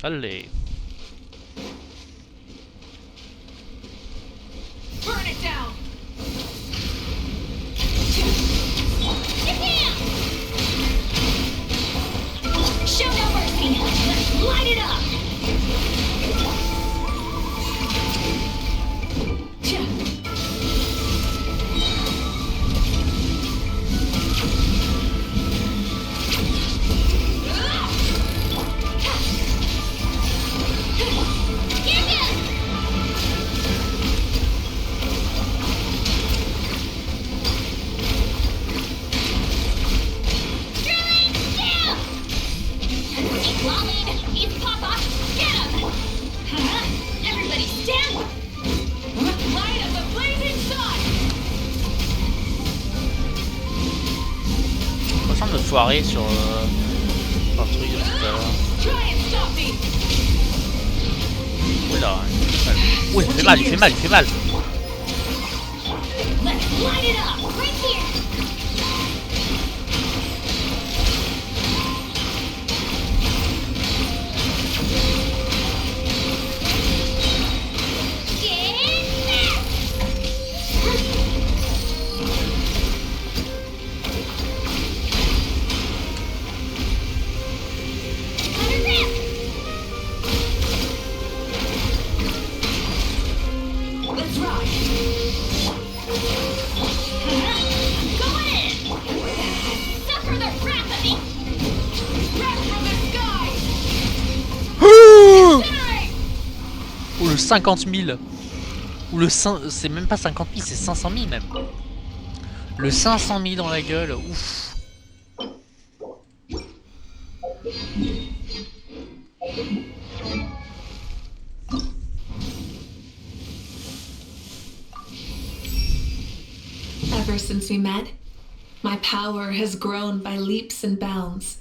[SPEAKER 3] Allez.
[SPEAKER 12] Burn it down! Get down! Show no mercy! Let's light it up!
[SPEAKER 3] Foiré sur un truc de tout à l'heure. Oula, il fait mal. Oui, il fait mal, il fait mal, il fait mal. Ou le 50 000. Ou le 5... C'est même pas 50 000, c'est 500 000 même. Le 500 000 dans la gueule, ouf.
[SPEAKER 4] Ever since we met, my power has grown by leaps and bounds.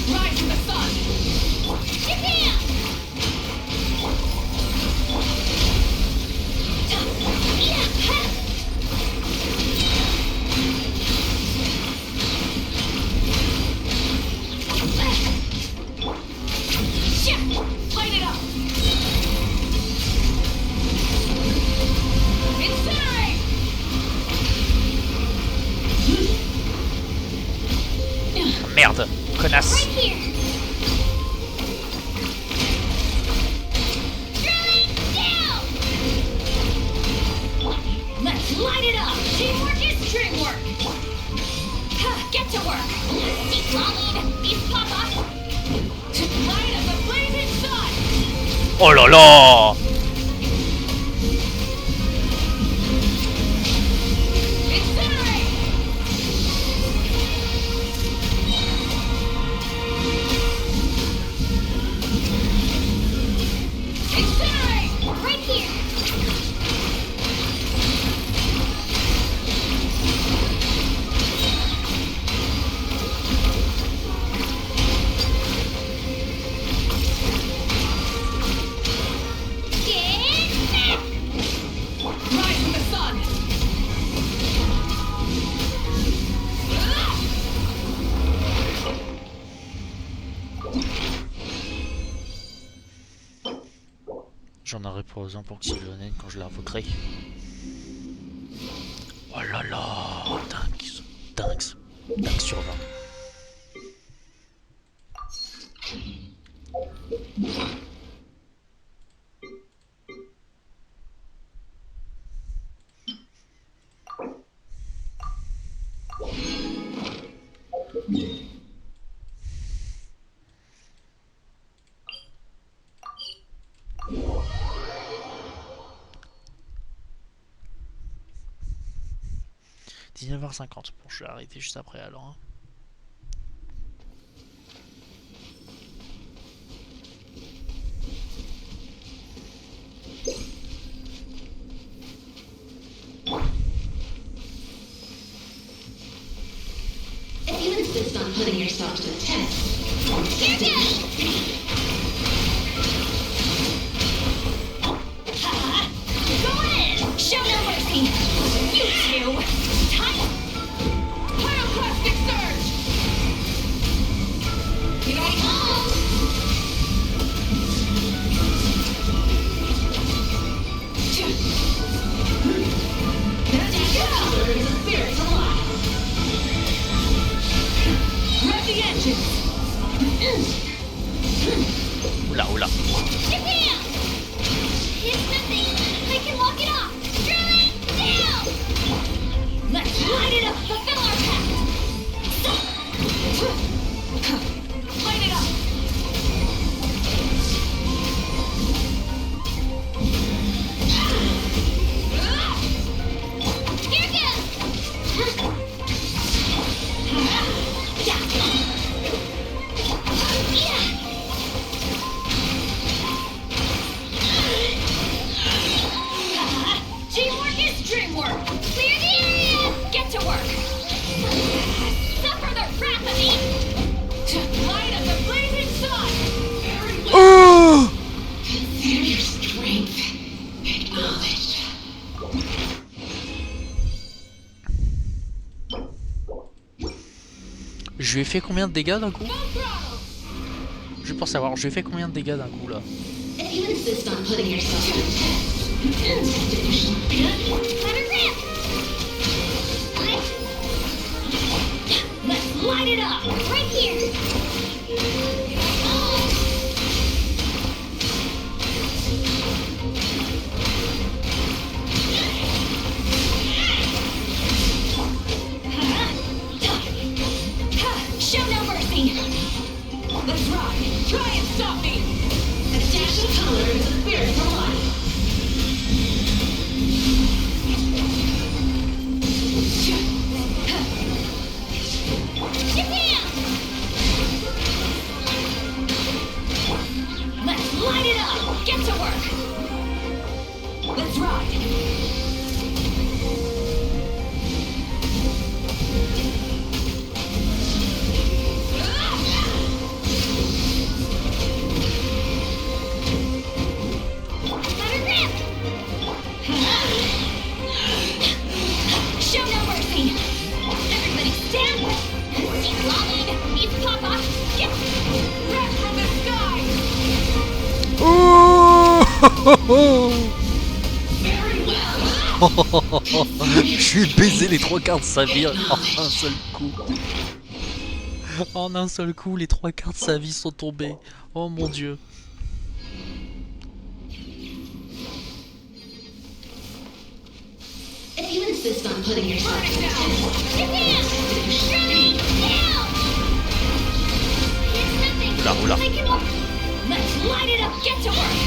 [SPEAKER 12] Rise to the sun!
[SPEAKER 3] merde, connasse.
[SPEAKER 12] Right here. Drilling down.
[SPEAKER 2] Let's light it up! Teamwork is dreamwork! Get to work!
[SPEAKER 12] See Lolly, these Papa.
[SPEAKER 2] Light up the blazing sun!
[SPEAKER 3] Oh là là!
[SPEAKER 2] Incinerate! Incinerate!
[SPEAKER 12] Right here. Get back.
[SPEAKER 2] Rise with the sun!
[SPEAKER 3] J'en aurai pour besoin pour oxygéner quand je la revoquerai. Oh là là, dingue sur 20. « 19h50, bon je vais arrêter juste après alors. Hein.
[SPEAKER 6] If you insist on putting yourself to the test,
[SPEAKER 12] Here goes.
[SPEAKER 2] Going in! Show no mercy! You two! Time! Pyroclastic surge! Here I come! There's the spirits alive! Rev the engines!
[SPEAKER 3] Oula, oula.
[SPEAKER 12] Japan. It's nothing. I can walk it off. Drilling down.
[SPEAKER 2] Let's light it up! Fulfill our pact! Light it up!
[SPEAKER 12] Here goes.
[SPEAKER 2] Teamwork is dreamwork!
[SPEAKER 12] Clear the area.
[SPEAKER 2] Get to work!
[SPEAKER 12] Suffer the wrath of me.
[SPEAKER 2] Light up the blazing sun!
[SPEAKER 3] Oh!
[SPEAKER 6] consider your strength acknowledged.
[SPEAKER 3] Je lui ai fait combien de dégâts d'un coup? Juste pour savoir, je lui ai fait combien de dégâts d'un coup là?
[SPEAKER 6] If you insist on putting yourself to the test, institution.
[SPEAKER 12] Let her rip.
[SPEAKER 2] Let's light it up!
[SPEAKER 12] Right here.
[SPEAKER 2] Show no mercy! Let's rock! Try and stop me!
[SPEAKER 6] A dash of color is the spirits alive.
[SPEAKER 12] Japan.
[SPEAKER 2] Let's light it up! Get to work! Let's ride!
[SPEAKER 12] Let her rip.
[SPEAKER 2] Show no mercy!
[SPEAKER 12] Everybody stand. See Lolly, these Papa. Get
[SPEAKER 2] Wreck from the sky!
[SPEAKER 6] Very well.
[SPEAKER 3] Je lui ai baisé les 3 quarts de sa vie en un seul coup. En un seul coup, les 3/4 de sa vie sont tombés. Oh mon dieu.
[SPEAKER 6] If you insist on putting yourself to the test,
[SPEAKER 3] Oula, oula.
[SPEAKER 2] Let's light it up. Get to work.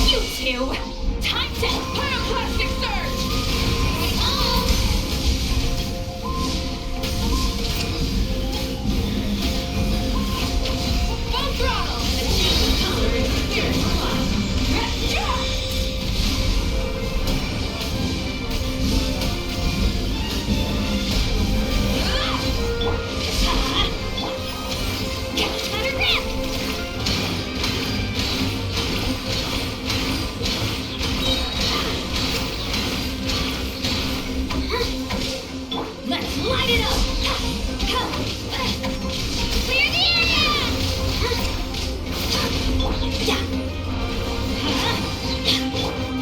[SPEAKER 2] You two. Time to pyroclastic surge. Full throttle. Color and spirit alive. Let's light it up! Clear the area!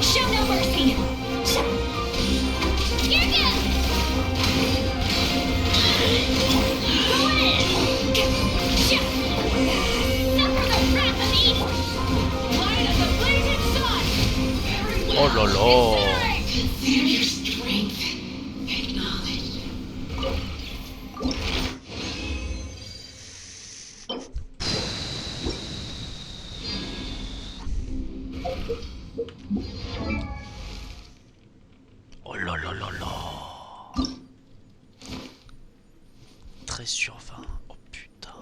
[SPEAKER 2] Show no mercy! You're good! Go in! Suffer the wrath of evil! Light of the blazing sun!
[SPEAKER 3] Oh là là.
[SPEAKER 6] consider your strength. Acknowledge.
[SPEAKER 3] Oh là là là là. 13 sur 20. Oh putain.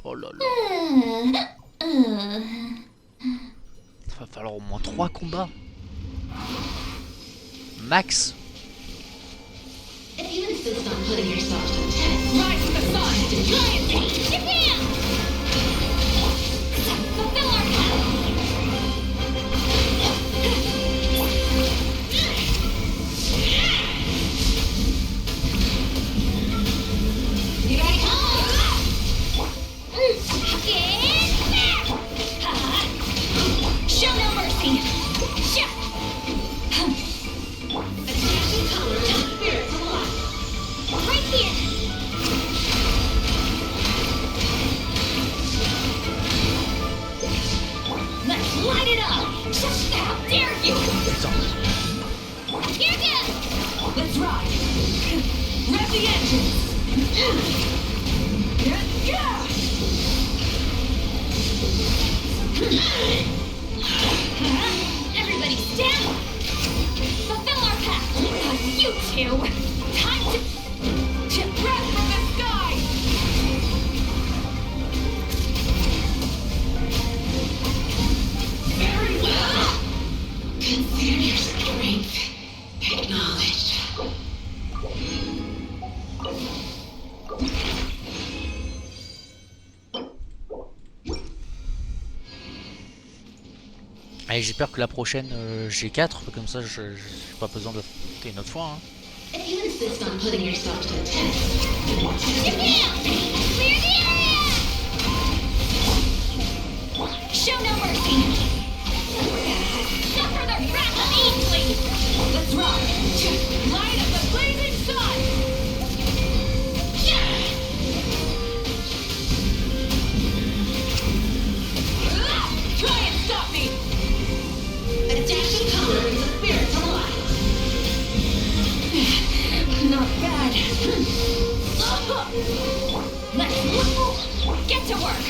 [SPEAKER 3] Oh là là. Va falloir au moins 3 combats. Max.
[SPEAKER 6] If you insist on putting yourself to the test,
[SPEAKER 2] Rise with the sun! Giant Peak! Japan! Fulfill our path! Here I come! Show no mercy!
[SPEAKER 6] attaching color and spirits alive.
[SPEAKER 2] Right here! Let's light it up! How dare you! You're good! Let's ride! Rev the engines! Everybody stand! Fulfill our path! You two! Time to breath from the sky!
[SPEAKER 6] Very well. Consider your strength. Acknowledge.
[SPEAKER 3] Allez, j'ai peur que la prochaine j'ai 4, comme ça j'ai pas besoin de faire une autre fois. Hein.
[SPEAKER 6] If you insist on putting yourself to the test,
[SPEAKER 2] Japan! Clear the area! Show no mercy! Suffer the wrath of Eastling! Let's rock! Light of the blazing sun! Try and stop me!
[SPEAKER 6] attaching color and spirits alive.
[SPEAKER 2] Not bad. Let's get to work.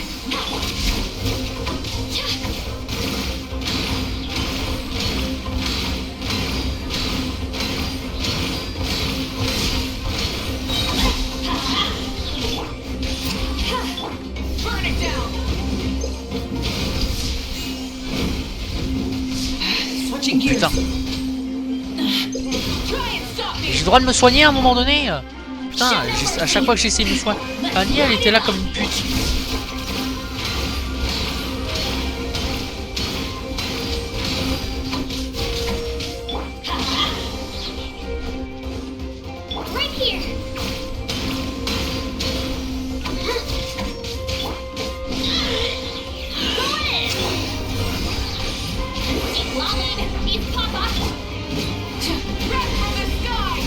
[SPEAKER 2] Burn it down. Switching gears.
[SPEAKER 3] Putain.
[SPEAKER 2] Try and stop me.
[SPEAKER 3] J'ai le droit de me soigner à un moment donné. Putain, à chaque fois que j'essaie de me soigner, Fanny elle était là comme une pute.
[SPEAKER 2] Right here. Go in. Keep lolling. He's Papa. Breath from the sky.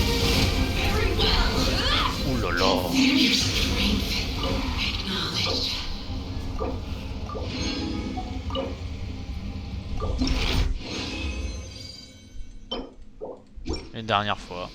[SPEAKER 7] Your strength acknowledged.
[SPEAKER 3] Une dernière fois.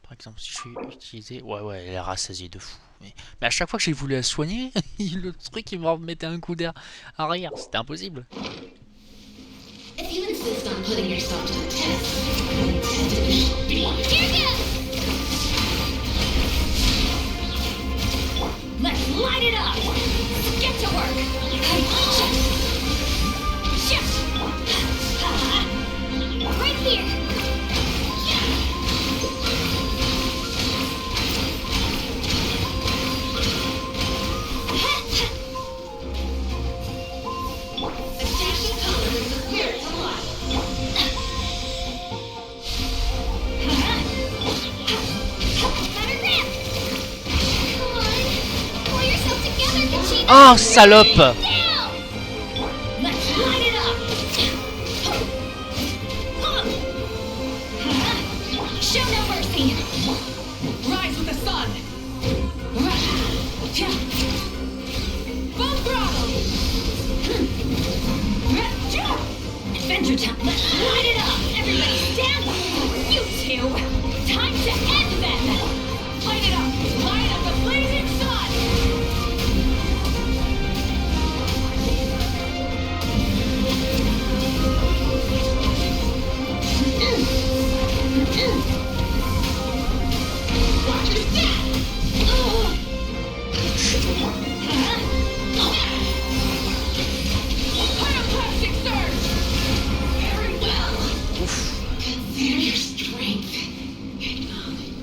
[SPEAKER 3] Par exemple, si je vais utiliser... Ouais, elle est rassasiée de fou. Mais à chaque fois que j'ai voulu la soigner, le truc il me remettait un coup d'air arrière. C'était impossible.
[SPEAKER 11] If you insist on putting yourself to the test,
[SPEAKER 2] Let's light it up! Get to work!
[SPEAKER 12] Right here.
[SPEAKER 11] attention color is the spirit of life.
[SPEAKER 12] Better grip. Come on. Pull yourself together, Kachina.
[SPEAKER 3] Oh, salope!
[SPEAKER 12] Down.
[SPEAKER 2] Let's light it up! Show no mercy! Rise with the sun! Full throttle! Adventure time! Let's light it up! Everybody stand up! You two! Time to end them! Light it up! Light up the blazing sun!
[SPEAKER 11] Watch your step.
[SPEAKER 2] Pyroclastic surge!
[SPEAKER 11] Very well.
[SPEAKER 3] Ouf.
[SPEAKER 11] Consider your strength acknowledged.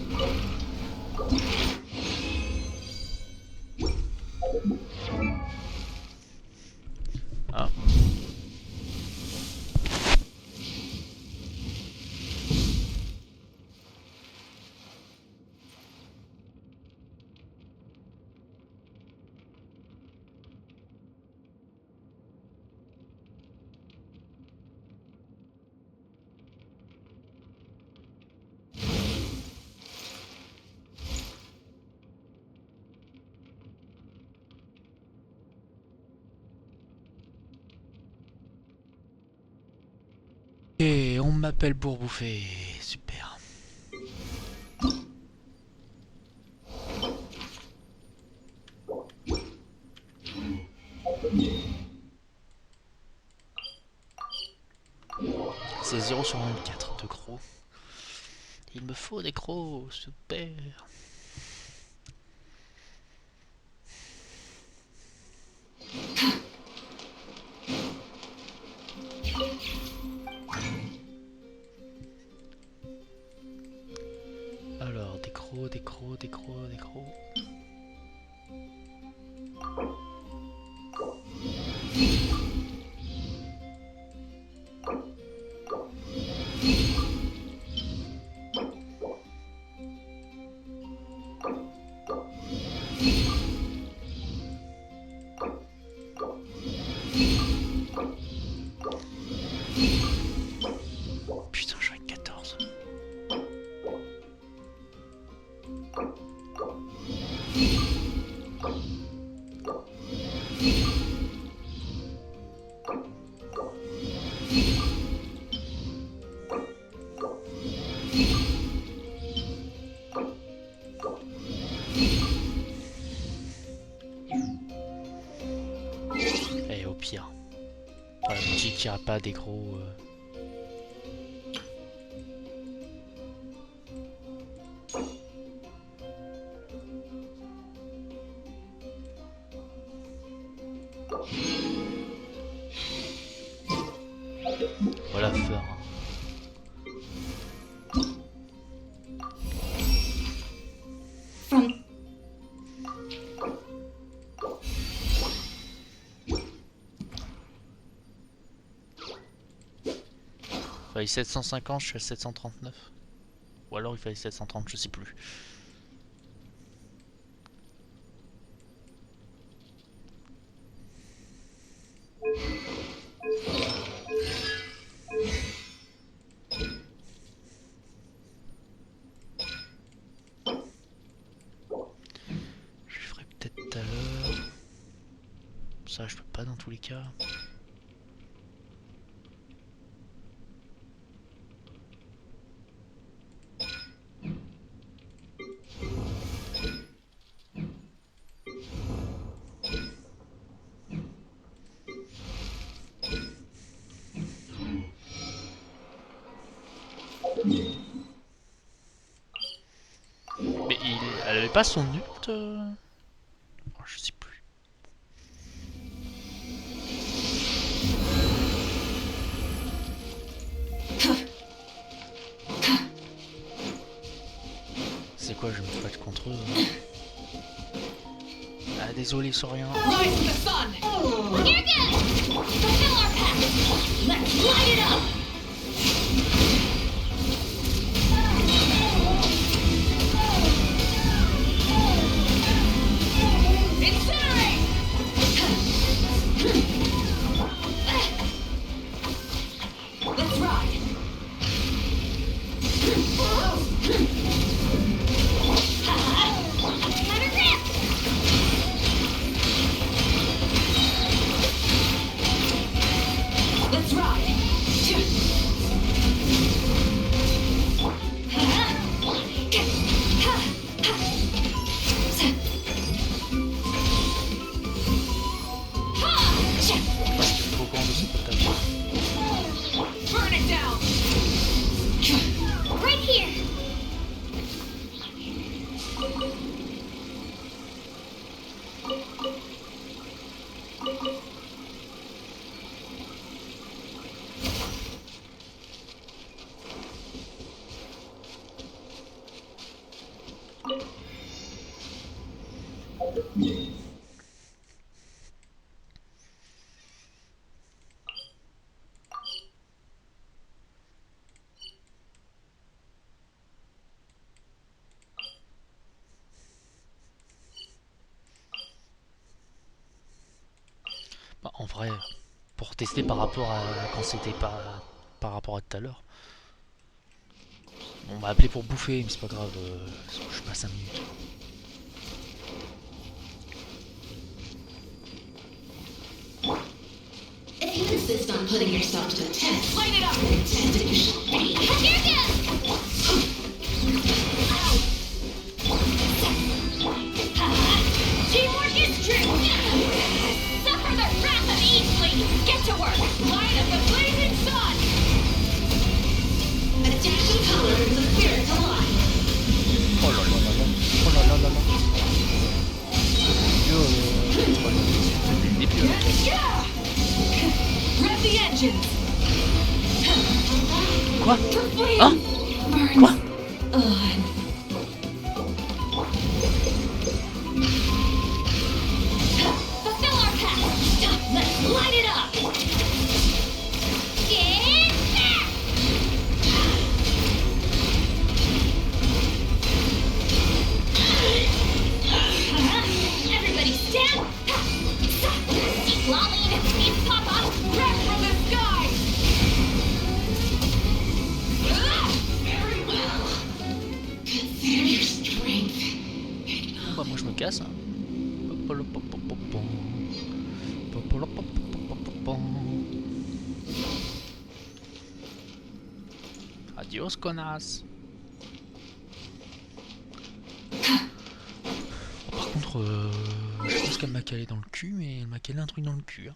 [SPEAKER 3] Ah. Et on m'appelle pour bouffer. Super. C'est 0 sur 24 de gros. Il me faut des gros, super. Alors, des gros, des gros, des gros, des gros. Putain, j'en ai 14. Et au pire, la boutique qui ira pas des gros. Voilà faire.
[SPEAKER 2] From...
[SPEAKER 3] Il fallait 750, je suis à 739. Ou alors il fallait 730, je sais plus. ça je peux pas dans tous les cas. Mais elle avait pas son ult oh, je sais plus. C'est quoi, je me fight contre eux Ah désolé, sans rien.
[SPEAKER 4] Rise of the sun!
[SPEAKER 12] You're good! Fulfill our pact! Let's light it up!
[SPEAKER 4] Incinerate! Let's ride!
[SPEAKER 12] Better grip!
[SPEAKER 4] Let's ride!
[SPEAKER 3] Faut qu'on de cette attaque.
[SPEAKER 4] Burn it down!
[SPEAKER 12] Right here!
[SPEAKER 3] Bah, en vrai, pour tester par rapport à quand c'était pas par rapport à tout à l'heure. On m'a appelé pour bouffer, mais c'est pas grave, je passe 5 minutes.
[SPEAKER 11] If you insist on putting yourself to the test,
[SPEAKER 4] Light it up!
[SPEAKER 11] tested you shall be.
[SPEAKER 12] You're good!
[SPEAKER 4] Teamwork is true!
[SPEAKER 12] Suffer the wrath of Eastly!
[SPEAKER 4] Get to work! Light of the blazing sun!
[SPEAKER 11] A dash of color brings the spirit to life.
[SPEAKER 3] Oh là là là là. Oh là là là là. Yo, c'est pas le début avec elle.
[SPEAKER 4] Yeah! Rev the engines!
[SPEAKER 3] Quoi?
[SPEAKER 4] The flame
[SPEAKER 3] Hein?
[SPEAKER 4] burns
[SPEAKER 3] Quoi?
[SPEAKER 4] on.
[SPEAKER 12] Fulfill our pact! Let's light it up! Get back! Everybody stand! See Lolly and its feet pop up!
[SPEAKER 4] Rev from the sky!
[SPEAKER 11] Very well. Consider your strength.
[SPEAKER 3] Bah moi je me casse. Hein. Adios connasse. Par contre, je pense qu'elle m'a calé dans le cul, mais elle m'a calé un truc dans le cul. Hein.